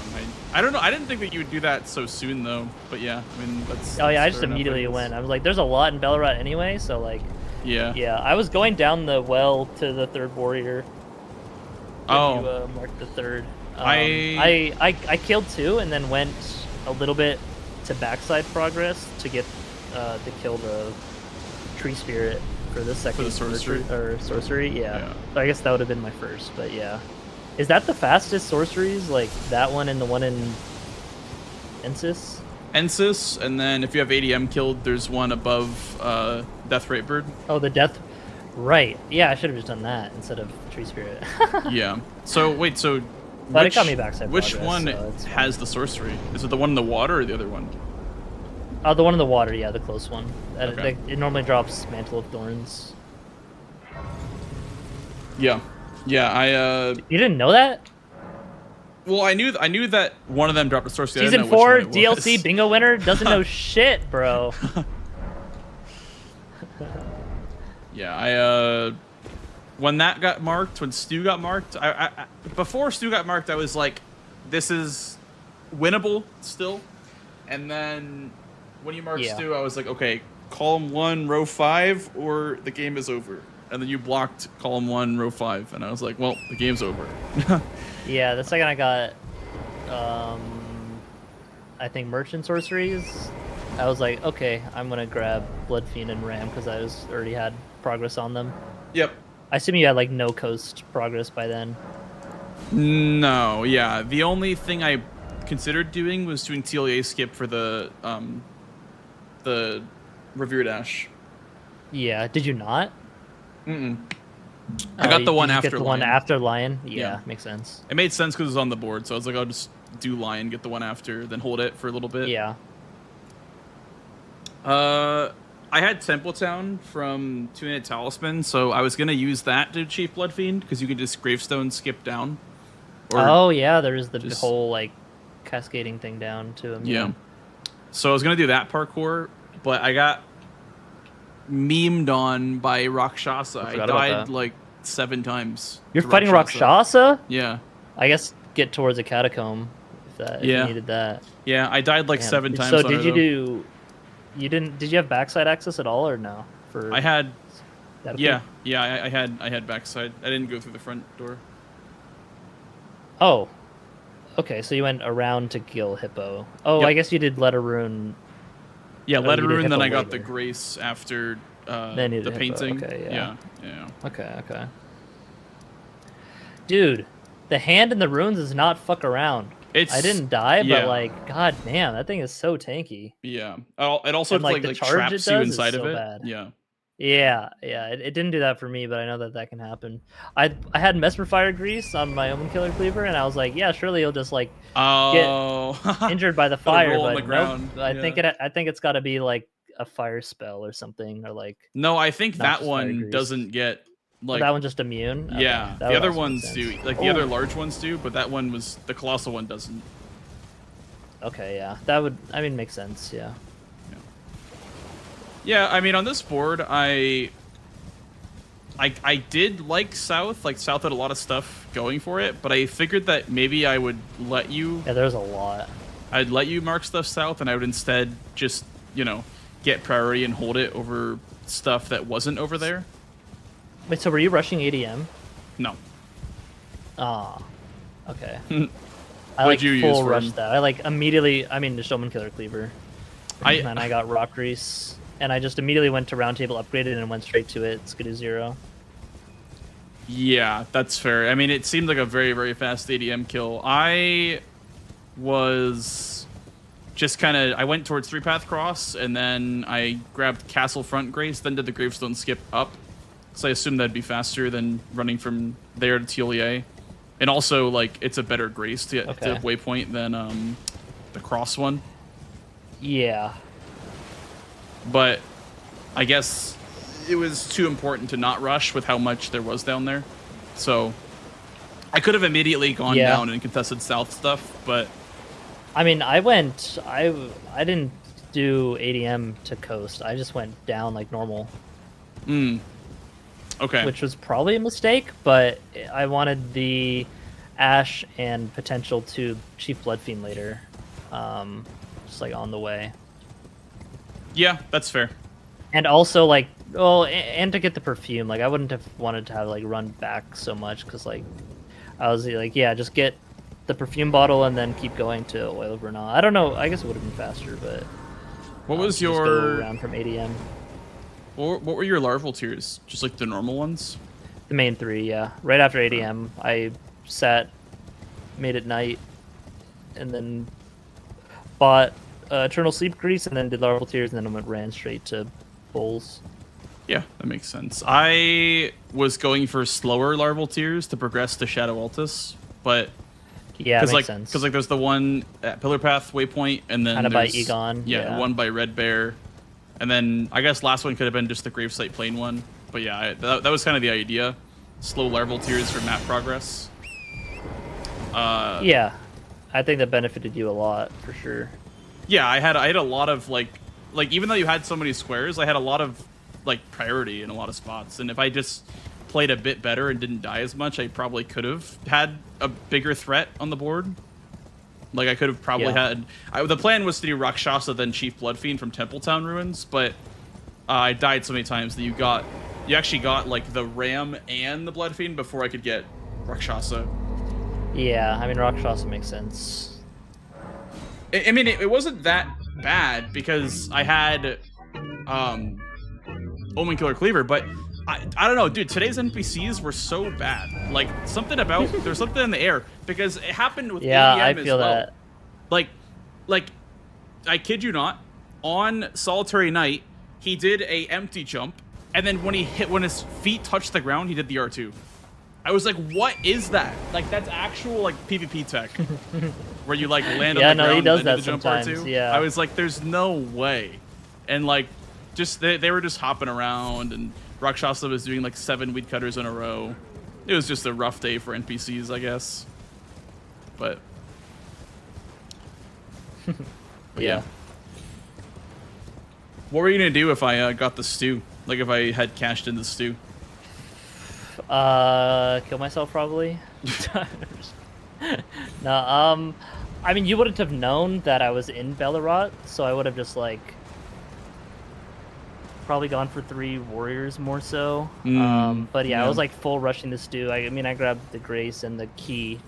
I don't know. I didn't think that you would do that so soon though. But yeah, I mean that's. Oh yeah, I that's just fair enough, immediately guess. went. I was like, there's a lot in Bellerat anyway, so like, Yeah. yeah. I was going down the well to the third warrior. When Oh. you marked the third. I killed 2 and then went a little bit to backside progress to get to kill the tree spirit for the second sorcery. Yeah. So I guess that would have been my first, but yeah. Is that the fastest sorceries? Like that one and the one in Ensis? Ensis, and then if you have ADM killed, there's one above Death Rate Bird. Oh, the death. Right. Yeah, I should have just done that instead of tree spirit. Yeah. So wait, so But it got me backside which progress, one so it's has the sorcery? Is it the one in the water or the other one? Oh, the one in the water, yeah, the close one. Okay. It normally drops Mantle of Thorns. Yeah. Yeah, You didn't know that? well, I knew that one of them dropped a sorcery. I Season didn't know which 4 one it DLC was. bingo winner doesn't know shit, bro. Yeah, when that got marked, when Stu got marked, I before Stu got marked, I was like, this is winnable still. And then when you marked Stu, I was like, okay, column 1, row 5, or the game is over. And then you blocked column 1, row 5, and I was like, well, the game's over. Yeah, the second I got, I think merchant sorceries, I was like, okay, I'm gonna grab Blood Fiend and Ram because I already had progress on them. Yep. I assume you had like no coast progress by then. No, yeah. The only thing I considered doing was doing TLA skip for the Revered Ash. Yeah, did you not? I got the one Did you after get the one Lion. after Lion? Yeah, Yeah. makes sense. It made sense because it was on the board, so I was like, I'll just do Lion, get the one after, then hold it for a little bit. Yeah. I had Templetown from Two-Handed Talisman, so I was gonna use that to Chief Blood Fiend because you could just Gravestone skip down. Oh yeah, there's the just- whole like cascading thing down to him. Yeah. So I was gonna do that parkour, but I got memed on by Rakshasa. I forgot about died that. like 7 times. You're to fighting Rakshasa? Yeah. I guess get towards a catacomb if Yeah. you needed that. Yeah, I died like Man. 7 times. So on did it, you though. do? You didn't? Did you have backside access at all or no? For I had. that Yeah, I had backside. I didn't go through the front door. Oh. Okay, so you went around to kill Hippo. Oh, Yep. I guess you did Let Her Rune. Yeah, Oh, Let you Her did Rune, then Hippo I got the later. Grace after Then you the did Hippo, painting. okay, Yeah. yeah. Okay. Dude, the hand in the runes is not fuck around. I didn't die, yeah. but like, god damn, that thing is so tanky. Yeah. It also And, like, the charge traps it you does is inside of so it. bad. Yeah. Yeah. It didn't do that for me, but I know that can happen. I had Mesmer Fire Grease on my Omen Killer Cleaver, and I was like, yeah, surely he'll just like Oh. get injured by the Let it fire, roll on but the nope. ground. I Yeah. think it's got to be like a fire spell or something, or like No, I think Not that just fire one grease. doesn't get like. that one's just immune. Okay, Yeah, that the would other also make ones sense. do. Like the other large ones do, but that one was the colossal one doesn't. Okay, yeah, that would. I mean, makes sense. Yeah. Yeah, I mean on this board, I did like South. Like South had a lot of stuff going for it, but I figured that maybe I would let you. Yeah, there's a lot. I'd let you mark stuff South, and I would instead just get priority and hold it over stuff that wasn't over there. Wait, so were you rushing ADM? No. Ah, okay. What'd I like you use full for rush him? that. I like immediately. I mean, the Showman Killer Cleaver. And then I got Rock Grease, and I just immediately went to Round Table Upgraded and went straight to it. Skidoo 0. Yeah, that's fair. I mean, it seemed like a very, very fast ADM kill. I was just kind of... I went towards 3-Path Cross, and then I grabbed Castle Front Grace, then did the Gravestone skip up. So I assumed that'd be faster than running from there to TLEA. And also, like, it's a better Grace to get to Waypoint than the Cross one. Yeah. But I guess it was too important to not rush with how much there was down there. So I could have immediately gone down and contested South stuff, but I mean, I didn't do ADM to coast. I just went down like normal. Okay. Which was probably a mistake, but I wanted the Ash and potential to Chief Bloodfiend later. Just like on the way. Yeah, that's fair. And also like, well, and to get the perfume, like I wouldn't have wanted to have like run back so much because like I was like, yeah, just get the perfume bottle and then keep going to Oil of Renal. I don't know. I guess it would have been faster, but what was just your go around from ADM? What were your larval tiers? Just like the normal ones? The main 3, yeah. Right after ADM, I sat, made it night, and then bought Eternal Sleep Grease, and then did larval tiers, and then ran straight to bowls. Yeah, that makes sense. I was going for slower larval tiers to progress to Shadow Altus, but yeah, makes like, sense. because like there's the one at Pillar Path Waypoint, and then kind of by there's Egon. yeah, one by Red Bear, and then I guess last one could have been just the Gravesite Plain one. But yeah, that was kind of the idea. Slow larval tiers for map progress. Yeah, I think that benefited you a lot for sure. Yeah, I had a lot of like even though you had so many squares, I had a lot of like priority in a lot of spots, and if I just played a bit better and didn't die as much, I probably could have had a bigger threat on the board. Like I could have probably had. The plan was to do Rakshasa then Chief Bloodfiend from Templetown Ruins, but I died so many times that you actually got like the Ram and the Bloodfiend before I could get Rakshasa. Yeah, I mean Rakshasa makes sense. I mean, it wasn't that bad because I had Omen Killer Cleaver, but I don't know, dude. Today's NPCs were so bad. Like something about there's something in the air because it happened with yeah, ADM I as feel well. that. Like I kid you not, on Solitary Night he did a empty jump, and then when his feet touched the ground, he did the R2. I was like, what is that? Like that's actual like PvP tech, where you like land on the ground he does and then that do the jump sometimes, R2. yeah. I was like, there's no way, and like just they were just hopping around, and Rakshasa was doing like 7 weed cutters in a row. It was just a rough day for NPCs, I guess. But Yeah. What were you gonna do if I got the stew? Like if I had cashed in the stew? Kill myself probably. No, I mean you wouldn't have known that I was in Bellerot, so I would have just like probably gone for 3 warriors more so. But yeah, I was like full rushing the stew. I mean I grabbed the Grace and the key.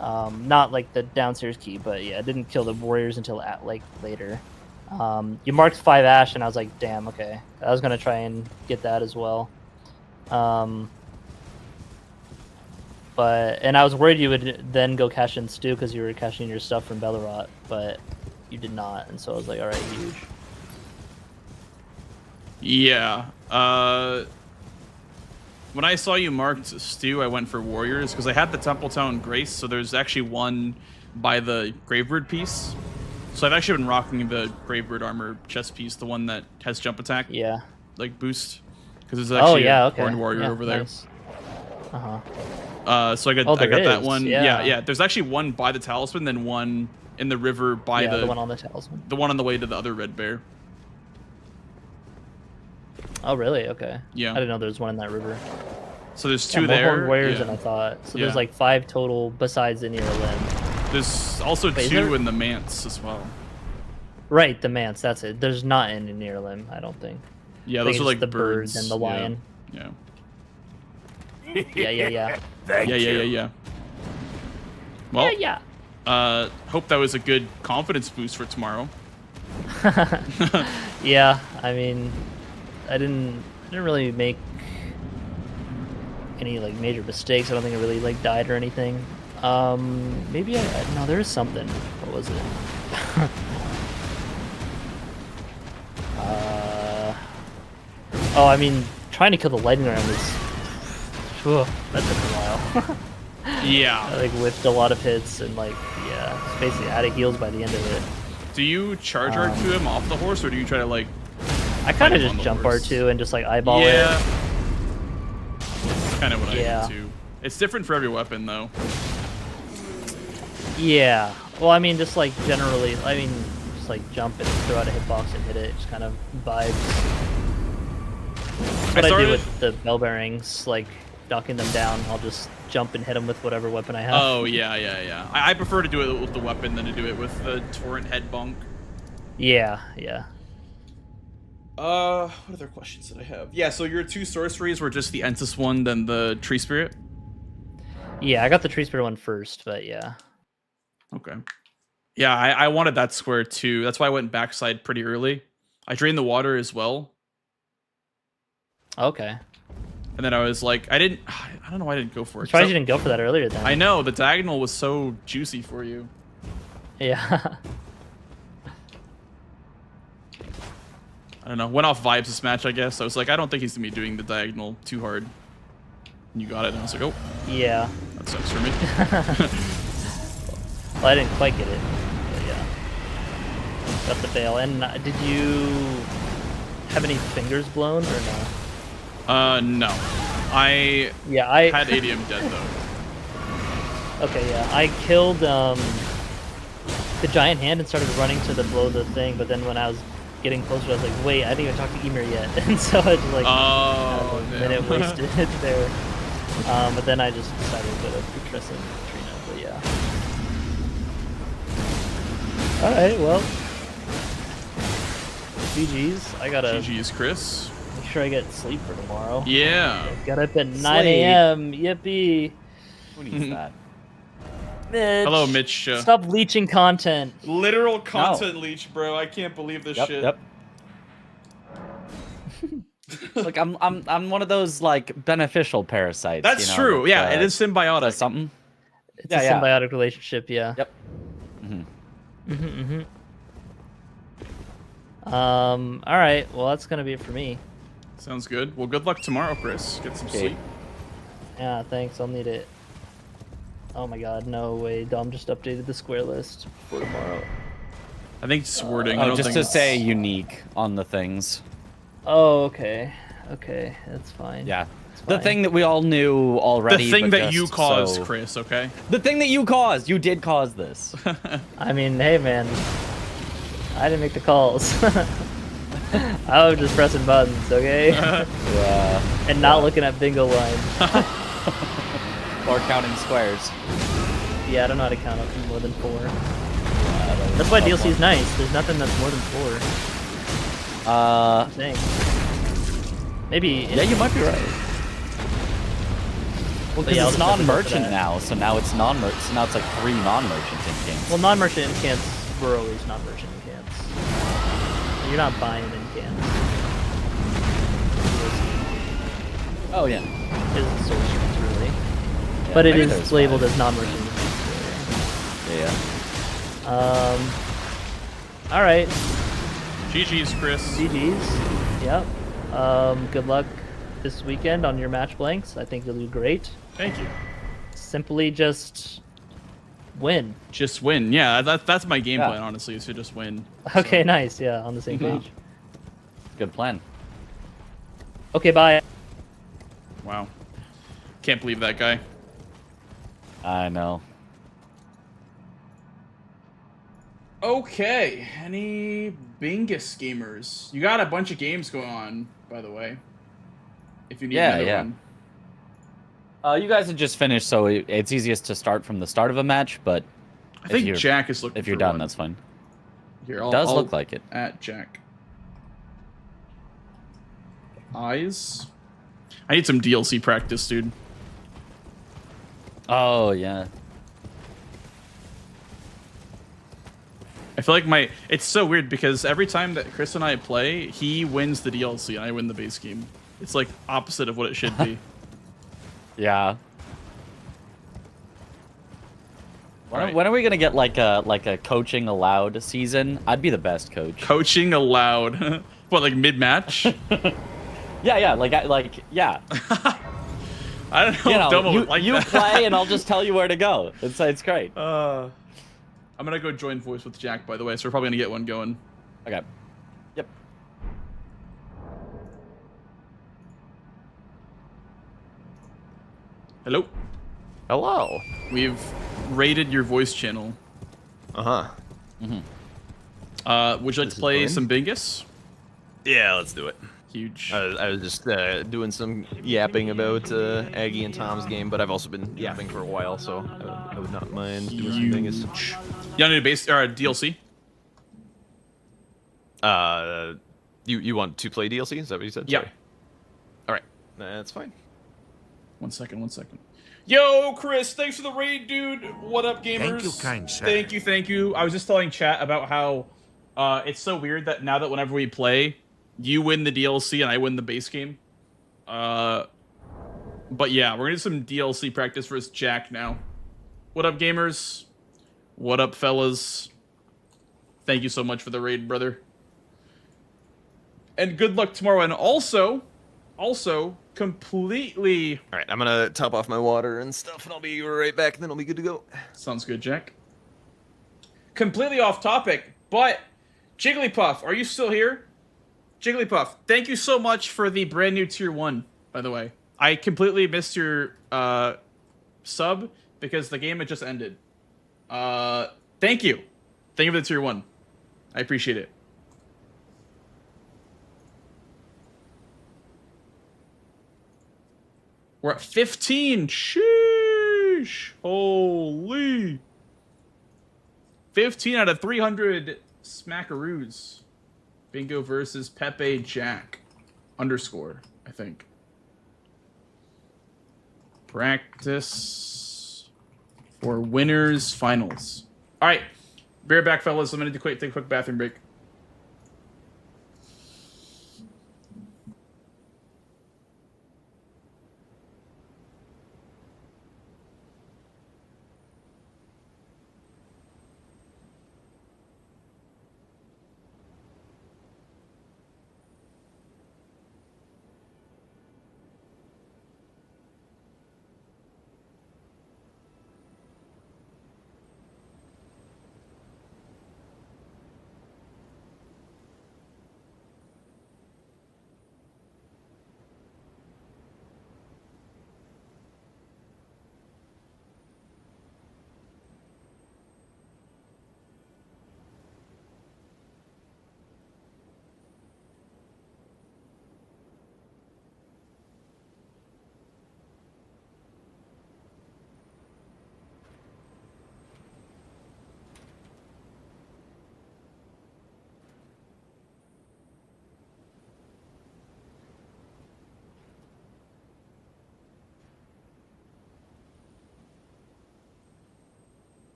Not like the downstairs key, but yeah, I didn't kill the warriors until like later. You marked 5 ash, and I was like, damn, okay. I was gonna try and get that as well. And I was worried you would then go cash in stew because you were cashing your stuff from Bellerot, but you did not, and so I was like, all right, huge. Yeah. When I saw you marked stew, I went for warriors because I had the Templetown Grace, so there's actually one by the Gravebird piece. So I've actually been rocking the Gravebird armor chest piece, the one that has jump attack. Yeah. Like boost, because there's actually a okay. horned warrior over there. Nice. So I got that one. Yeah. There's actually one by the talisman, then one in the river by the one on the talisman. The one on the way to the other red bear. Oh really? Okay. Yeah. I didn't know there was one in that river. So there's 2 more there. horned warriors than I thought. So there's like 5 total besides the near limb. There's also 2 in the manse as well. Right, the manse. That's it. There's not in the near limb, I don't think. Yeah, those are like the birds bird and the lion. Yeah. Yeah. Thank you. Yeah. Well, yeah. Hope that was a good confidence boost for tomorrow. Yeah, I mean, I didn't really make any like major mistakes. I don't think I really like died or anything. Maybe no, there is something. What was it? Oh, I mean, trying to kill the lightning round is. That took a while. Yeah. I like whiffed a lot of hits and like it's basically out of heals by the end of it. Do you charge R2 him off the horse, or do you try to like? I kind of just jump R2 and just like eyeball it. Yeah. That's kind of what I do too. It's different for every weapon though. Yeah. Well, I mean, just like generally, I mean, just like jump and throw out a hitbox and hit it. Just kind of vibes. What I do with the bell bearings, like knocking them down, I'll just jump and hit them with whatever weapon I have. Oh, yeah. I prefer to do it with the weapon than to do it with the torrent head bonk. Yeah. What other questions did I have? Yeah, so your 2 sorceries were just the Ensis one, then the Tree Spirit? Yeah, I got the Tree Spirit one first, but yeah. Okay. Yeah, I wanted that square too. That's why I went backside pretty early. I drained the water as well. Okay. And then I was like, I don't know why I didn't go for it. I'm surprised you didn't go for that earlier then. I know, the diagonal was so juicy for you. Yeah. I don't know, went off vibes this match, I guess. I was like, I don't think he's gonna be doing the diagonal too hard. And you got it, and I was like, oh. Yeah. That sucks for me. Well, I didn't quite get it, but yeah. Got the bail. And did you have any fingers blown or no? No. I had ADM dead though. Okay, yeah. I killed the giant hand and started running to blow the thing, but then when I was getting closer, I was like, wait, I didn't even talk to Emer yet. And so I just like a minute wasted there. But then I just decided to go to Trissa and Trina, but yeah. Alright, well. GG's. I gotta GG's, Chris. make sure I get sleep for tomorrow. Yeah. Got up at 9 a.m. Yippee. Who needs that? Mitch. Hello, Mitch. Stop leeching content. Literal content leech, bro. I can't believe this shit. Yep. Look, I'm one of those like beneficial parasites. That's you know, true. Yeah, it is symbiotic. Something. It's a symbiotic relationship, yeah. Yep. All right. Well, that's gonna be it for me. Sounds good. Well, good luck tomorrow, Chris. Get some sleep. Yeah, thanks. I'll need it. Oh my god, no way. Dom just updated the square list for tomorrow. I think it's wording. Just to say unique on the things. Oh, okay. Okay, that's fine. Yeah. It's The fine. thing that we all knew already. The thing but that you just caused, so- Chris, okay? The thing that you caused. You did cause this. I mean, hey man. I didn't make the calls. I was just pressing buttons, okay? Yeah. And not looking at bingo line. Or counting squares. Yeah, I don't know how to count up more than 4. That's why DLC is nice. There's nothing that's more than 4. I'm saying. Maybe. Yeah, you might be right. Well, because yeah, it's I'll just have to go for non-merchant that. now, so now it's non-merchant. So now it's like 3 non-merchant in games. Well, non-merchant in cans were always non-merchant in cans. You're not buying in cans. Oh yeah. It's source strings, really. Yeah, But it maybe is there's labeled 5. as non-merchant in cans. Yeah. All right. GG's, Chris. GG's. Yep. Good luck this weekend on your match blanks. I think you'll do great. Thank you. Simply just win. Just win. Yeah, that's my game plan, honestly, is to just win. Okay, nice. Yeah, on the same page. Good plan. Okay, bye. Wow. Can't believe that guy. I know. Okay, any Bingus gamers? You got a bunch of games going on, by the way. If you need another one. You guys had just finished, so it's easiest to start from the start of a match, but I think Jack is looking If you're for done, one. that's fine. Here, It does look like it. At Jack. Eyes? I need some DLC practice, dude. Oh, yeah. I feel like it's so weird because every time that Chris and I play, he wins the DLC and I win the base game. It's like opposite of what it should be. Yeah. When are we gonna get like a coaching allowed season? I'd be the best coach. Coaching allowed. What, like mid-match? Yeah, yeah. I don't know. You know, Domo would like you that. play and I'll just tell you where to go. It's great. I'm gonna go join voice with Jack, by the way, so we're probably gonna get one going. Okay. Yep. Hello. Hello. We've raided your voice channel. Uh-huh. Would you like This to is play fun. some Bingus? Yeah, let's do it. Huge. I was just doing some yapping about Aggie and Tom's game, but I've also been yapping for a while, so I would not mind doing some Bingus. Huge. You don't need a base or a DLC? You want to play DLC? Is that what you said? Yeah. Sorry. All right, that's fine. 1 second. 1 second. Yo, Chris, thanks for the raid, dude. What up, gamers? Thank you, kind sir. Thank you. I was just telling chat about how it's so weird that now that whenever we play, you win the DLC and I win the base game. But yeah, we're gonna do some DLC practice versus Jack now. What up, gamers? What up, fellas? Thank you so much for the raid, brother. And good luck tomorrow. And also, completely... All right, I'm gonna top off my water and stuff, and I'll be right back, and then I'll be good to go. Sounds good, Jack. Completely off topic, but Jigglypuff, are you still here? Jigglypuff, thank you so much for the brand new tier 1, by the way. I completely missed your sub because the game had just ended. Thank you. Thank you for the tier 1. I appreciate it. We're at 15. Sheesh. Holy. 15 out of 300 smackaroos. Bingo versus Pepe Jack. Underscore, I think. Practice for winners finals. All right. Be right back, fellas. I'm going to take a quick bathroom break.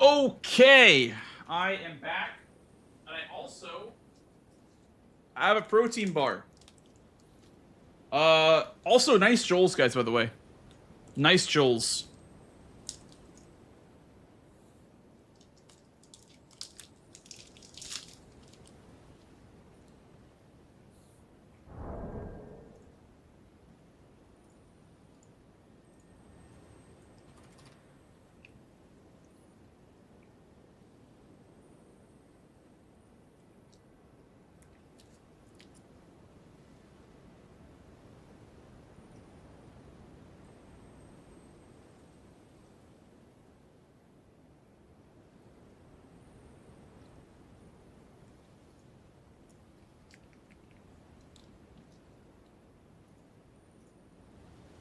Okay, I am back, and I have a protein bar. Also nice Joels, guys, by the way. Nice Joels.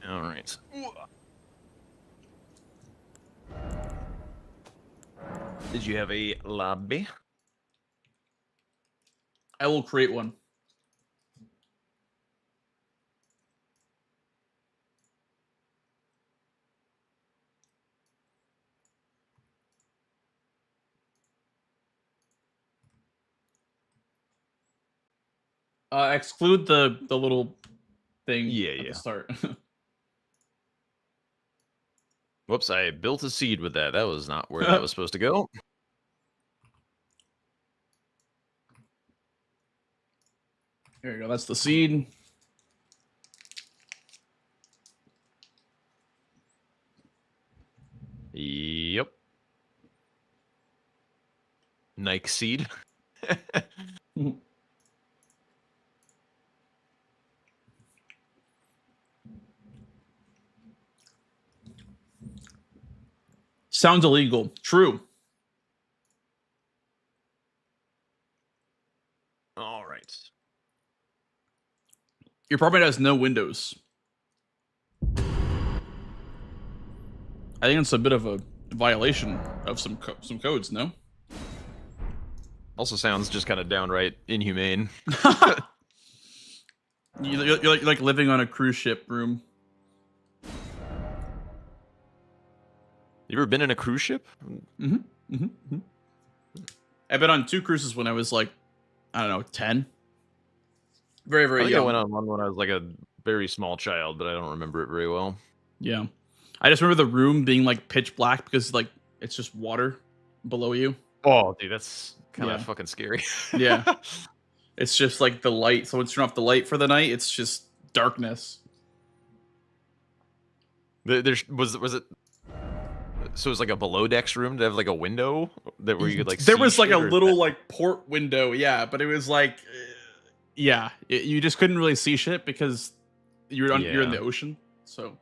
All right. Did you have a lobby? I will create one. Exclude the little thing at the start. Whoops, I built a seed with that. That was not where that was supposed to go. There you go. That's the seed. Yep. Nike seed. Sounds illegal. True. All right. Your apartment has no windows. I think it's a bit of a violation of some codes, no? Also sounds just kind of downright inhumane. You're like living on a cruise ship room. You ever been in a cruise ship? I've been on 2 cruises when I was like, I don't know, 10. Very, very I think young. I went on one when I was like a very small child, but I don't remember it very well. Yeah. I just remember the room being like pitch black because like it's just water below you. Oh, dude, that's kind of fucking scary. Yeah. It's just like the light. So once you turn off the light for the night, it's just darkness. Was it? So it was like a below decks room to have like a window that where you could like. There see was like shit, a little like port window, yeah, but it was like, yeah, you just couldn't really see shit because you're in the ocean. So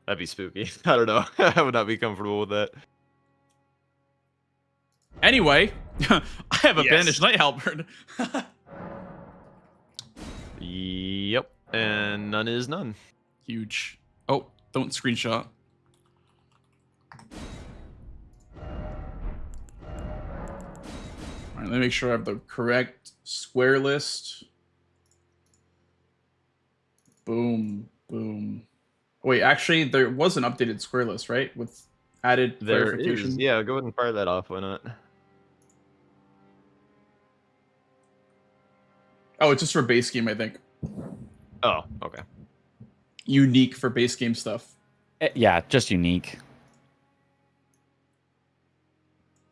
that'd be spooky. I don't know. I would not be comfortable with that. Anyway, I have a banished night halberd. Yep, and none is none. Huge. Oh, don't screenshot. All right, let me make sure I have the correct square list. Boom, boom. Wait, actually, there was an updated square list, right? With added clarification. Is. Yeah, go ahead and fire that off. Why not? Oh, it's just for base game, I think. Oh, okay. Unique for base game stuff. Yeah, just unique.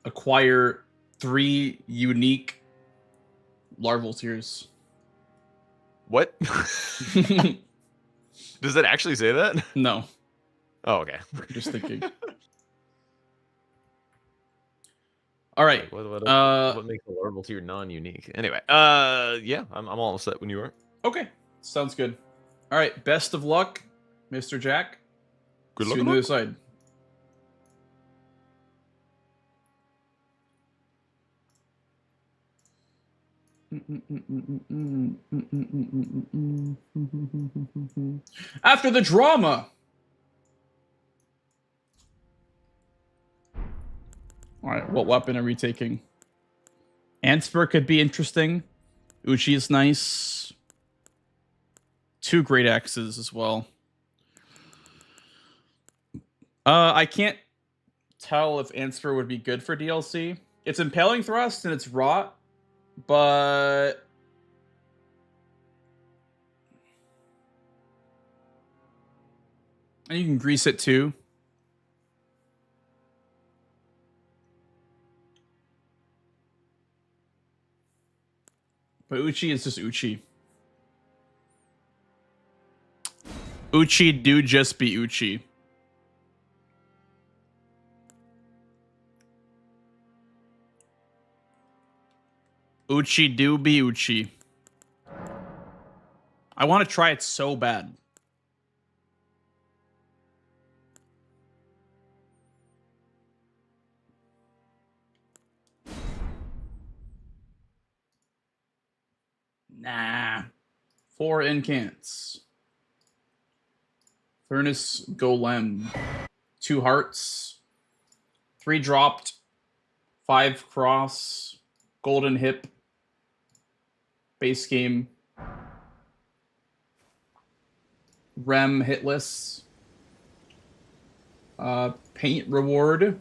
Acquire 3 unique larval tiers. What? Does that actually say that? No. Oh, okay. Just thinking. All right. What makes a larval tier non-unique? Anyway, yeah, I'm all set when you are. Okay, sounds good. All right, best of luck, Mr. Jack. Good luck. See you on the other side. After the drama. All right, what weapon are we taking? Ansper could be interesting. Uchi is nice. 2 great axes as well. I can't tell if Ansper would be good for DLC. It's Impaling Thrust and it's Rot, but and you can grease it too. But Uchi is just Uchi. Uchi do just be Uchi. Uchi do be Uchi. I want to try it so bad. Nah. 4 incants. Furnace Golem. 2 hearts. 3 dropped. 5 cross. Golden hip. Base game. Rem hitless. Paint reward.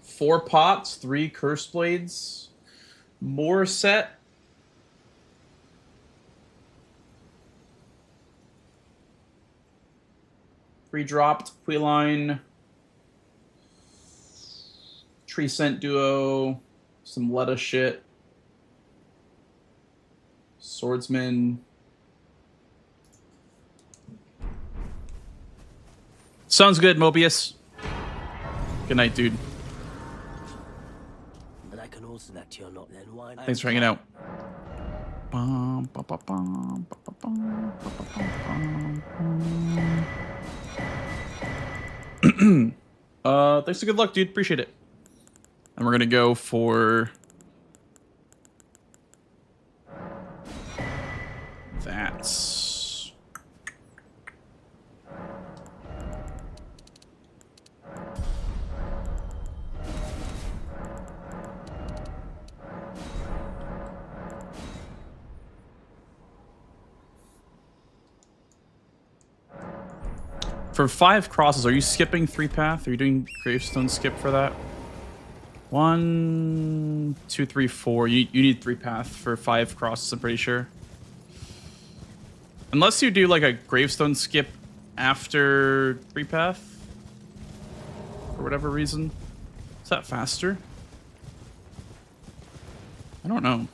4 pots. 3 curse blades. More set. Dropped Queeline, Tree Scent Duo, some Letta shit, Swordsman. Sounds good, Mobius. Good night, dude. And I can also that you're not then why Thanks for hanging out. Thanks for good luck, dude. Appreciate it. And we're gonna go for That's... For 5 crosses, are you skipping 3 path? Are you doing gravestone skip for that? 1, 2, 3, 4. You need 3 path for 5 crosses, I'm pretty sure. Unless you do like a gravestone skip after 3 path. For whatever reason. Is that faster? I don't know.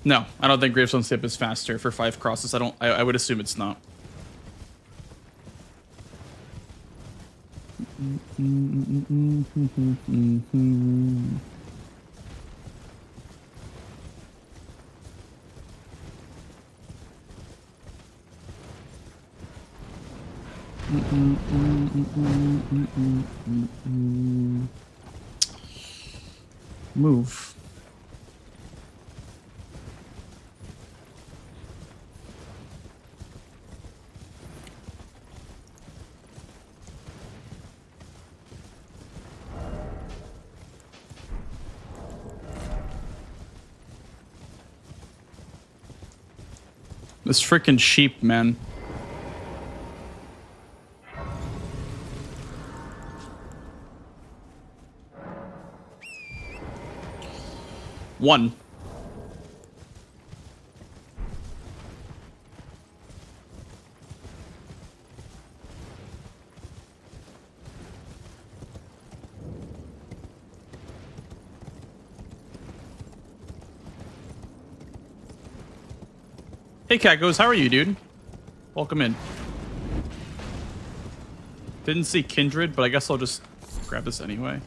No, I don't think gravestone skip is faster for 5 crosses. I would assume it's not. Move. This freaking sheep, man. One. Hey, Cacos, how are you, dude? Welcome in. Didn't see Kindred, but I guess I'll just grab this anyway.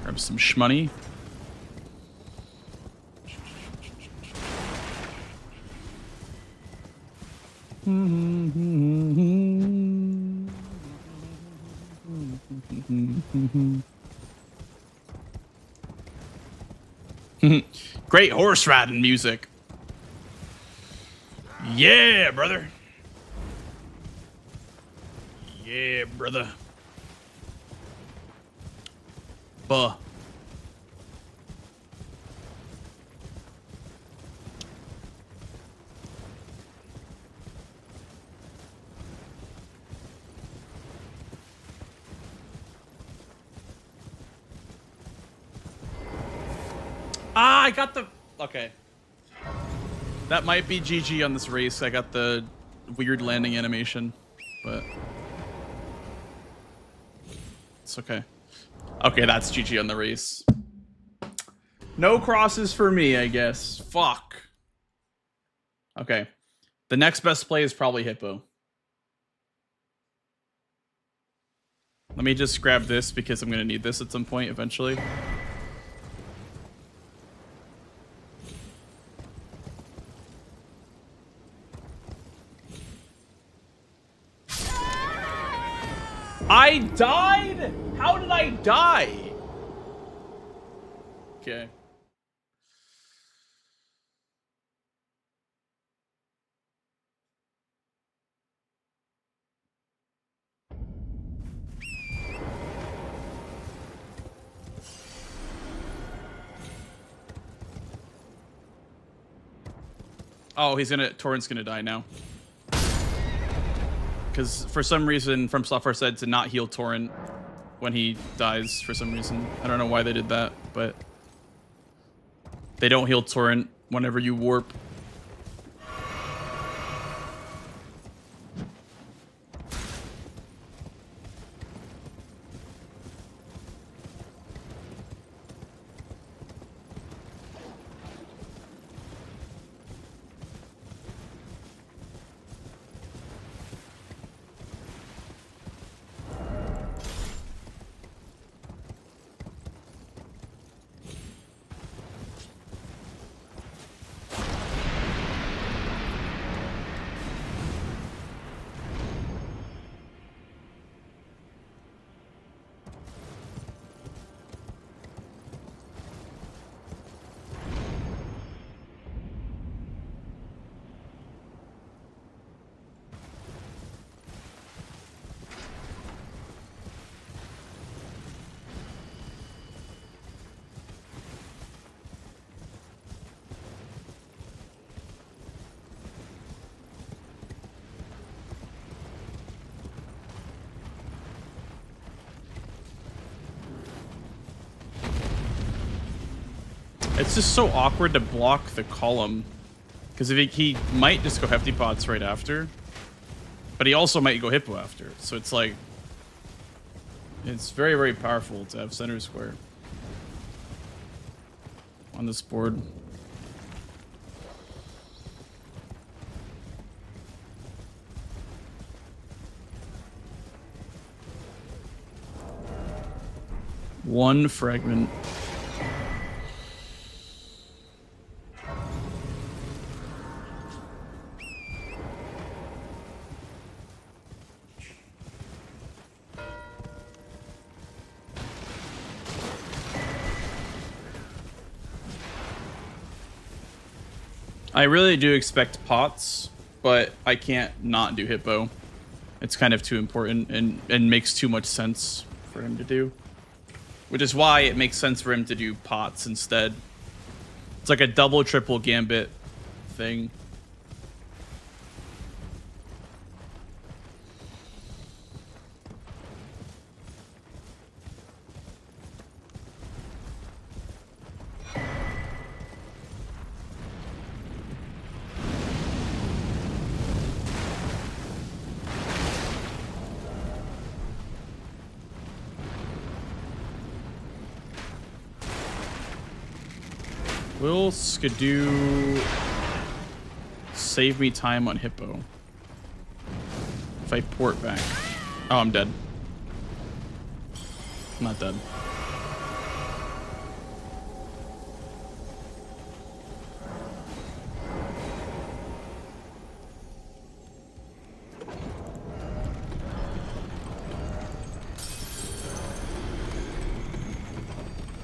Grab some shmoney. Great horse riding music. Yeah, brother. Yeah, brother. Buh. Ah, I got the... Okay. That might be GG on this race. I got the weird landing animation, but... It's okay. Okay, that's GG on the race. No crosses for me, I guess. Fuck. Okay. The next best play is probably Hippo. Let me just grab this because I'm going to need this at some point eventually. I died? How did I die? Okay. Oh, Torrent's gonna die now. Because for some reason, From Software said to not heal Torrent when he dies for some reason. I don't know why they did that, but they don't heal Torrent whenever you warp. It's just so awkward to block the column. Because if he might just go Hefty Pots right after. But he also might go Hippo after. So it's like... It's very, very powerful to have center square. On this board. One fragment. I really do expect pots, but I can't not do Hippo. It's kind of too important and makes too much sense for him to do. Which is why it makes sense for him to do pots instead. It's like a double, triple gambit thing. Will Skidoo save me time on Hippo? If I port back. Oh, I'm dead. I'm not dead.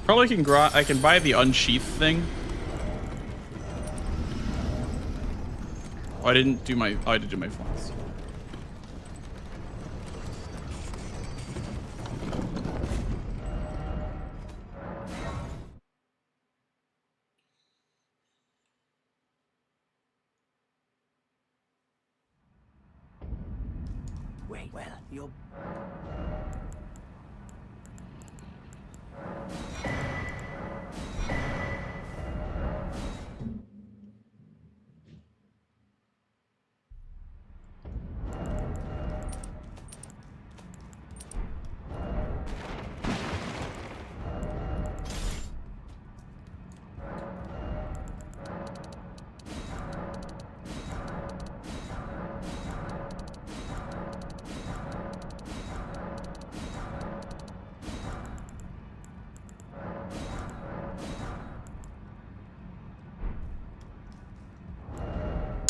Probably I can buy the unsheath thing. Oh, I didn't do my. Oh, I did do my flaws. Wait, well, you're...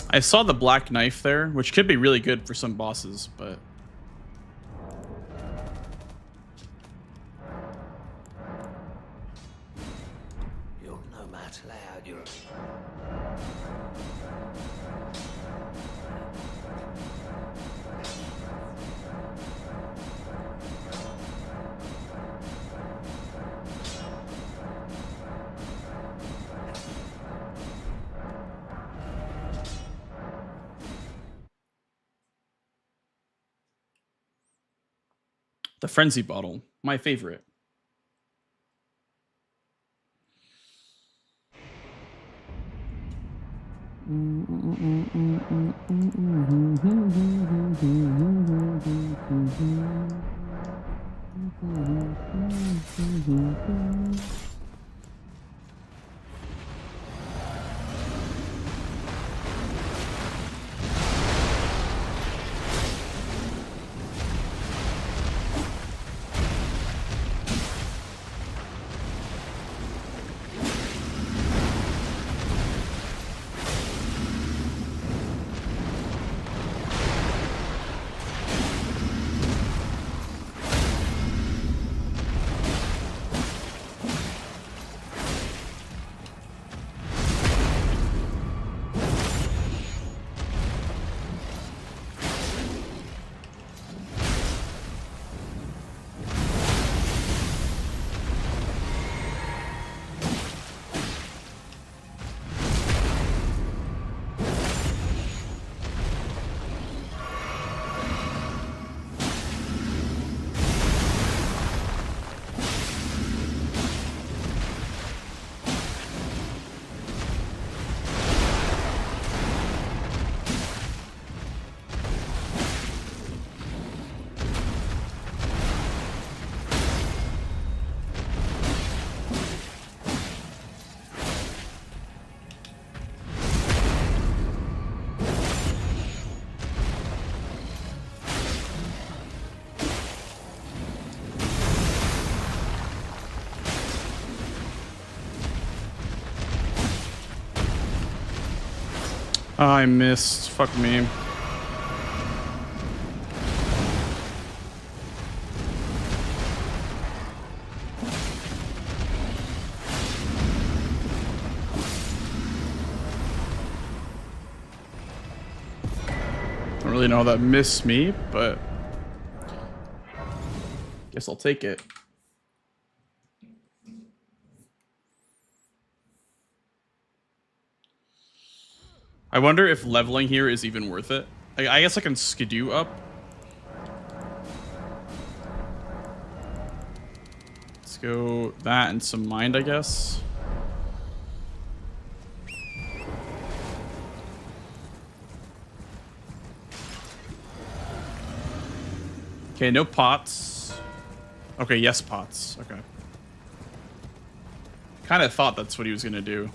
I saw the black knife there, which could be really good for some bosses, but... You'll no match loud, you're... The Frenzy Bottle, my favorite. I missed. Fuck me. Don't really know how that missed me, but guess I'll take it. I wonder if leveling here is even worth it. I guess I can skidoo up. Let's go that and some mind, I guess. Okay, no pots. Okay, yes pots. Okay. Kind of thought that's what he was gonna do.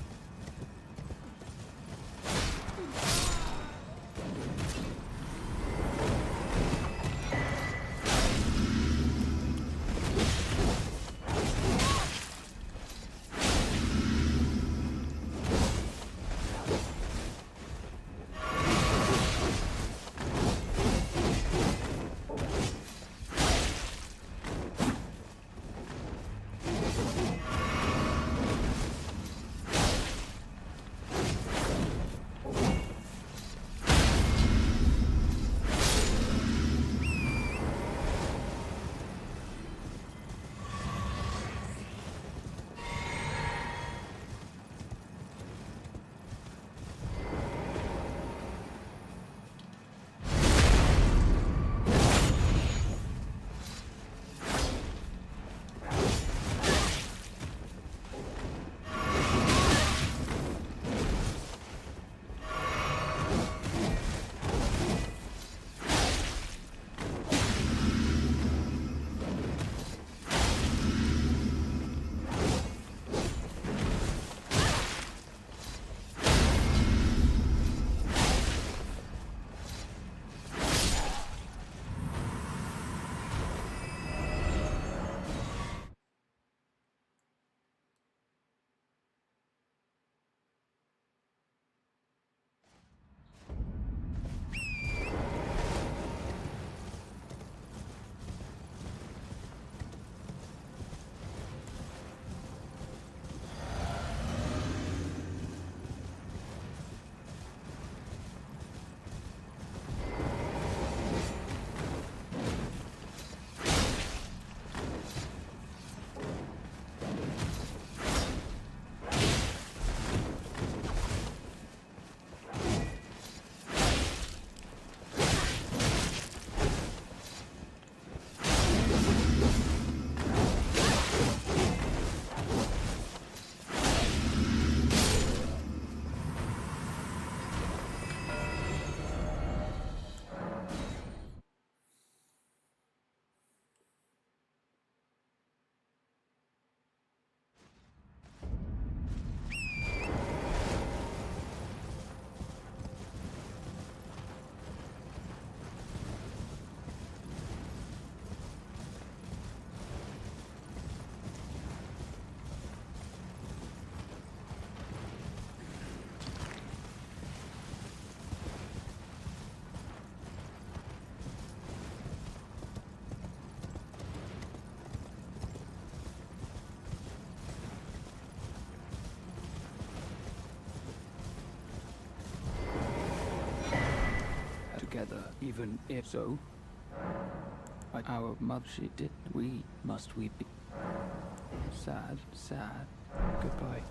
Together, even if so. Our mother, she did. Must we be sad, sad. Goodbye.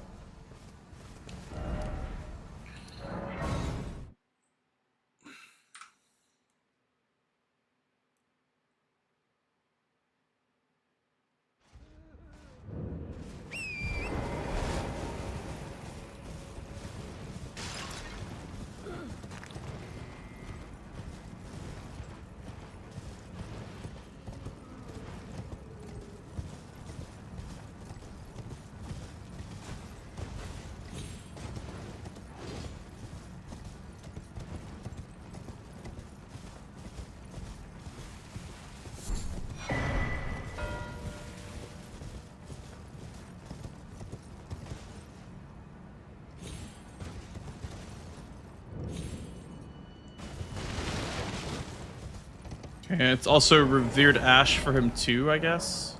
And it's also Revered Ash for him too, I guess.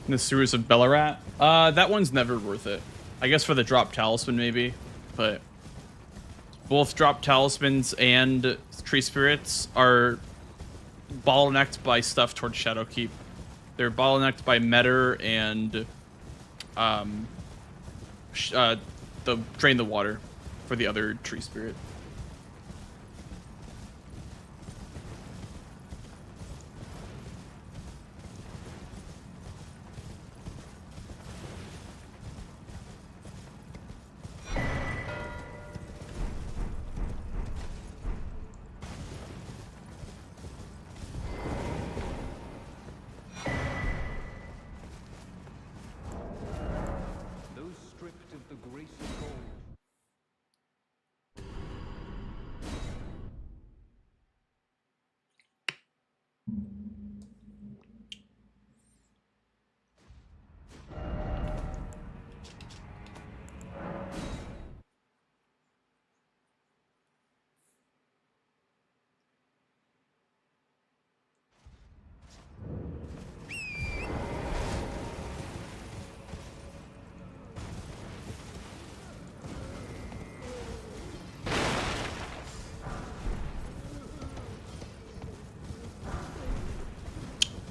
In the sewers of Bellarat. That one's never worth it. I guess for the drop talisman maybe, but both drop talismans and tree spirits are bottlenecked by stuff towards Shadowkeep. They're bottlenecked by Metter and the drain the water for the other tree spirit.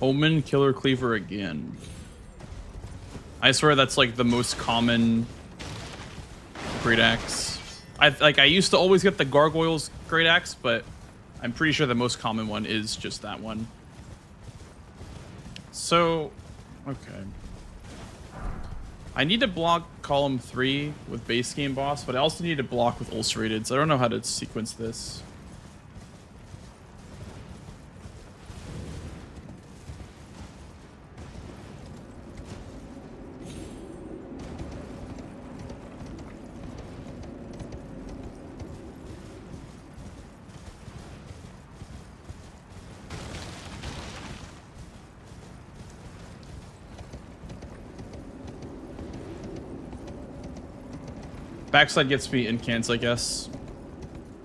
Omen Killer Cleaver again. I swear that's like the most common Great Axe. I used to always get the Gargoyles Great Axe, but I'm pretty sure the most common one is just that one. So, okay. I need to block column 3 with base game boss, but I also need to block with ulcerated, so I don't know how to sequence this. Backside gets me incants, I guess.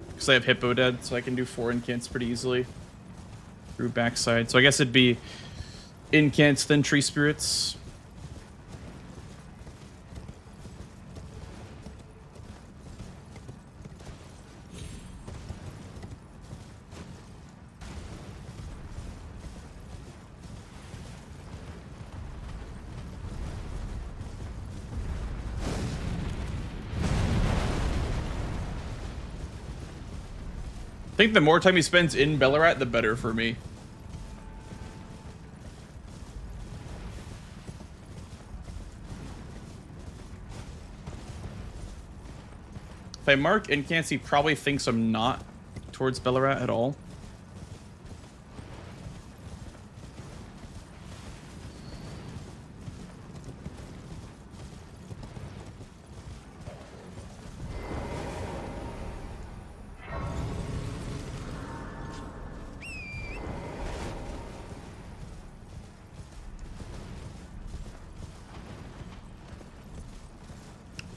Because I have Hippo dead, so I can do 4 incants pretty easily. Through backside. So I guess it'd be incants, then tree spirits. I think the more time he spends in Bellarat, the better for me. If I mark incants, he probably thinks I'm not towards Bellarat at all.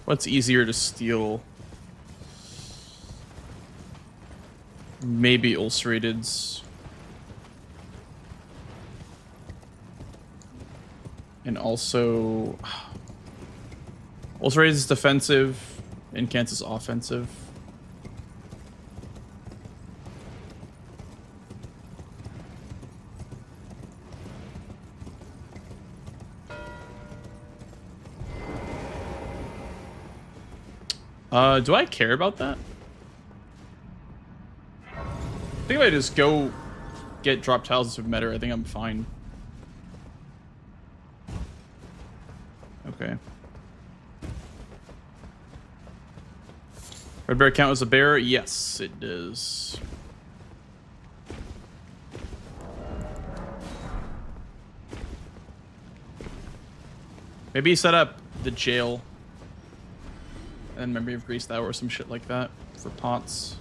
What's easier to steal? Maybe ulcerateds. And also... ulcerateds is defensive, incants is offensive. Do I care about that? I think if I just go get drop tiles with meta, I think I'm fine. Okay. Red bear count as a bear? Yes, it does. Maybe set up the jail. And maybe have greased that or some shit like that for pots.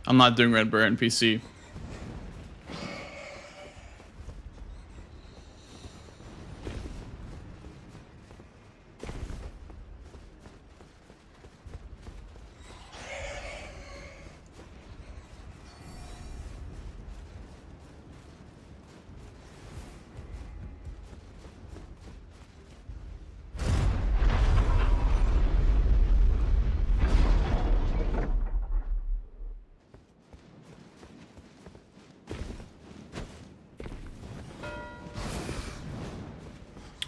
I'm not doing red bear NPC.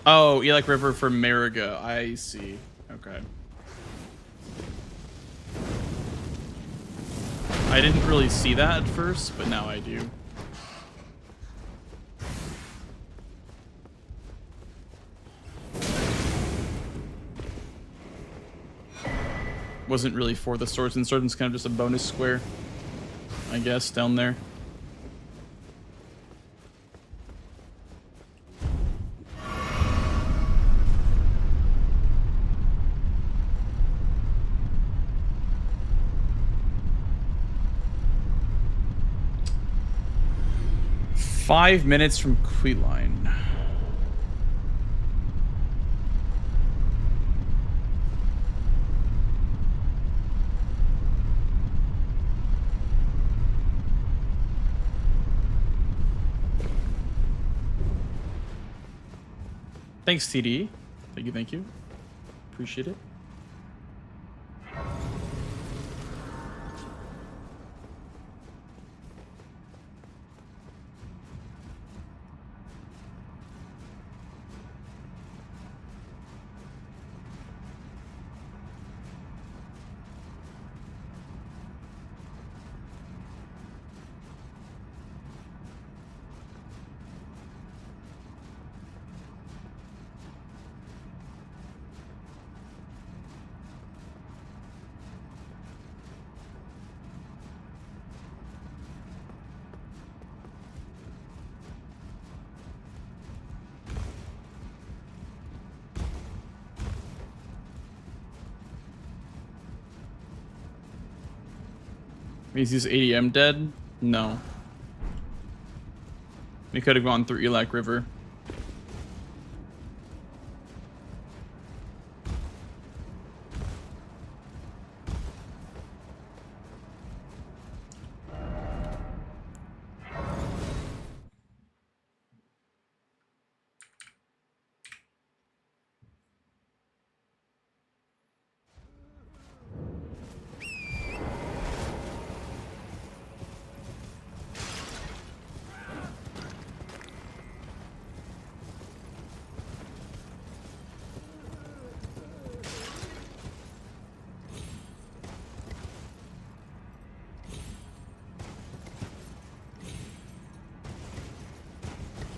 Oh, Elec River for Mariga. I see. Okay. I didn't really see that at first, but now I do. Wasn't really for the swords and swords, it's kind of just a bonus square, I guess, down there. Five minutes from Queeline. Thanks, TD. Thank you, thank you. Appreciate it. Means he's ADM dead? No. We could have gone through Elec River.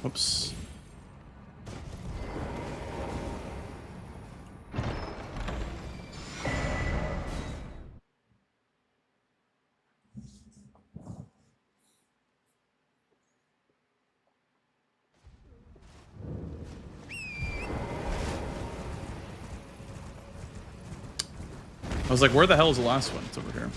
Oops. I was like, where the hell is the last one? It's over here.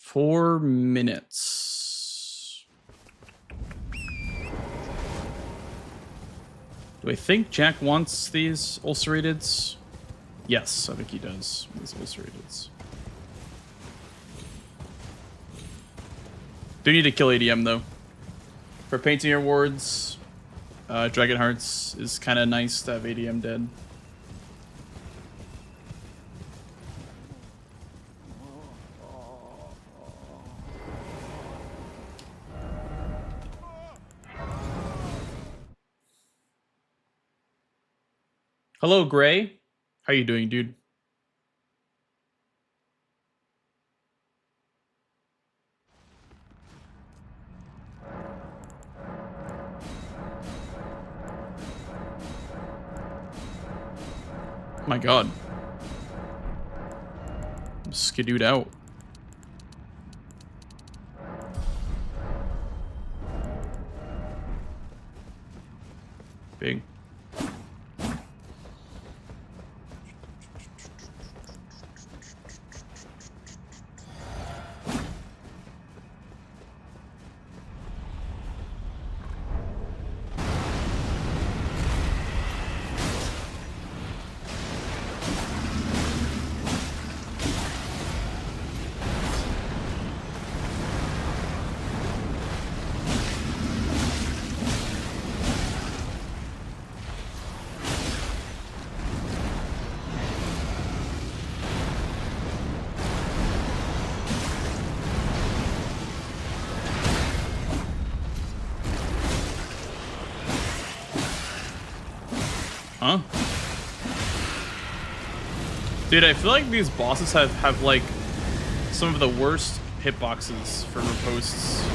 4 minutes. Do I think Jack wants these ulcerateds? Yes, I think he does. These ulcerateds. Do need to kill ADM though. For painting awards, Dragon Hearts is kind of nice to have ADM dead. Hello, Gray. How you doing, dude? My God. Skidooed out. Big. Huh? Dude, I feel like these bosses have like some of the worst hitboxes for riposts.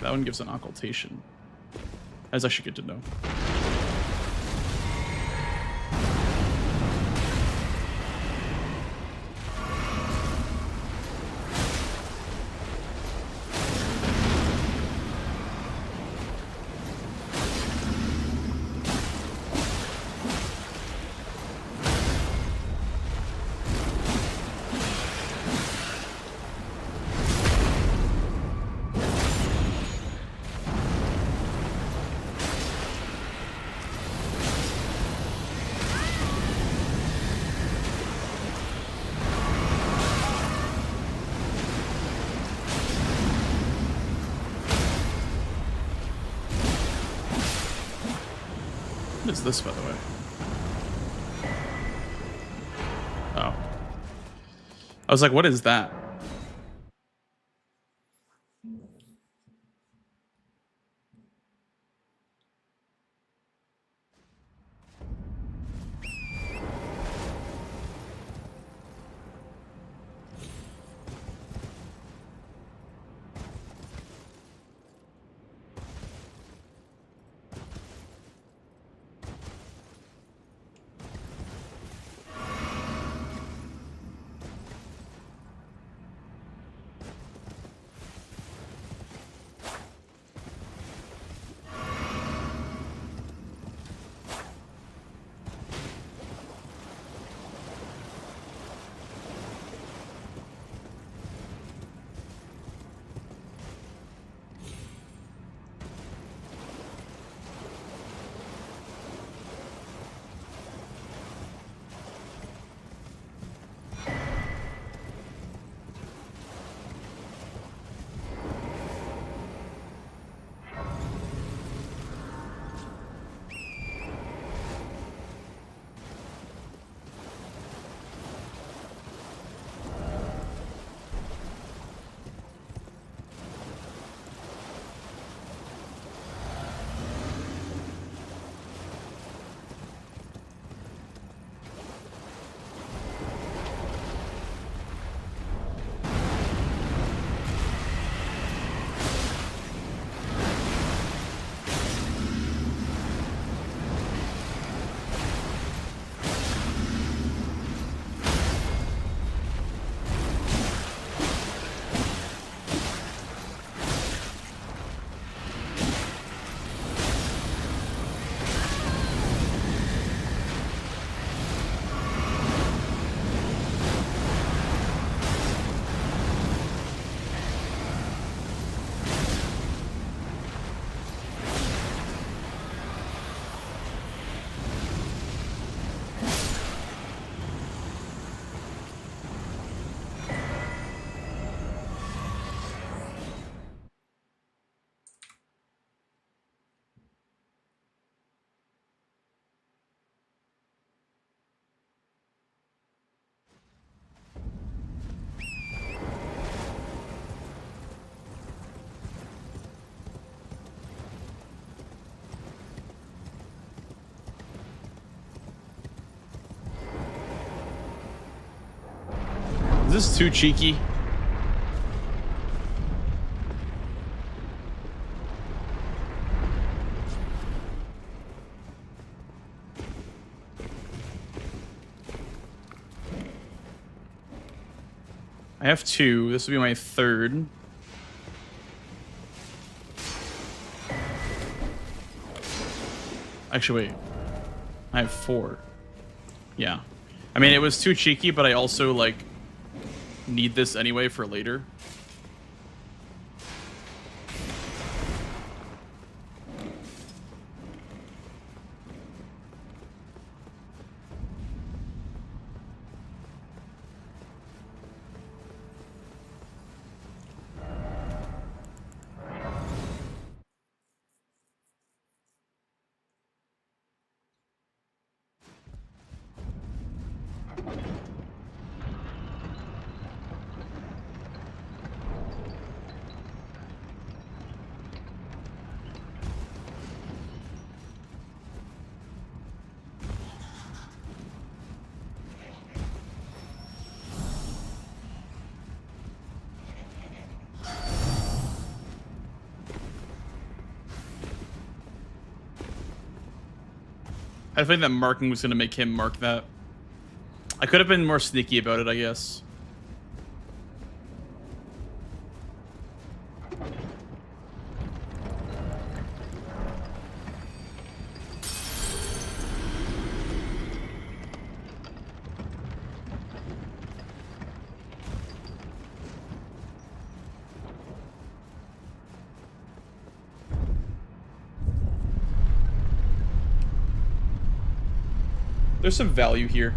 That one gives an occultation. That's actually good to know. What is this, by the way? Oh. I was like, what is that? Is this too cheeky? I have 2. This will be my 3rd. Actually, wait. I have 4. Yeah. I mean, it was too cheeky, but I also, like, need this anyway for later. I think that marking was going to make him mark that. I could have been more sneaky about it, I guess. There's some value here.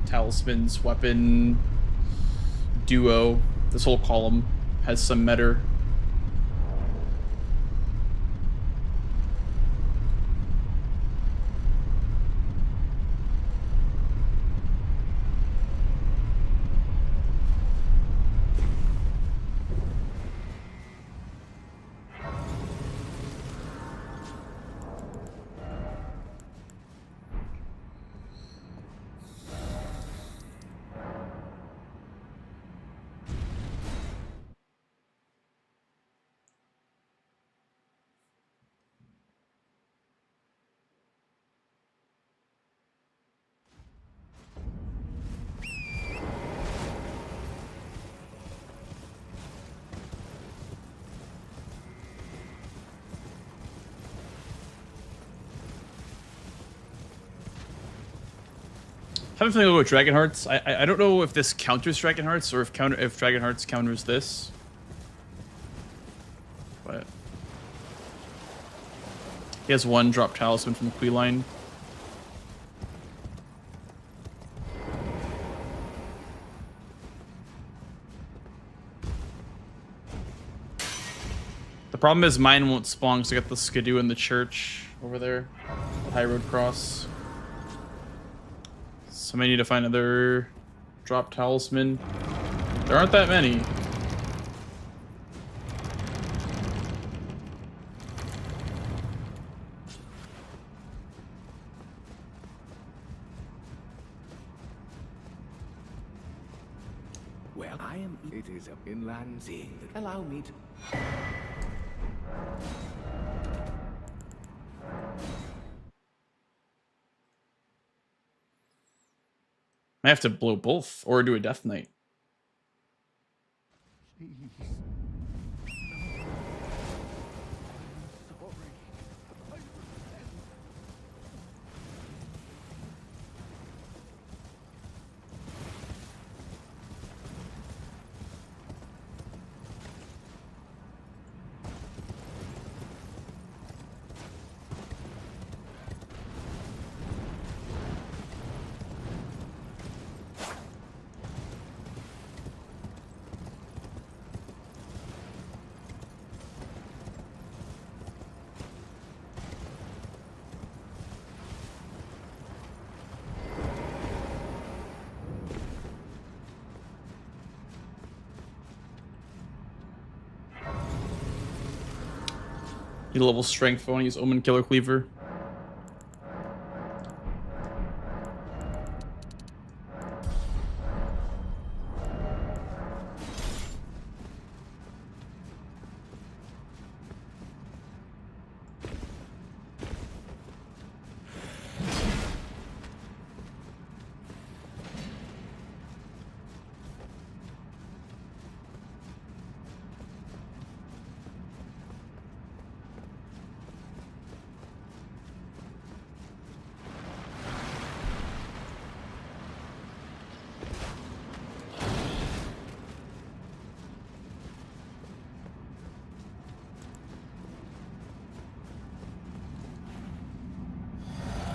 Talismans, weapon, duo. This whole column has some meta. I have a feeling with Dragon Hearts. I don't know if this counters Dragon Hearts or if Dragon Hearts counters this. But he has 1 drop talisman from Qualifier. The problem is mine won't spawn because I got the Skidoo in the church over there. The High Road Cross. So I need to find another drop talisman. There aren't that many. Well, I am. It is an inland sea. Allow me to. I have to blow both or do a Death Knight. Need a level strength. I want to use Omen Killer Cleaver.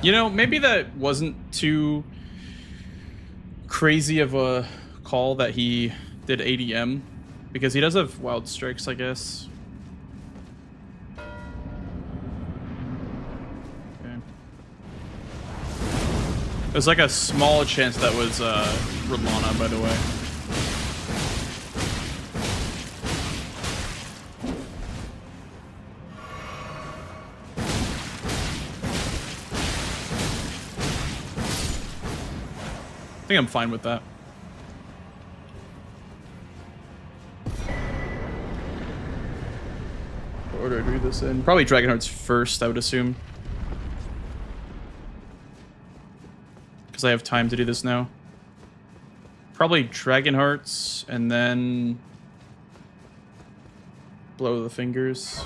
You know, maybe that wasn't too crazy of a call that he did ADM, because he does have wild strikes, I guess. Okay. There's like a small chance that was Rolana, by the way. I think I'm fine with that. What order do I do this in? Probably Dragonheart's first, I would assume. Because I have time to do this now. Probably Dragonhearts, and then Blow the Fingers.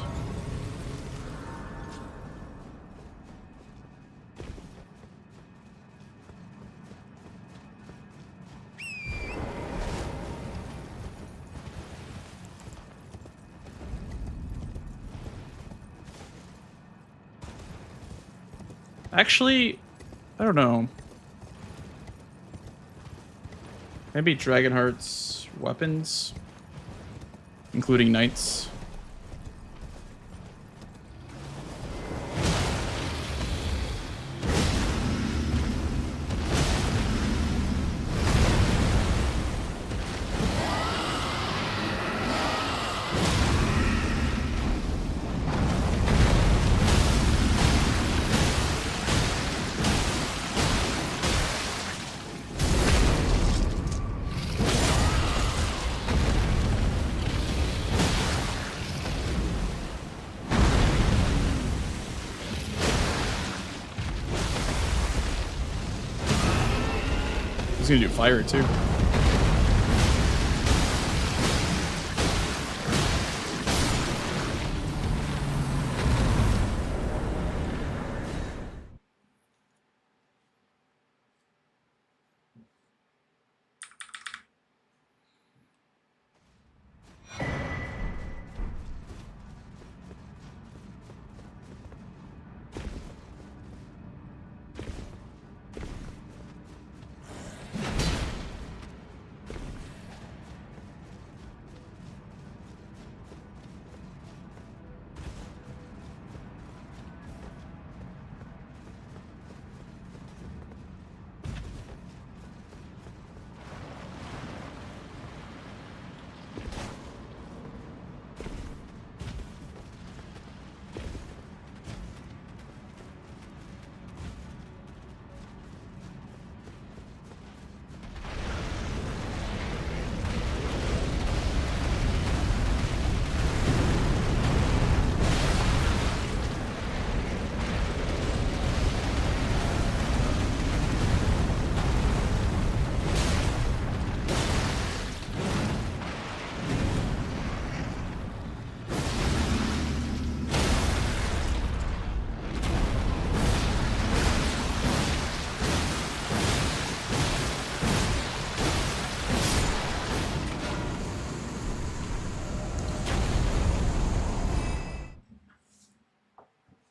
Actually, I don't know. Maybe Dragonheart's weapons, including knights. He's gonna do fire too.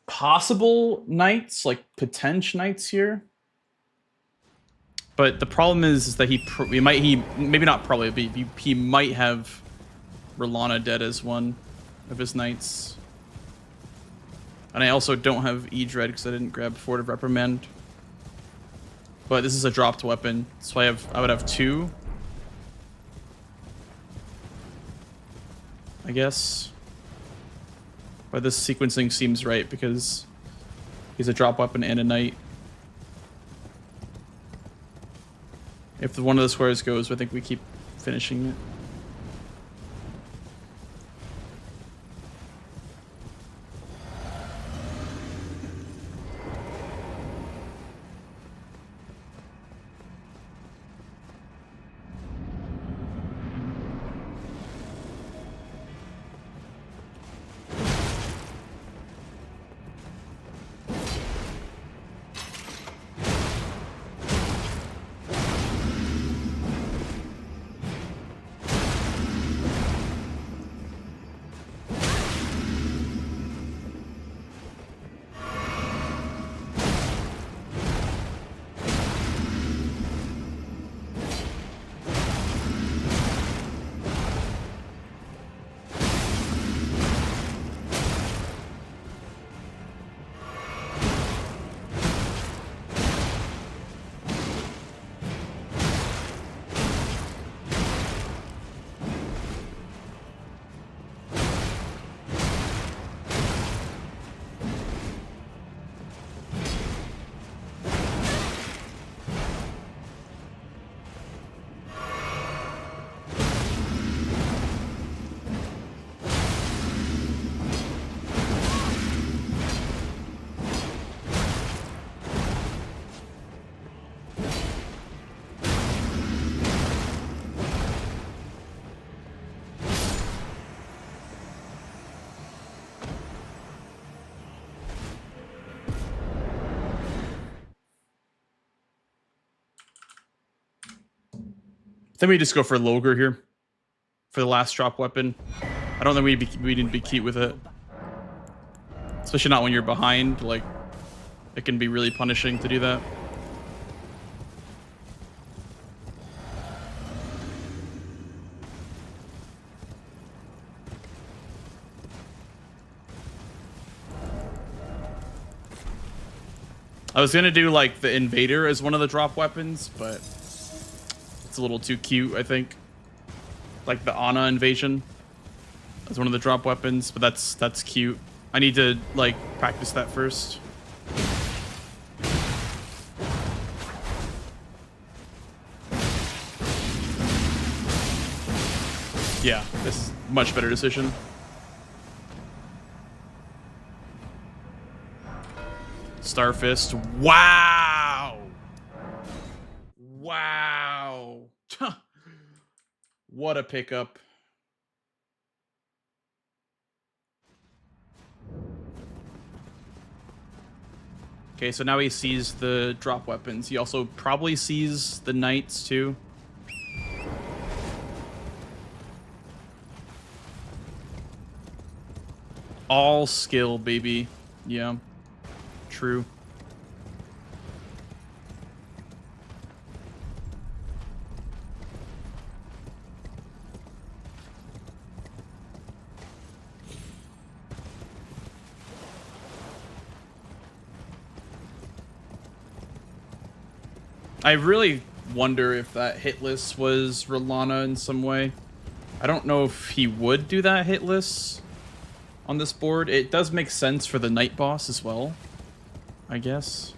Possible knights, like potential knights here. But the problem is that he maybe not probably, but he might have Rolana dead as one of his knights. And I also don't have E-Dread because I didn't grab Fort of Reprimand. But this is a dropped weapon, so I would have two, I guess. But this sequencing seems right because he's a drop weapon and a knight. If one of the squares goes, I think we keep finishing it. Then we just go for Logre here for the last drop weapon. I don't think we need to be cute with it, especially not when you're behind. Like, it can be really punishing to do that. I was gonna do like the Invader as one of the drop weapons, but it's a little too cute, I think. Like the Ana Invasion as one of the drop weapons, but that's cute. I need to like practice that first. Yeah, this is a much better decision. Starfist. Wow. Wow. What a pickup. Okay, so now he sees the drop weapons. He also probably sees the knights too. All skill, baby. Yeah. True. I really wonder if that hitless was Rolana in some way. I don't know if he would do that hitless on this board. It does make sense for the night boss as well, I guess.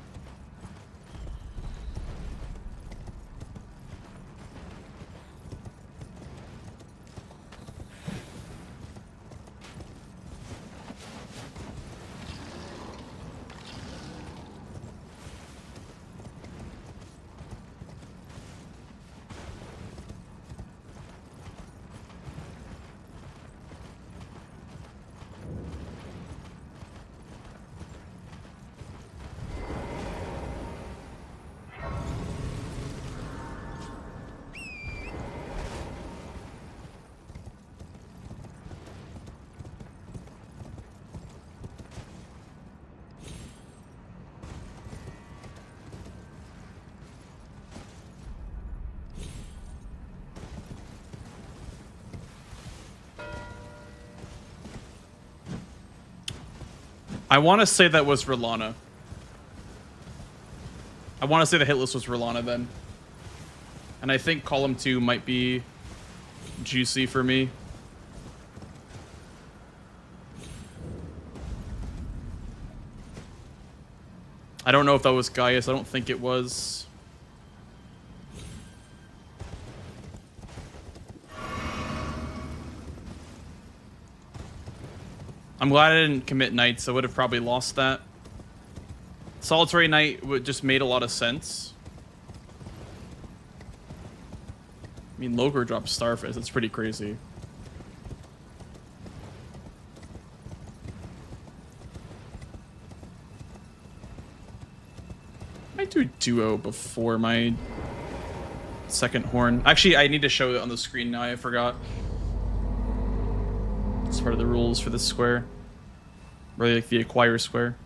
I want to say that was Rolana. I want to say the hitless was Rolana then. And I think column 2 might be juicy for me. I don't know if that was Gaius. I don't think it was. I'm glad I didn't commit Knights. I would have probably lost that. Solitary Knight would just made a lot of sense. I mean, Logre dropped Starfist. That's pretty crazy. I might do duo before my second horn. Actually, I need to show it on the screen now. I forgot. It's part of the rules for this square. Really like the acquire square.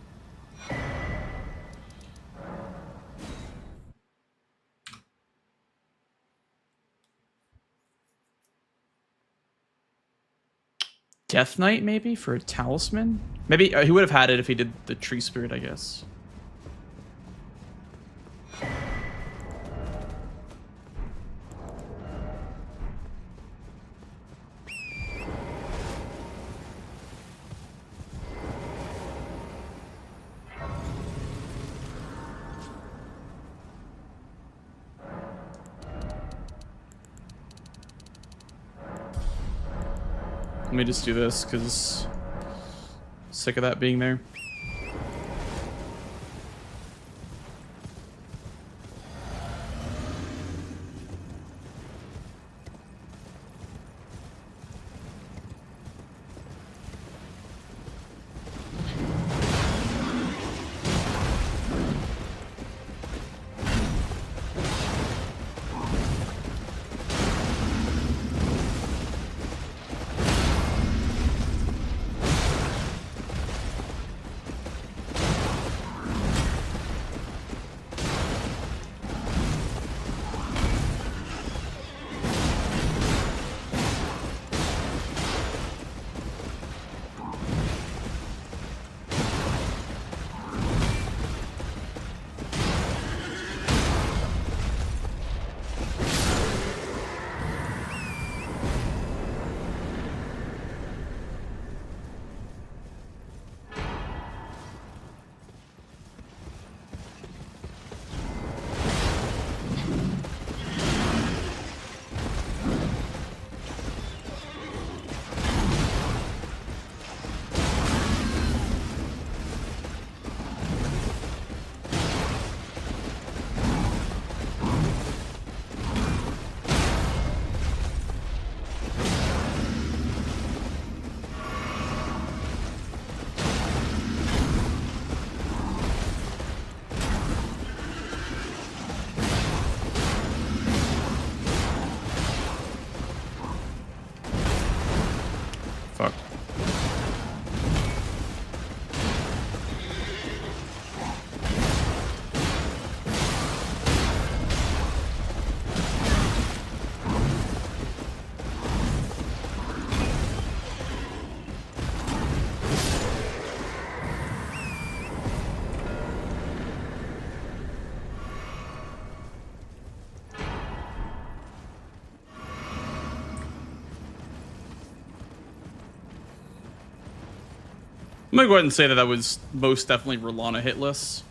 Death Knight, maybe, for a talisman? Maybe he would have had it if he did the tree spirit, I guess. Let me just do this, because sick of that being there. Fuck. I'm gonna go ahead and say that that was most definitely Rolana hitless.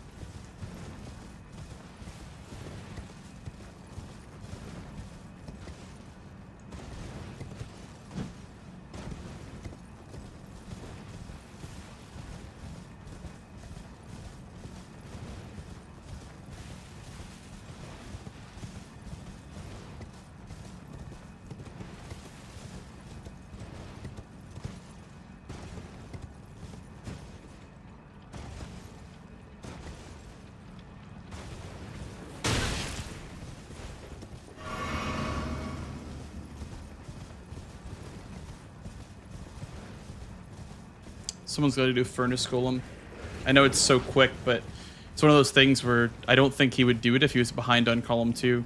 Someone's got to do Furnace Golem. I know it's so quick, but it's one of those things where I don't think he would do it if he was behind on column 2.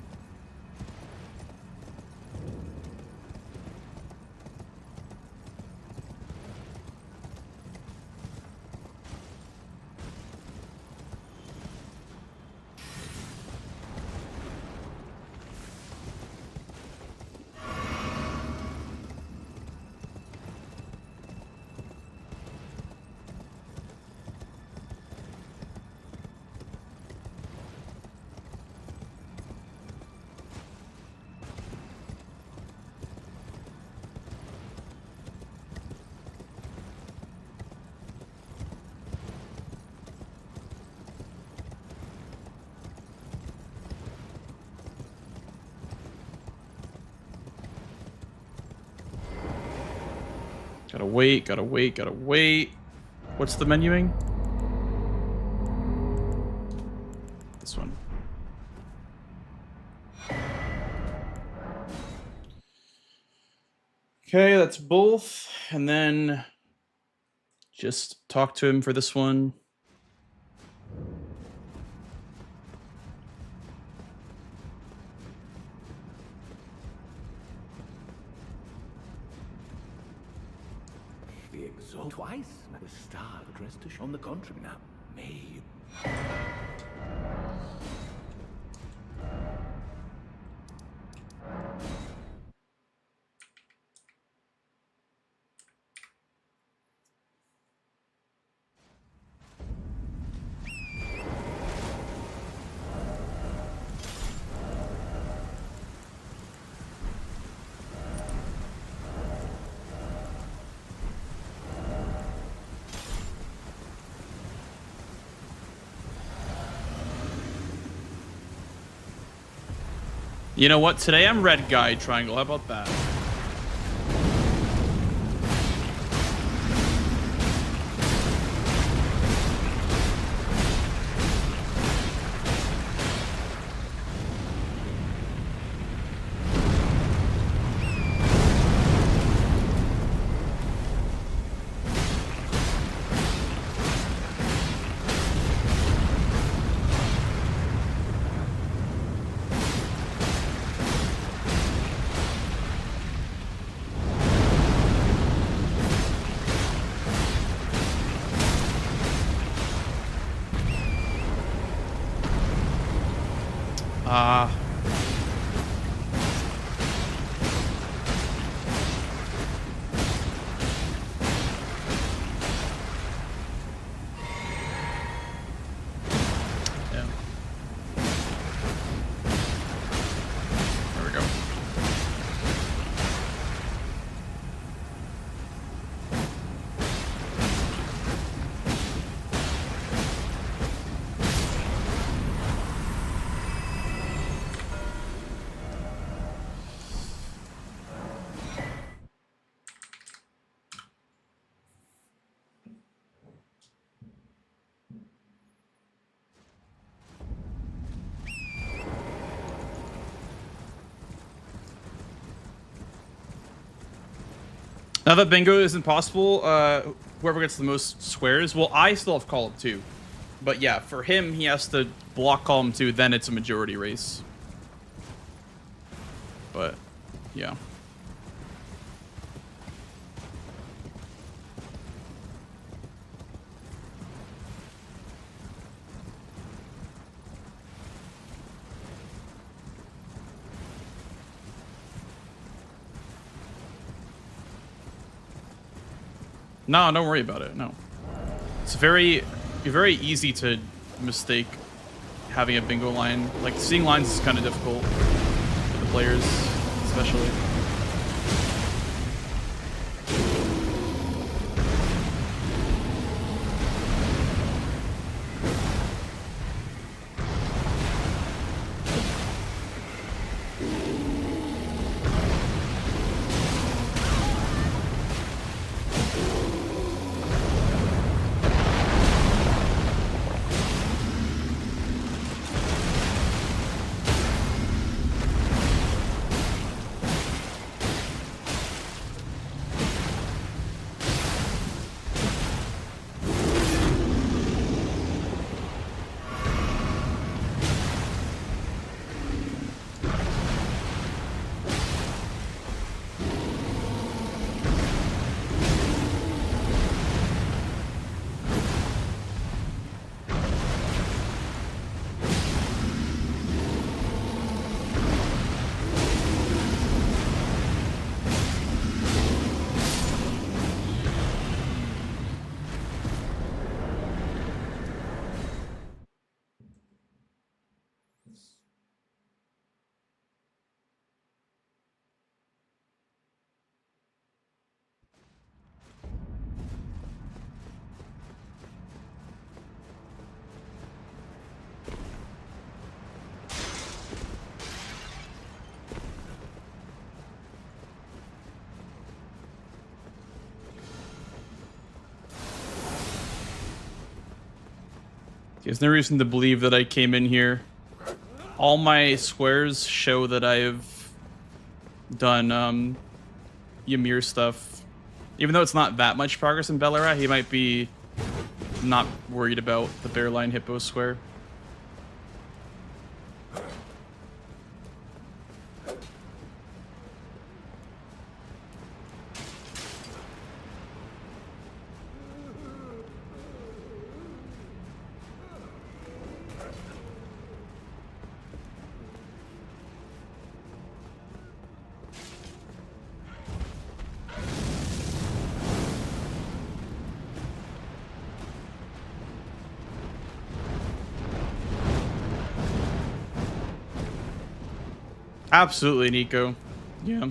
Gotta wait, gotta wait, gotta wait. What's the menuing? This one. Okay, that's both. And then just talk to him for this one. The exalt twice. The star addressed to on the contrary now. May you. You know what? Today I'm red guy triangle. How about that? Now that bingo is impossible, whoever gets the most squares. Well, I still have column 2. But yeah, for him, he has to block column 2, then it's a majority race. But, yeah. No, don't worry about it. No. It's very easy to mistake having a bingo line. Like, seeing lines is kind of difficult for the players, especially. There's no reason to believe that I came in here. All my squares show that I've done Ymir stuff. Even though it's not that much progress in Belera, he might be not worried about the Bearline Hippo square. Absolutely, Nico. Yeah.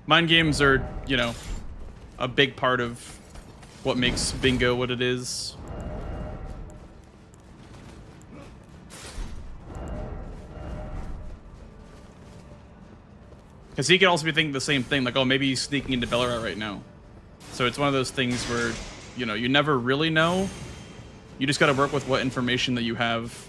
Mind games are, you know, a big part of what makes bingo what it is. Because he could also be thinking the same thing, like, oh, maybe he's sneaking into Belera right now. So it's one of those things where, you know, you never really know. You just got to work with what information that you have.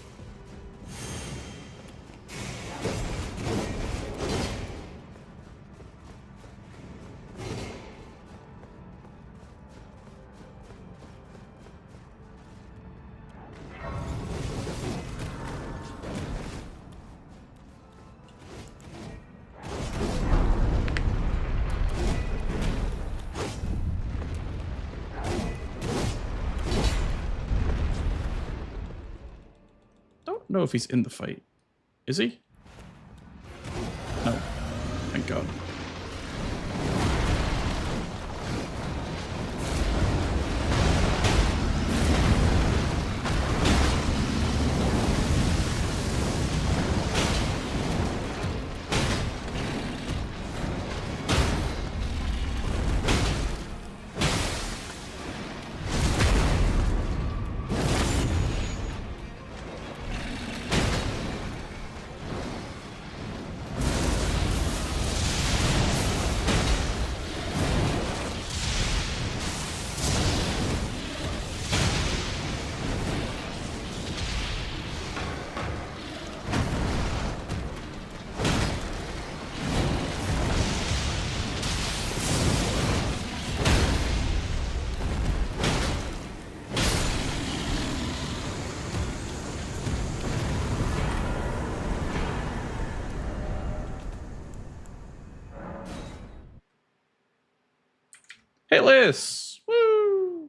Know if he's in the fight. Is he? No. Thank God. Hey, Liz! Woo!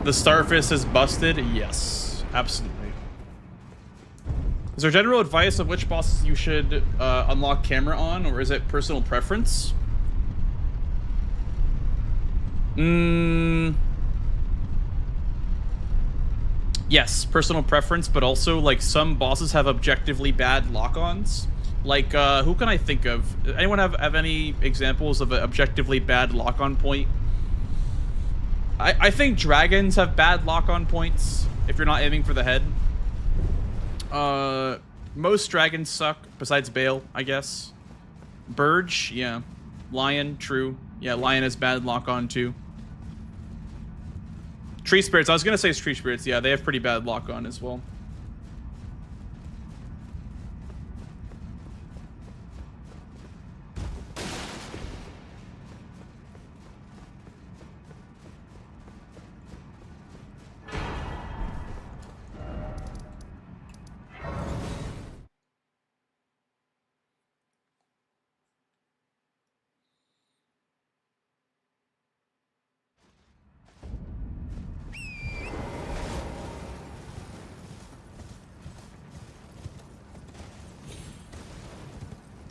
The Starfish is busted? Yes, absolutely. Is there general advice of which bosses you should unlock camera on, or is it personal preference? Yes, personal preference, but also, like, some bosses have objectively bad lock-ons. Like, who can I think of? Anyone have any examples of an objectively bad lock-on point? I think dragons have bad lock-on points if you're not aiming for the head. Most dragons suck, besides Bale, I guess. Burge, yeah. Lion, true. Yeah, Lion has bad lock-on too. Tree Spirits, I was gonna say Tree Spirits, yeah, they have pretty bad lock-on as well.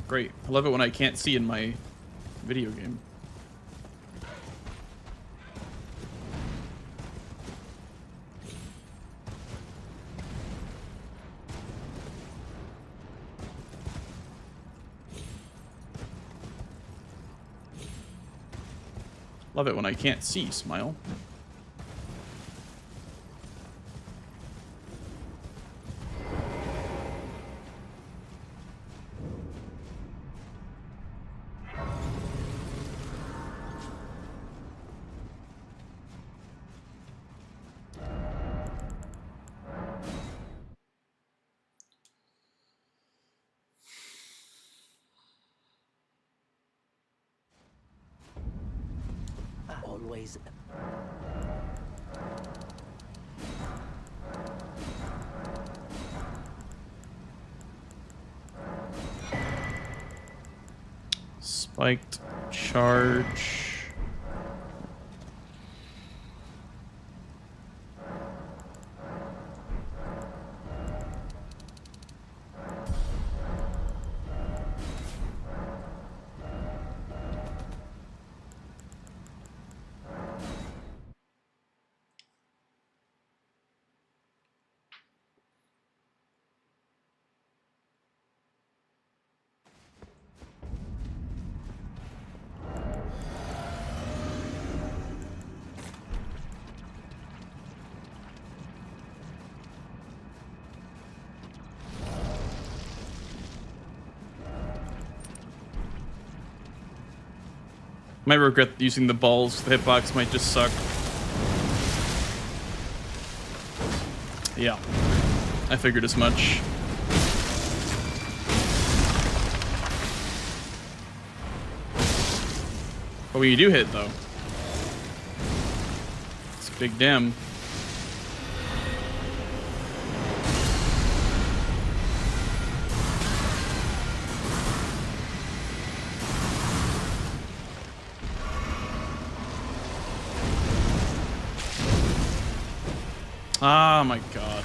Great. I love it when I can't see in my video game. Love it when I can't see, Smile. Always. Spiked charge. Might regret using the balls. The hitbox might just suck. Yeah. I figured as much. But when you do hit, though, it's a big damn. Oh my god.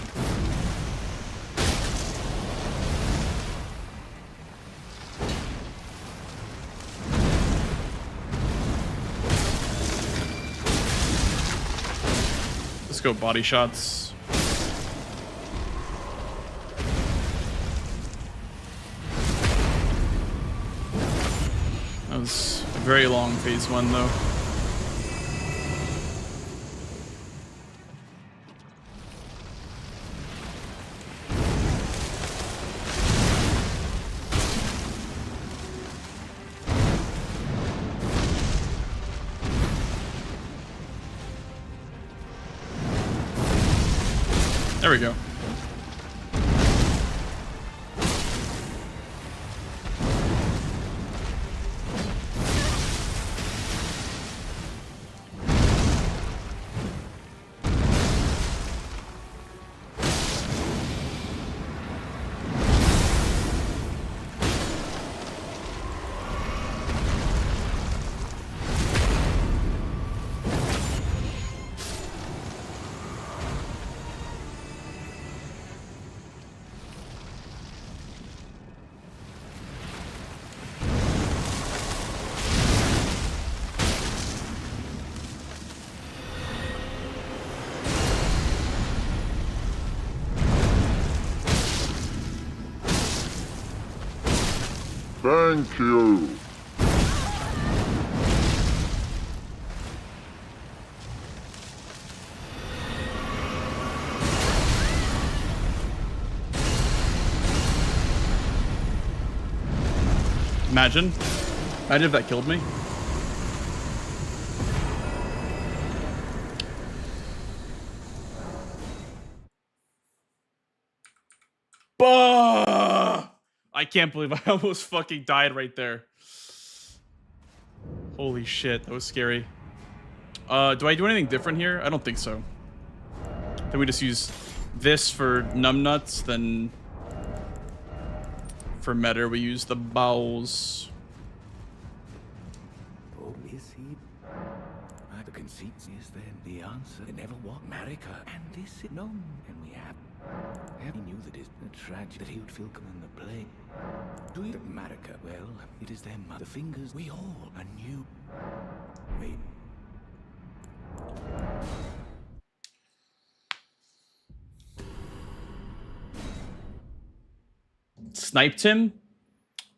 Let's go body shots. That was a very long phase one though. There we go. Thank you. Imagine if that killed me. Bah! I can't believe I almost fucking died right there. Holy shit, that was scary. Do I do anything different here? I don't think so. Then we just use this for numbnuts, then for meta we use the bowels. Oh, is he? The conceit is then the answer. It never was America, and this is known, and we have. He knew that it's a tragedy that he would feel come in the plague. Do you America? Well, it is them. The fingers we all are new. Wait. Sniped him?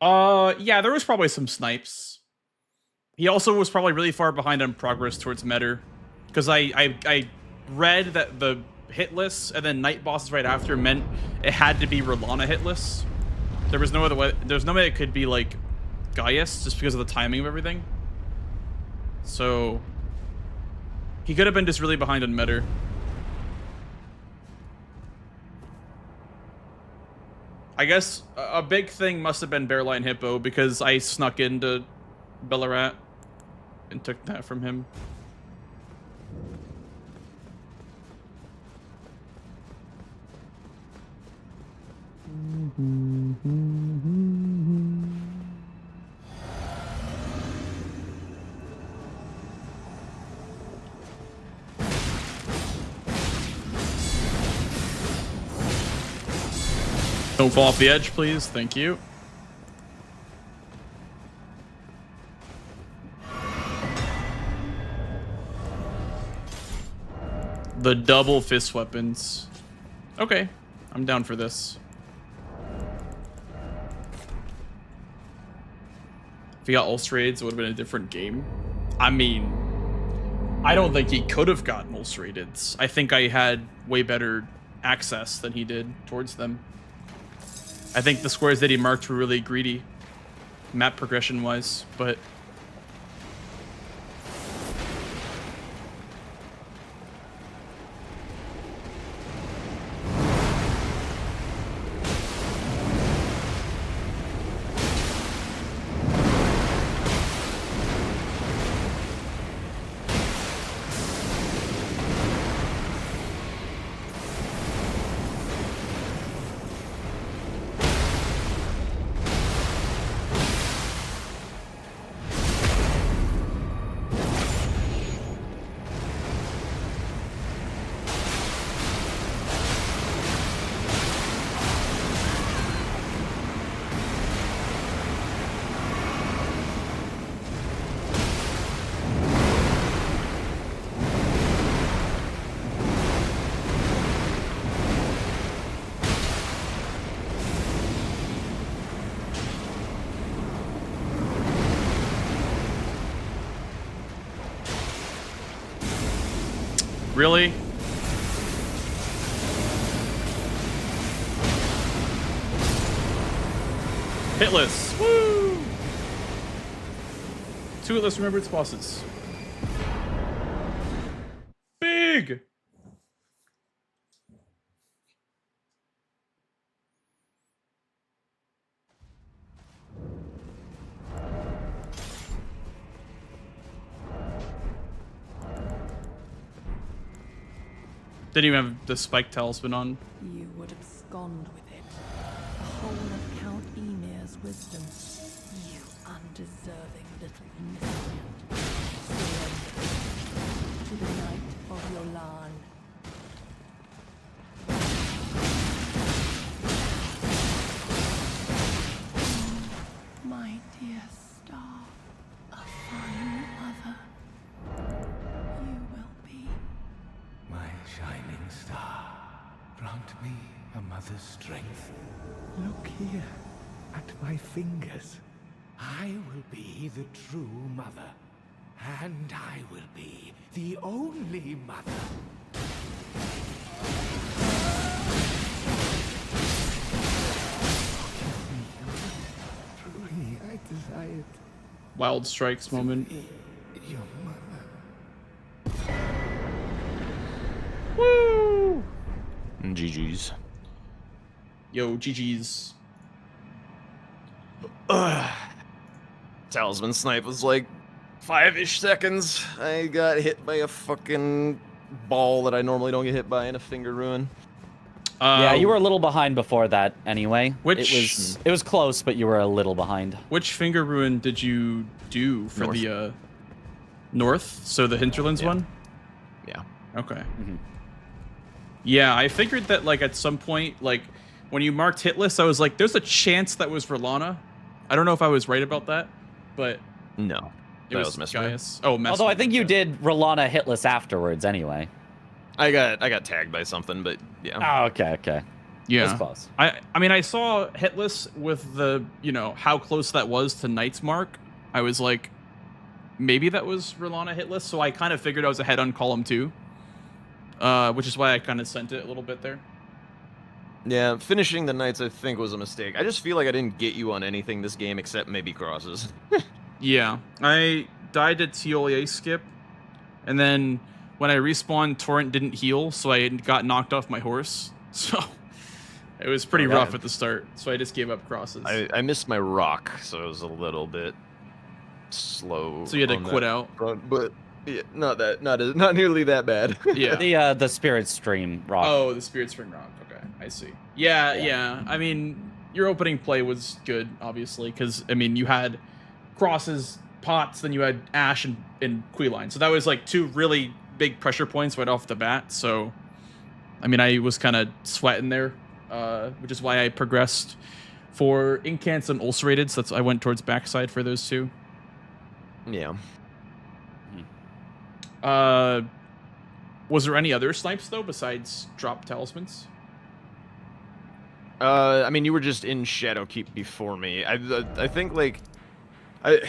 Yeah, there was probably some snipes. He also was probably really far behind on progress towards meta. Because I read that the hitless and then night bosses right after meant it had to be Rolana hitless. There was no other way. There's no way it could be like Gaius just because of the timing of everything. So he could have been just really behind on meta. I guess a big thing must have been Bearline Hippo because I snuck into Bellarat and took that from him. Don't fall off the edge, please. Thank you. The double fist weapons. Okay, I'm down for this. If he got ulcerated, it would have been a different game. I mean, I don't think he could have gotten ulcerated. I think I had way better access than he did towards them. I think the squares that he marked were really greedy, map progression-wise, but... Really? Hitless. Woo! 2 hitless remembered bosses. Big! Didn't even have the spike talisman on. You would abscond with it. The whole of Count Emir's wisdom. You undeserving little miscreant. Surrender to the night of Yolan. My dear star, a fine mother. You will be. My shining star, grant me a mother's strength. Look here, at my fingers. I will be the true mother, and I will be the only mother. Truly, I desired Wild strikes moment. your mother. Woo! GG's. Yo, GG's. Talisman snipe was like 5-ish seconds. I got hit by a fucking ball that I normally don't get hit by in a finger ruin. Yeah, you were a little behind before that anyway. Which it was close, but you were a little behind. Which finger ruin did you do for North. the north? So the Hinterlands one? Yeah. Okay. Yeah, I figured that like at some point, like when you marked hit list, I was like, there's a chance that was Verlana. I don't know if I was right about that, but no, it that was Mesmer. Gaius. Oh, Mesmer. Although I think you did Rolana hitless afterwards anyway. I got tagged by something, but yeah. Oh, okay. Yeah. That's close. I mean, I saw hitless with the, you know, how close that was to Knight's mark. I was like, maybe that was Rolana hitless, so I kind of figured I was ahead on column 2. Which is why I kind of sent it a little bit there. Yeah, finishing the Knights I think was a mistake. I just feel like I didn't get you on anything this game except maybe crosses. Yeah, I died to Tiolier skip, and then when I respawned, Torrent didn't heal, so I got knocked off my horse. So it was pretty rough at the start, so I just gave up crosses. I missed my rock, so it was a little bit slow. So you had to quit out? Front, but yeah, not nearly that bad. Yeah. The Spirit Stream rock. Oh, the Spirit Spring rock. Okay, I see. Yeah. I mean, your opening play was good, obviously, because I mean you had crosses, pots, then you had Ash and Queeline. So that was like 2 really big pressure points right off the bat. So, I mean, I was kind of sweating there, which is why I progressed for Incants and Ulcerated. So I went towards backside for those 2. Yeah. Was there any other snipes though besides drop talismans? I mean, you were just in Shadowkeep before me. I think like I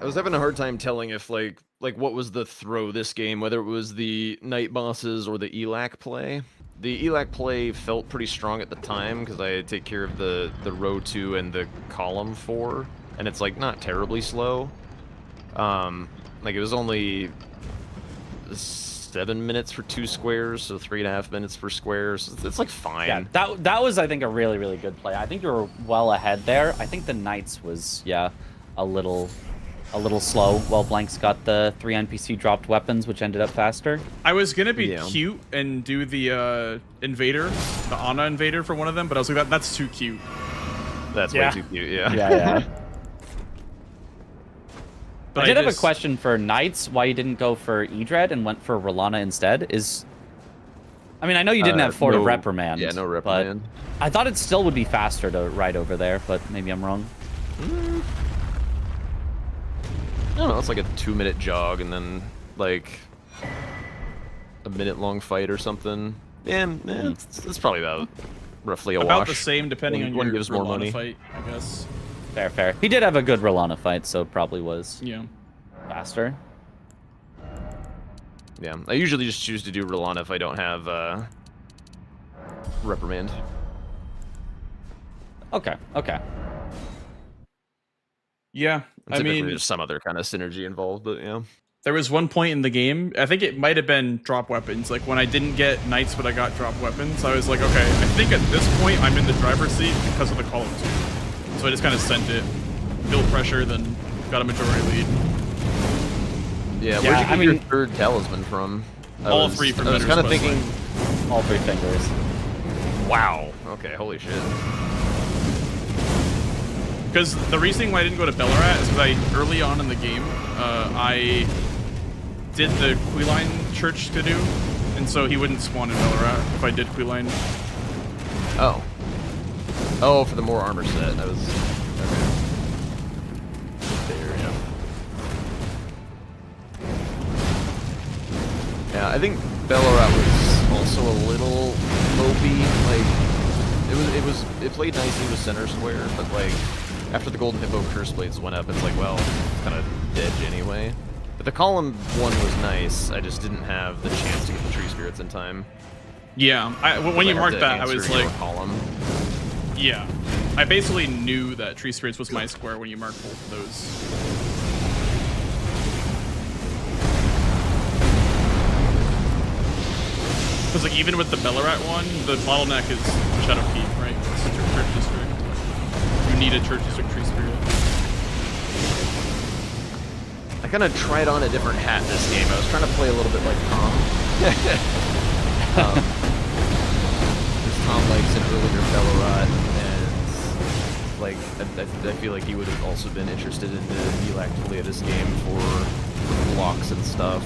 was having a hard time telling if like what was the throw this game, whether it was the night bosses or the ELAC play. The ELAC play felt pretty strong at the time because I take care of the row 2 and the column 4, and it's like not terribly slow. Like it was only 7 minutes for 2 squares, so 3.5 minutes per square. So it's like fine. Yeah, that was I think a really good play. I think you were well ahead there. I think the Knights was a little slow while Blanks got the 3 NPC dropped weapons, which ended up faster. I was gonna be cute and do the Invader, the Ana Invader for one of them, but I was like, that's too cute. That's way too cute. Yeah. Yeah. But I did have a question for Knights. Why you didn't go for Edred and went for Rolana instead? I mean, I know you didn't have Fort of Reprimand. Yeah, no Reprimand. But I thought it still would be faster to ride over there, but maybe I'm wrong. I don't know, it's like a 2-minute jog and then like a minute-long fight or something. Yeah, it's probably about roughly a wash. About the same, depending on one your gives more Rolana money. fight, I guess. Fair. He did have a good Rolana fight, so probably was faster. Yeah, I usually just choose to do Rolana if I don't have Reprimand. Okay. Yeah, I mean, there's some other kind of synergy involved, but yeah. There was one point in the game, I think it might have been drop weapons, like when I didn't get knights but I got drop weapons, I was like, okay, I think at this point I'm in the driver's seat because of the column 2. So I just kind of sent it, built pressure, then got a majority lead. Yeah, where'd you get your 3rd talisman from? All 3 from I was kind of Bender's thinking, All 3 fingers. Wow. Okay, holy shit. Because the reasoning why I didn't go to Bellarat is because early on in the game, I did the Queline Church to do, and so he wouldn't spawn in Bellarat if I did Queline. Oh. Oh, for the more armor set. That was... Okay. There, yeah. Yeah, I think Bellarat was also a little mopey. Like, it played nicely with center square, but like, after the Golden Hippo Curse Blades went up, it's like, well, kind of dead anyway. But the column one was nice. I just didn't have the chance to get the Tree Spirits in time. Yeah, when you marked that, I was like, column. Yeah, I basically knew that Tree Spirits was my square when you marked both of those. Because like even with the Bellarat one, the bottleneck is Shadow Keep, right? It's Church District. You need a Church District Tree Spirit. I kind of tried on a different hat this game. I was trying to play a little bit like Tom. Because Tom likes an earlier Bellarat, and like I feel like he would have also been interested in the Elac Toleatus game for blocks and stuff.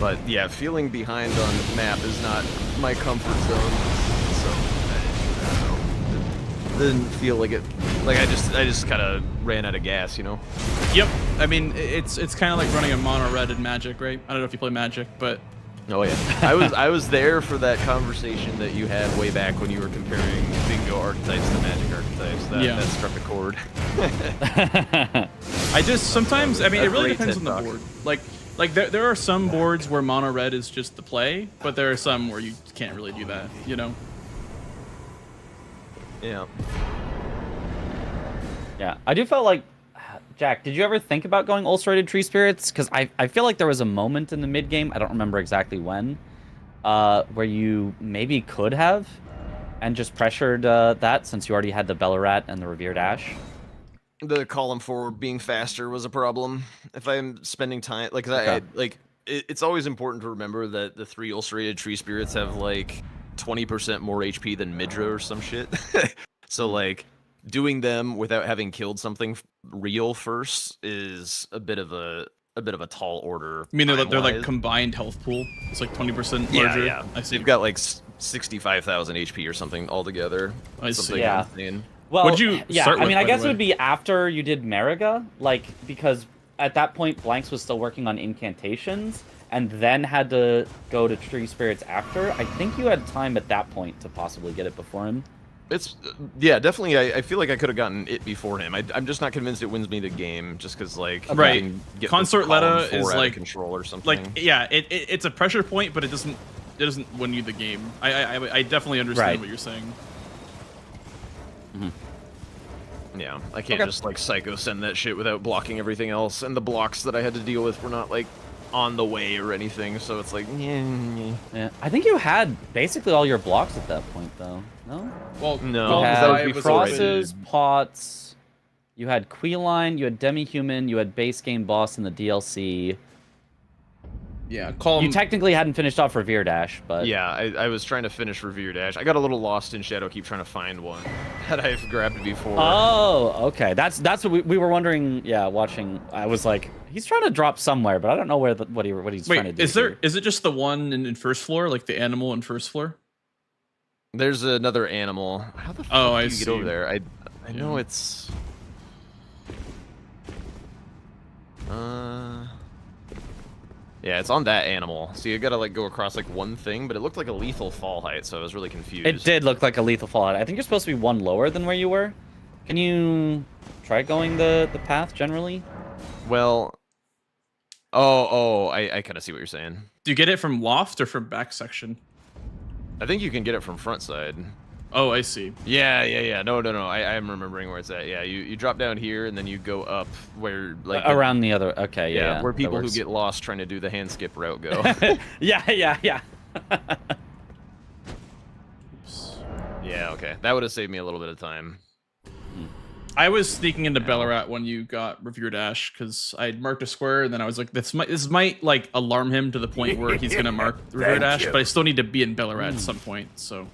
But yeah, feeling behind on the map is not my comfort zone, so I don't know. It didn't feel like it. Like I just kind of ran out of gas, you know. Yep. I mean, it's kind of like running a mono red in Magic, right? I don't know if you play Magic, but. Oh yeah, I was there for that conversation that you had way back when you were comparing bingo archetypes to Magic archetypes. That struck a chord. I just sometimes, I mean, it really depends on the talk. board. Like there are some boards where mono red is just the play, but there are some where you can't really do that, you know? Yeah. Yeah, I do feel like, Jack, did you ever think about going Ulcerated Tree Spirits? Because I feel like there was a moment in the mid game, I don't remember exactly when, where you maybe could have, and just pressured that since you already had the Bellarat and the Revered Ash. The column forward being faster was a problem. If I'm spending time, like, it's always important to remember that the 3 Ulcerated Tree Spirits have like 20% more HP than Midra or some shit. So like, doing them without having killed something real first is a bit of a tall order. I mean, they're like combined health pool. It's like 20% larger. Yeah. I see. They've got like 65,000 HP or something altogether. I see. Something insane. Well, What'd you start with, I mean, I by guess the it way? would be after you did Mariga, like, because at that point, Blanks was still working on incantations, and then had to go to Tree Spirits after. I think you had time at that point to possibly get it before him. It's, yeah, definitely, I feel like I could have gotten it before him. I'm just not convinced it wins me the game, just because, like, Right. I can get Consort the column Letta four is out of like control or something. Like, yeah, it's a pressure point, but it doesn't win you the game. I definitely understand Right. what you're saying. Mm-hmm. Yeah, I can't just, like, psycho send that shit without blocking everything else, and the blocks that I had to deal with were not, like, on the way or anything, so it's like, Yeah, I think you had basically all your blocks at that point, though. No? Well, no, You that had would be before I did. Crosses, Pots, you had Queeline, you had Demi-Human, you had base game boss in the DLC. Yeah, You technically hadn't finished off Revered Ash, but... Yeah, I was trying to finish Revered Ash. I got a little lost in Shadowkeep trying to find one that I've grabbed before. Oh, okay. That's what we were wondering. Yeah, watching. I was like, he's trying to drop somewhere, but I don't know what he's trying to do. Is it just the one in first floor, like the animal in first floor? There's another animal. How the fuck do you get over there? I know it's... Yeah, it's on that animal. So you gotta like go across like one thing, but it looked like a lethal fall height, so I was really confused. It did look like a lethal fallout. I think you're supposed to be one lower than where you were. Can you try going the path generally? Well, I kind of see what you're saying. Do you get it from loft or from back section? I think you can get it from front side. Oh, I see. Yeah. No. I am remembering where it's at. Yeah, you drop down here and then you go up where like around the other. Okay, yeah. Where that people who works. get lost trying to do the hand skip route go. Yeah. Yeah. Okay, that would have saved me a little bit of time. I was sneaking into Bellarat when you got Revered Ash because I marked a square, and then I was like, this might like alarm him to the point where he's gonna mark Revered Ash, but I still need to be in Bellarat at some point. So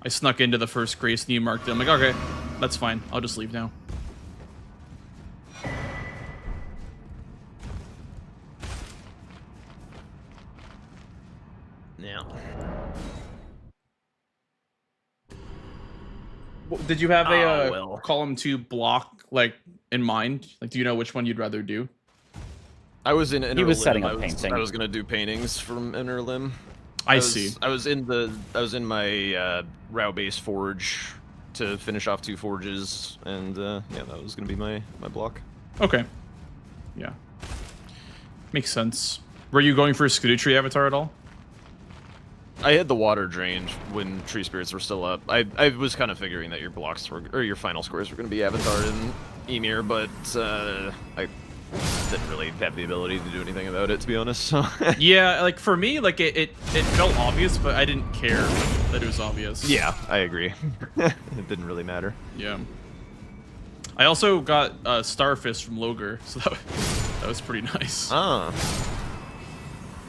I snuck into the first Grace, and you marked it. I'm like, okay, that's fine. I'll just leave now. Yeah. Did you have a column 2 block like in mind? Like, do you know which one you'd rather do? I was in Inner He was Limb. setting up painting. I was gonna do paintings from Inner Limb. I see. I was in my Rao base forge to finish off 2 forges, and yeah, that was gonna be my block. Okay. Yeah. Makes sense. Were you going for a Scudetree avatar at all? I had the water drained when tree spirits were still up. I was kind of figuring that your blocks were, or your final scores were going to be Avatar and Emir, but I didn't really have the ability to do anything about it, to be honest. So. Yeah, like for me, like it felt obvious, but I didn't care that it was obvious. Yeah, I agree. It didn't really matter. Yeah. I also got Starfist from Logar, so that was pretty nice. Ah.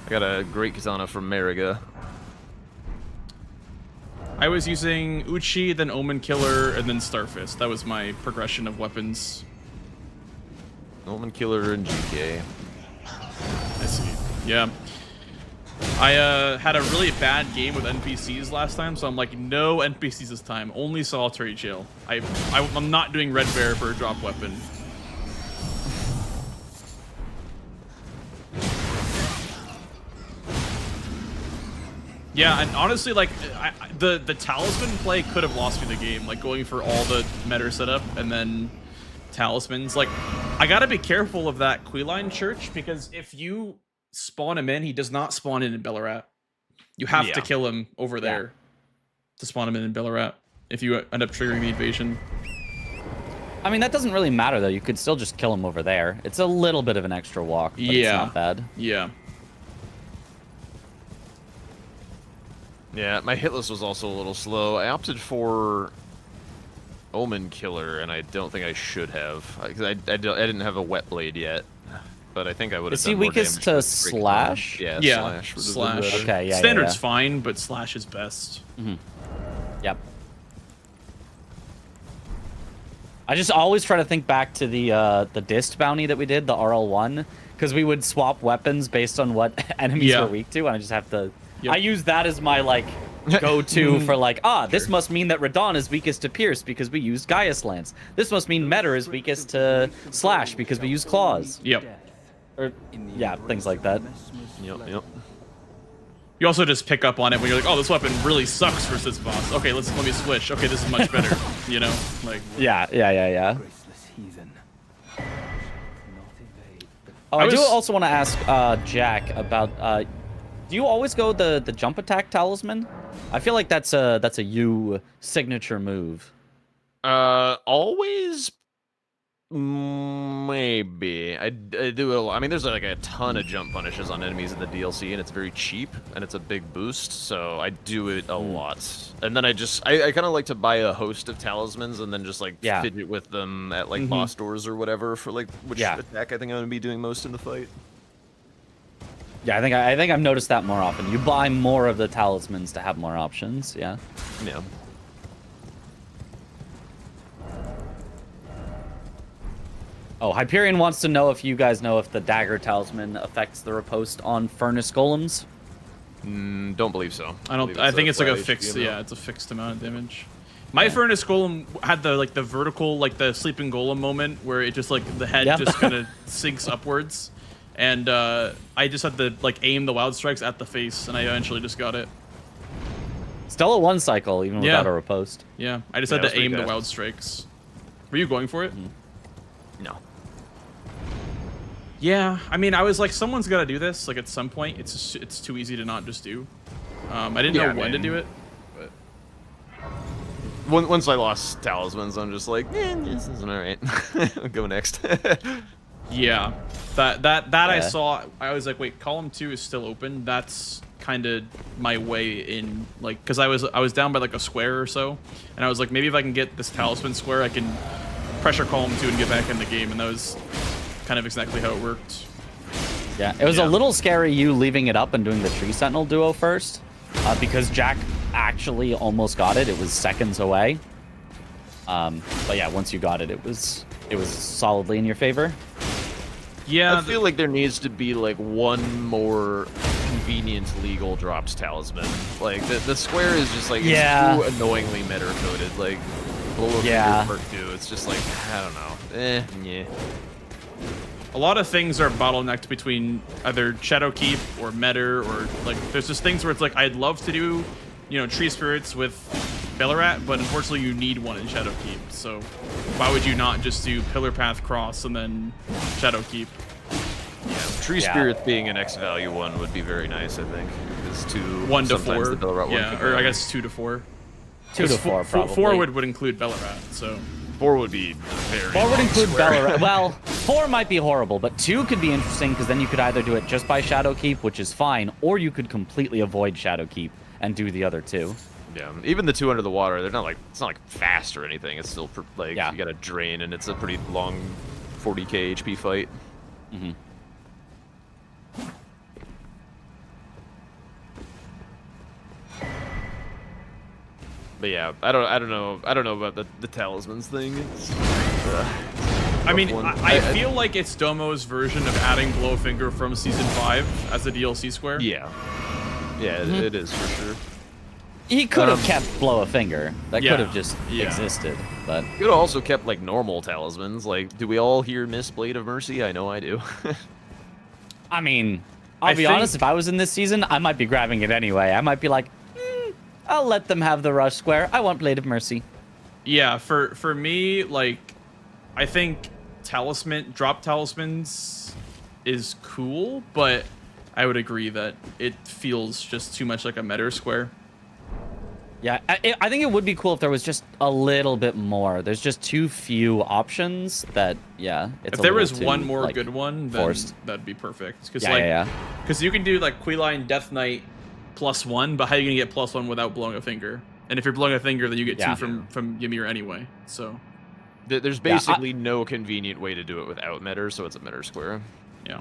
I got a great katana from Mariga. I was using Uchi, then Omen Killer, and then Starfist. That was my progression of weapons. Omen Killer and GK. I see. Yeah. I had a really bad game with NPCs last time, so I'm like, no NPCs this time. Only Solitary Jail. I'm not doing Red Bear for a drop weapon. Yeah, and honestly, like, the talisman play could have lost me the game. Like, going for all the meta setup and then talismans. Like, I gotta be careful of that Queeline Church, because if you spawn him in, he does not spawn in Bellarat. You have to kill him over there to spawn him in Bellarat if you end up triggering the invasion. I mean, that doesn't really matter, though. You could still just kill him over there. It's a little bit of an extra walk, but it's not bad. Yeah. Yeah, my hit list was also a little slow. I opted for Omen Killer, and I don't think I should have. I didn't have a Wet Blade yet, but I think I would have. Is he weakest to Slash? Yeah, Slash. Slash. Okay, yeah. Standard's fine, but Slash is best. Mm-hmm. Yep. I just always try to think back to the Dist bounty that we did, the RL1, because we would swap weapons based on what enemies were weak to, and I just have to. I use that as my, like, go-to for, like, this must mean that Radon is weakest to Pierce because we use Gaius Lance. This must mean Meta is weakest to Slash because we use Claws. Yep. Or, yeah, things like that. Yep. You also just pick up on it when you're like, oh, this weapon really sucks for this boss. Okay, let me switch. Okay, this is much better. You know? Like. Yeah. Oh, I do also want to ask Jack about... do you always go the jump attack talisman? I feel like that's a you signature move. Always. Maybe I do it a lot. I mean, there's like a ton of jump punishes on enemies in the DLC, and it's very cheap, and it's a big boost, so I do it a lot. And then I kind of like to buy a host of talismans and then just like fidget with them at like boss doors or whatever for like which attack I think I'm gonna be doing most in the fight. Yeah, I think I've noticed that more often. You buy more of the talismans to have more options. Yeah. Yeah. Oh, Hyperion wants to know if you guys know if the dagger talisman affects the riposte on furnace golems. Don't believe so. I think it's like a fixed. Yeah, it's a fixed amount of damage. My furnace golem had the vertical, like the sleeping golem moment where it just like the head just kind of sinks upwards. And I just had to like aim the wild strikes at the face, and I eventually just got it. Still a 1 cycle, even without a riposte. Yeah, I just had to aim the wild strikes. Were you going for it? No. Yeah, I mean, I was like, someone's got to do this. Like at some point, it's too easy to not just do. I didn't know when to do it. But once I lost talismans, I'm just like, this isn't alright. I'll go next. Yeah, that I saw. I was like, wait, column 2 is still open. That's kind of my way in, like, because I was down by like a square or so, and I was like, maybe if I can get this talisman square, I can pressure column too and get back in the game, and that was kind of exactly how it worked. Yeah, it was a little scary you leaving it up and doing the Tree Sentinel duo first, because Jack actually almost got it. It was seconds away. But yeah, once you got it, it was solidly in your favor. Yeah, I feel like there needs to be like one more convenient legal drops talisman. Like the square is just like it's too annoyingly meta coded. Like blow a finger perk too. It's just like I don't know. Yeah. A lot of things are bottlenecked between either Shadowkeep or Meta, or like there's just things where it's like I'd love to do, you know, Tree Spirits with Bellarat, but unfortunately you need one in Shadowkeep. So why would you not just do Pillar Path Cross and then Shadowkeep? Yeah, Tree Spirit being an X value one would be very nice, I think. Because 1 to 4. The Bellarat one or I guess 2 to 4. 2 to 4 probably. 4 would include Bellarat, so 4 would be very 4 would include Bellarat. Well, 4 might be horrible, but 2 could be interesting because then you could either do it just by Shadowkeep, which is fine, or you could completely avoid Shadowkeep and do the other 2. Yeah, even the 2 under the water, they're not like it's not like fast or anything. It's still like you gotta drain, and it's a pretty long 40k HP fight. Mm-hmm. But yeah, I don't know about the talismans thing. I mean, I feel like it's Domo's version of adding Blowfinger from Season 5 as a DLC square. Yeah. Yeah, it is for sure. He could have kept Blow a Finger. That could have just existed. But could have also kept like normal talismans. Like, do we all hear Miss Blade of Mercy? I know I do. I mean, I'll be honest, if I was in this season, I might be grabbing it anyway. I might be like, I'll let them have the Rush Square. I want Blade of Mercy. Yeah, for me, like, I think drop talismans is cool, but I would agree that it feels just too much like a meta square. Yeah, I think it would be cool if there was just a little bit more. There's just too few options that, it's if there was one more good one, then forced. That'd be perfect. Because because you can do like Qualifier Death Knight +1, but how are you gonna get +1 without blowing a finger? And if you're blowing a finger, then you get 2 from Ymir anyway. So there's basically no convenient way to do it without meta, so it's a meta square.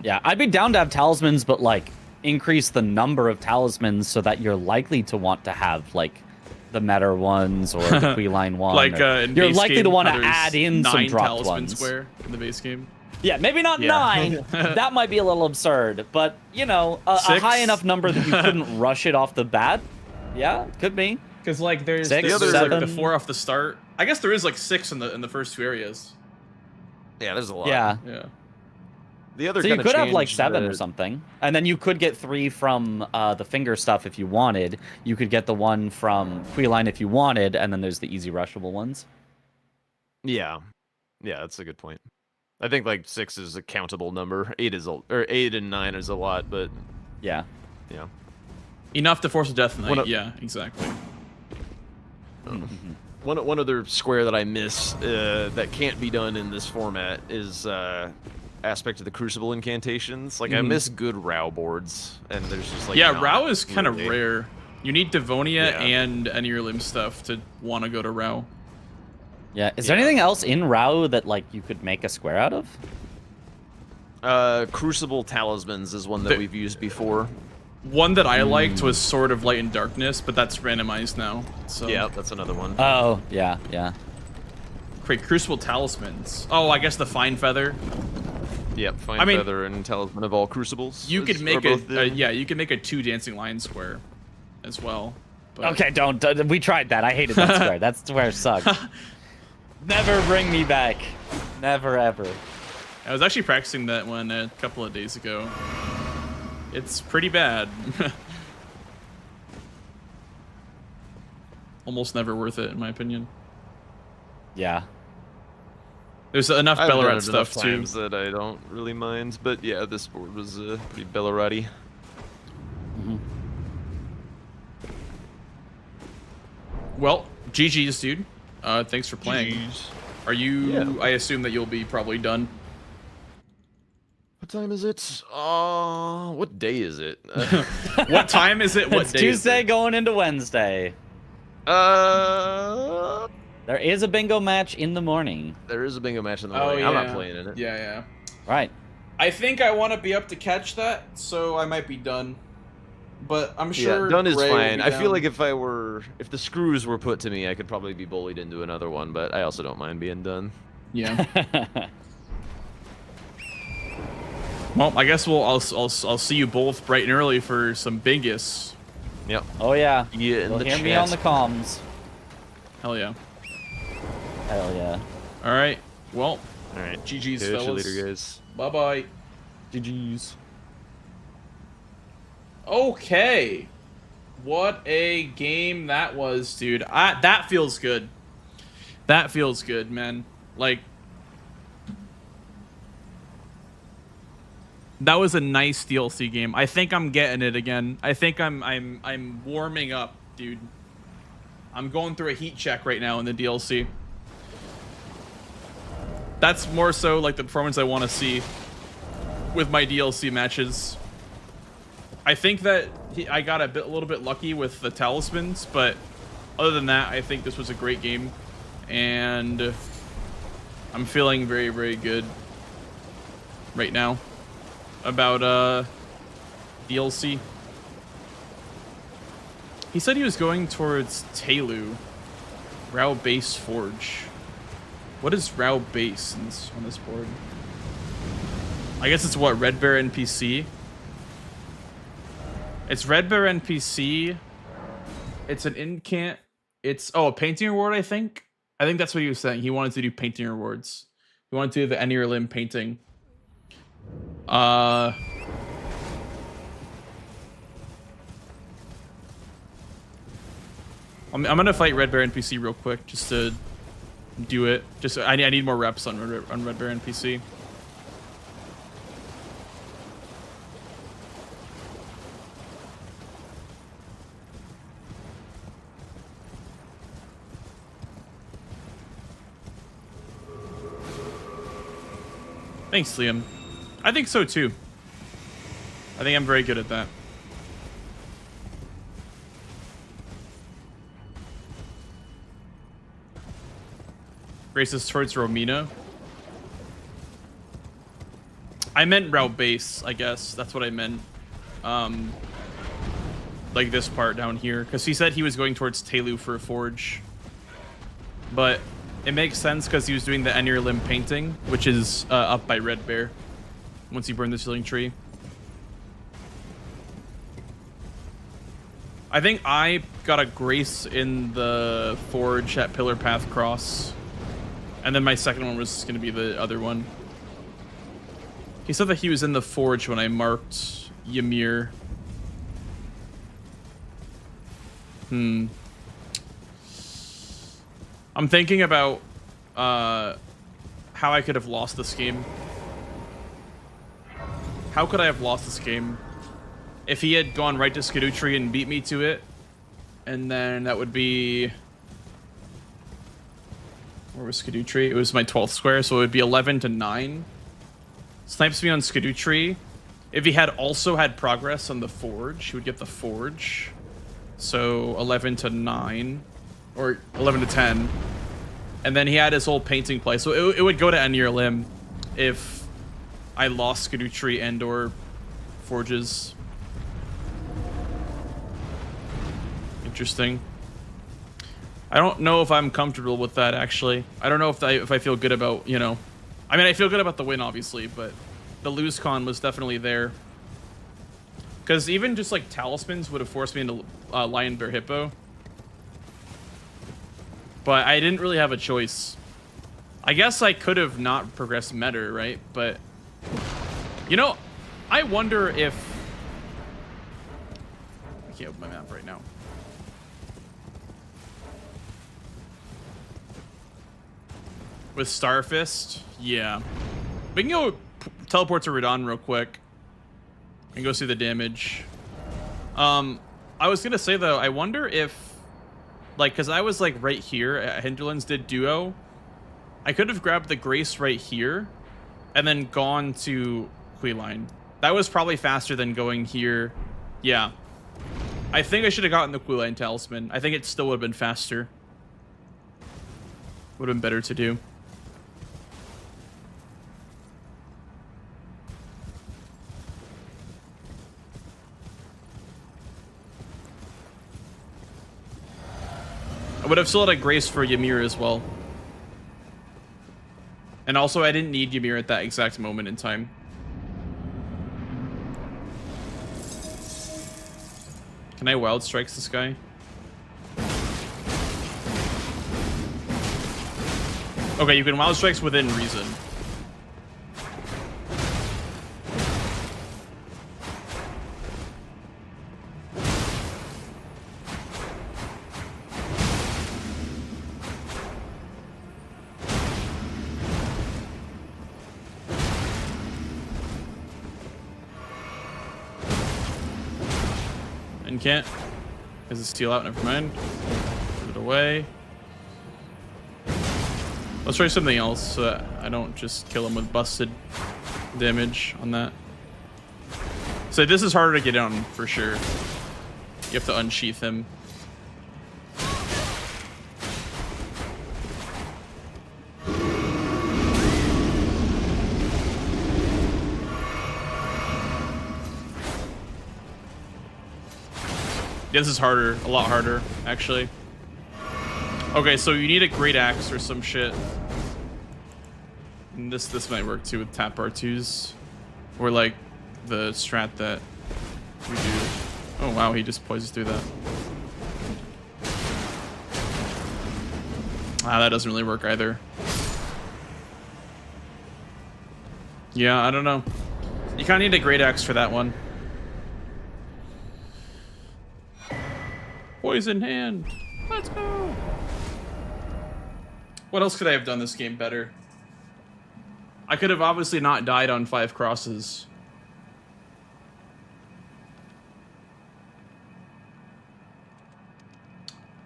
Yeah, I'd be down to have talismans, but like increase the number of talismans so that you're likely to want to have like the meta ones or the Qualifier one. Like you're likely to want to add in some 9 dropped talisman ones. square in the base game. Yeah, maybe not 9. That might be a little absurd, but you know, a high enough number that you couldn't rush it off the bat. Yeah, could be. Because like there's 6, like 7. the 4 off the start. I guess there is like 6 in the first 2 areas. Yeah, there's a lot. Yeah. The other so you could have like 7 or something, and then you could get 3 from the finger stuff if you wanted. You could get the 1 from Qualifier if you wanted, and then there's the easy rushable ones. Yeah, that's a good point. I think like 6 is a countable number. 8 and 9 is a lot, but yeah. Enough to force a Death Knight. Yeah, exactly. One other square that I miss that can't be done in this format is aspect of the Crucible incantations. Like I miss good Rao boards, and there's just like Rao is kind of rare. You need Devonia and Anirlim stuff to want to go to Rao. Yeah, is there anything else in Rao that like you could make a square out of? Crucible talismans is one that we've used before. One that I liked was Sword of Light and Darkness, but that's randomized now. So yeah, that's another one. Oh, yeah. Create Crucible talismans. Oh, I guess the Fine Feather. Yep, Feather and Talisman of all Crucibles. You could make you can make a 2 Dancing Lion square as well. But... Okay, don't. We tried that. I hated that square. That square sucked. Never bring me back. Never ever. I was actually practicing that one a couple of days ago. It's pretty bad. Almost never worth it, in my opinion. Yeah. There's enough Bellarat stuff too. That I don't really mind, but yeah, this board was pretty Bellarat-y. Well, GG's, dude. Thanks for playing. GG's. Are you? I assume that you'll be probably done. What time is it? What day is it? What time is it? What it's day Tuesday is it? going into Wednesday. There is a bingo match in the morning. There is a bingo match in the morning. I'm not playing in it. Yeah. Right. I think I want to be up to catch that, so I might be done. But I'm sure done is Gray will fine. be I feel down. like if the screws were put to me, I could probably be bullied into another one, but I also don't mind being done. Yeah. Well, I guess I'll see you both bright and early for some bingus. Yep. Oh yeah. Yeah. You'll hear me on the comms. Hell yeah. Hell yeah. All right. Well. All right. GG's, Catch you fellas. later, guys. Bye bye. GG's. Okay. What a game that was, dude. That feels good. That feels good, man. Like, that was a nice DLC game. I think I'm getting it again. I think I'm warming up, dude. I'm going through a heat check right now in the DLC. That's more so like the performance I want to see with my DLC matches. I think that I got a little bit lucky with the talismans, but other than that, I think this was a great game, and I'm feeling very, very good right now about DLC. He said he was going towards Telu, Rao Base Forge. What is Rao Base on this board? I guess it's what, Red Bear NPC? It's Red Bear NPC. It's an incant. It's a painting reward, I think. I think that's what he was saying. He wanted to do painting rewards. He wanted to do the Any or Limb painting. I'm gonna fight Red Bear NPC real quick just to do it. Just I need more reps on Red Bear NPC. Thanks, Liam. I think so too. I think I'm very good at that. Races towards Romina. I meant route base, I guess. That's what I meant. Like this part down here. Because he said he was going towards Telu for a forge. But it makes sense because he was doing the Enir Limb painting, which is up by Red Bear. Once you burn the ceiling tree. I think I got a grace in the forge at Pillar Path Cross. And then my second one was going to be the other one. He said that he was in the forge when I marked Ymir. I'm thinking about how I could have lost this game. How could I have lost this game? If he had gone right to Skadutri and beat me to it, and then that would be... Where was Skadutri? It was my 12th square, so it would be 11 to 9. Snipes me on Skadutri. If he had also had progress on the Forge, he would get the Forge. So 11 to 9. Or 11 to 10. And then he had his whole painting play. So it would go to Enir Limb if I lost Skadutri and or Forges. Interesting. I don't know if I'm comfortable with that, actually. I don't know if I feel good about, you know... I mean, I feel good about the win, obviously, but the lose con was definitely there. Because even just, like, talismans would have forced me into Lion Bear Hippo. But I didn't really have a choice. I guess I could have not progressed meta, right? But, you know, I wonder if... I can't open my map right now. With Starfist, yeah. We can go teleport to Radon real quick and go see the damage. I was gonna say though, I wonder if, like, cause I was like right here at Hinterlands did duo. I could have grabbed the Grace right here and then gone to Queeline. That was probably faster than going here. Yeah. I think I should have gotten the Queeline Talisman. I think it still would have been faster. Would have been better to do. I would have still had a Grace for Ymir as well. And also, I didn't need Ymir at that exact moment in time. Can I Wild Strikes this guy? Okay, you can Wild Strikes within reason. And can't. Is it steal out? Never mind. Put it away. Let's try something else so that I don't just kill him with busted damage on that. So this is harder to get on for sure. You have to unsheath him. This is harder, a lot harder, actually. Okay, so you need a great axe or some shit. And this might work too with tap R2s. Or like the strat that we do. Oh wow, he just poisons through that. Ah, that doesn't really work either. Yeah, I don't know. You kind of need a great axe for that one. Poison hand. Let's go. What else could I have done this game better? I could have obviously not died on 5 crosses.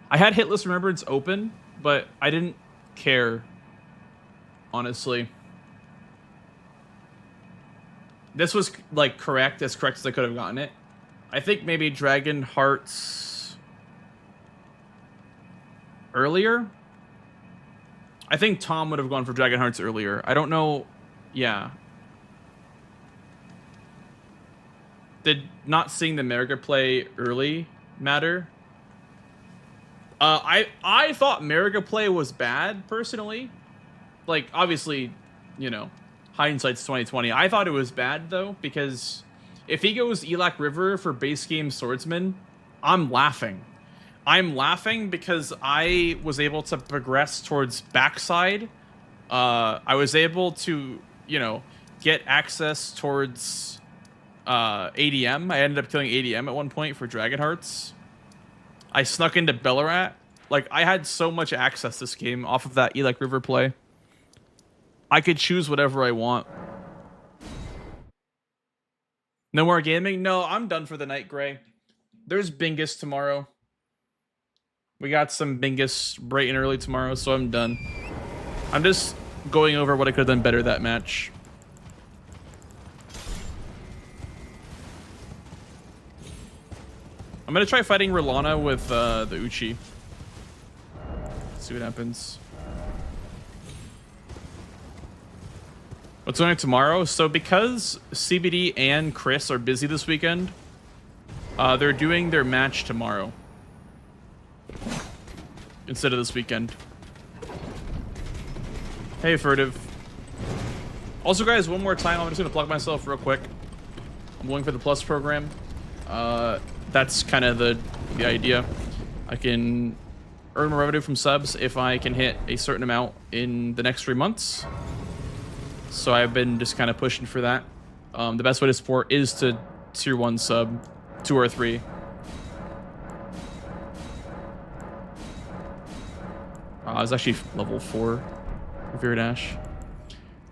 I had Hitless Remembrance open, but I didn't care, honestly. This was like correct as I could have gotten it. I think maybe Dragon Hearts earlier. I think Tom would have gone for Dragon Hearts earlier. I don't know. Yeah. Did not seeing the America play early matter? I thought America play was bad personally. Like obviously, you know, hindsight's 2020. I thought it was bad though because if he goes Elak River for base game swordsman, I'm laughing. I'm laughing because I was able to progress towards backside. I was able to, you know, get access towards ADM. I ended up killing ADM at one point for Dragon Hearts. I snuck into Bellarat. Like, I had so much access this game off of that Elec River play. I could choose whatever I want. No more gaming? No, I'm done for the night, Gray. There's Bingus tomorrow. We got some Bingus bright and early tomorrow, so I'm done. I'm just going over what I could have done better that match. I'm gonna try fighting Rolana with the Uchi. See what happens. What's going on tomorrow? So because CBD and Chris are busy this weekend, they're doing their match tomorrow instead of this weekend. Hey, Furtive. Also, guys, one more time, I'm just gonna plug myself real quick. I'm going for the Plus program. That's kind of the idea. I can earn more revenue from subs if I can hit a certain amount in the next 3 months. So I've been just kind of pushing for that. The best way to support is to tier 1 sub, 2 or 3. I was actually level 4 for Viridash.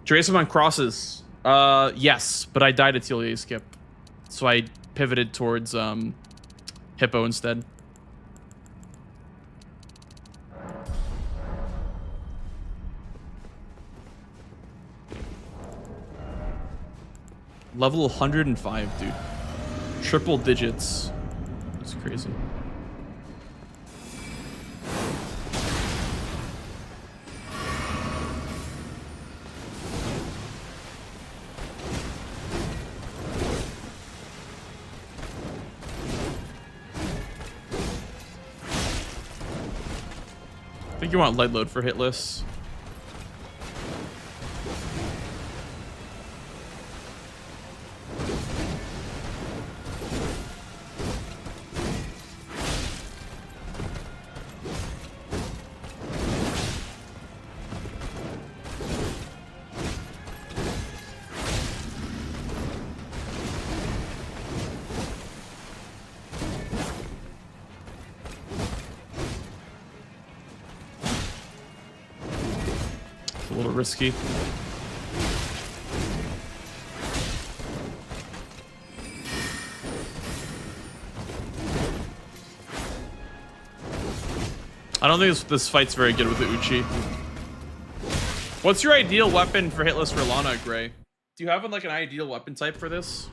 Drace on crosses. Yes, but I died at TLA skip. So I pivoted towards Hippo instead. Level 105, dude. Triple digits. It's crazy. I think you want lead load for hitless. A little risky. I don't think this fight's very good with the Uchi. What's your ideal weapon for hitless for Lana, Gray? Do you have like an ideal weapon type for this?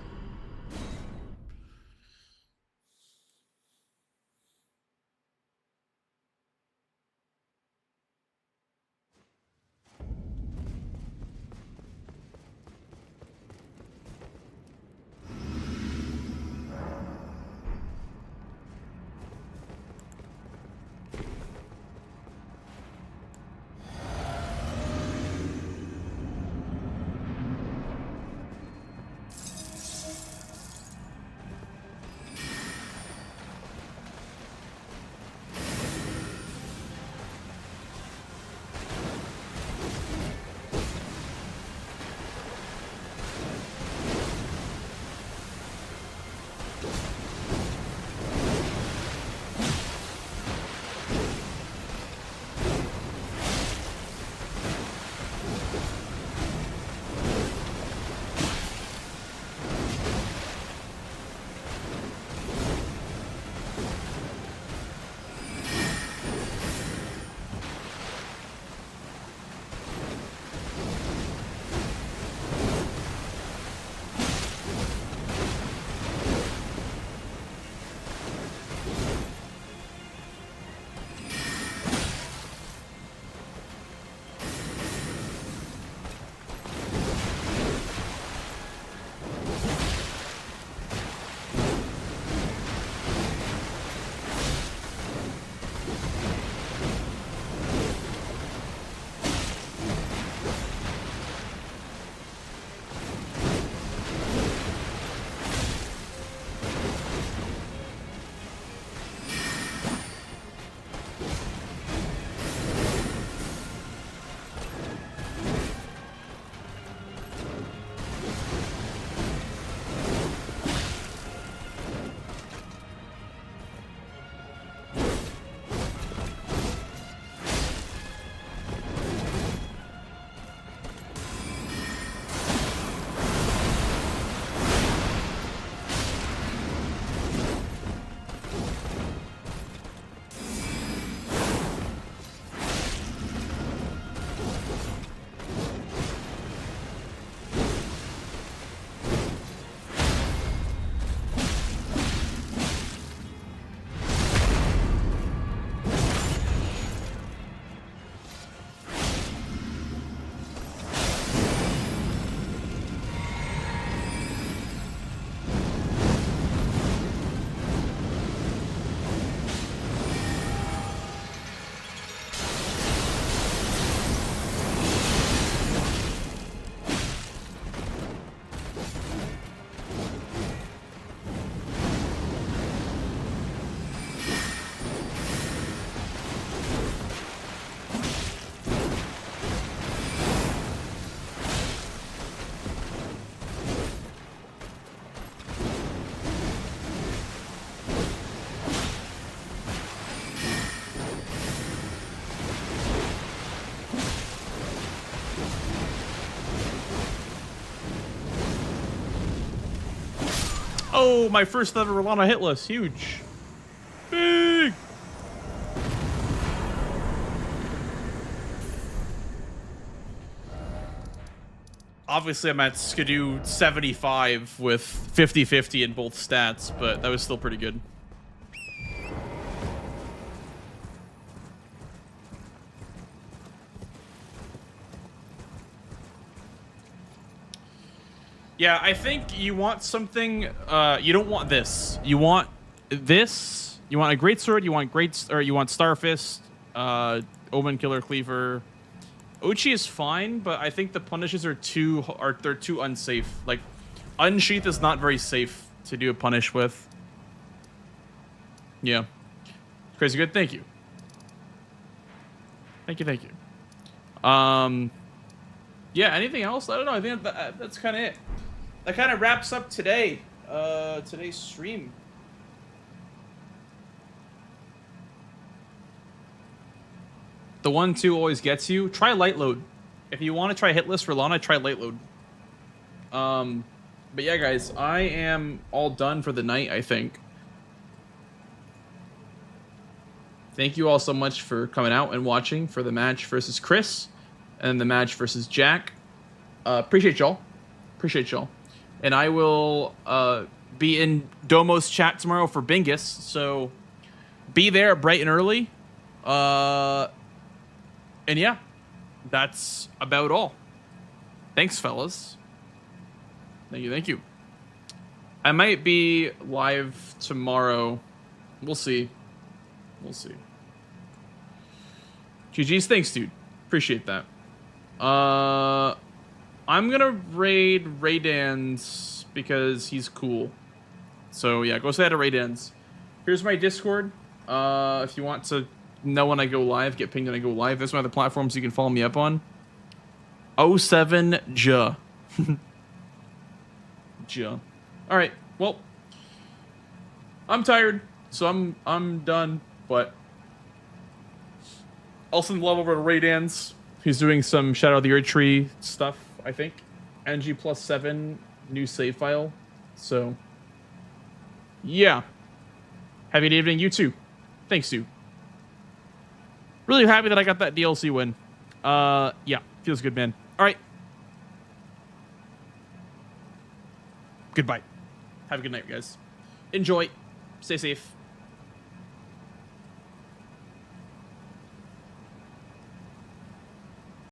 Oh, my first ever Rolana hitless. Huge. Big. Obviously, I'm at Skidoo 75 with 50-50 in both stats, but that was still pretty good. Yeah, I think you want something. You don't want this. You want this. You want a great sword. You want you want Starfist. Omen Killer Cleaver. Uchi is fine, but I think the punishes are they're too unsafe. Like, Unsheath is not very safe to do a punish with. Yeah. Crazy good, thank you. Thank you. Yeah, anything else? I don't know. I think that's kind of it. That kind of wraps up today. Today's stream. The 1-2 always gets you. Try light load. If you want to try hitless for Lana, try light load. But yeah, guys, I am all done for the night, I think. Thank you all so much for coming out and watching for the match versus Chris and the match versus Jack. Appreciate y'all. And I will be in Domo's chat tomorrow for Bingus, so be there bright and early. And yeah, that's about all. Thanks, fellas. Thank you. I might be live tomorrow. We'll see. GG's, thanks, dude. Appreciate that. I'm gonna raid Raydans because he's cool. So yeah, go say that to Raydans. Here's my Discord. If you want to know when I go live, get pinged when I go live. There's my other platforms you can follow me up on. 07ja. Ja. All right. Well, I'm tired, so I'm done. But I'll send love over to Raydans. He's doing some Shadow of the Earth Tree stuff, I think. NG+7 new save file. So yeah. Have a good evening, you too. Thanks, dude. Really happy that I got that DLC win. Yeah, feels good, man. All right. Goodbye. Have a good night, guys. Enjoy. Stay safe.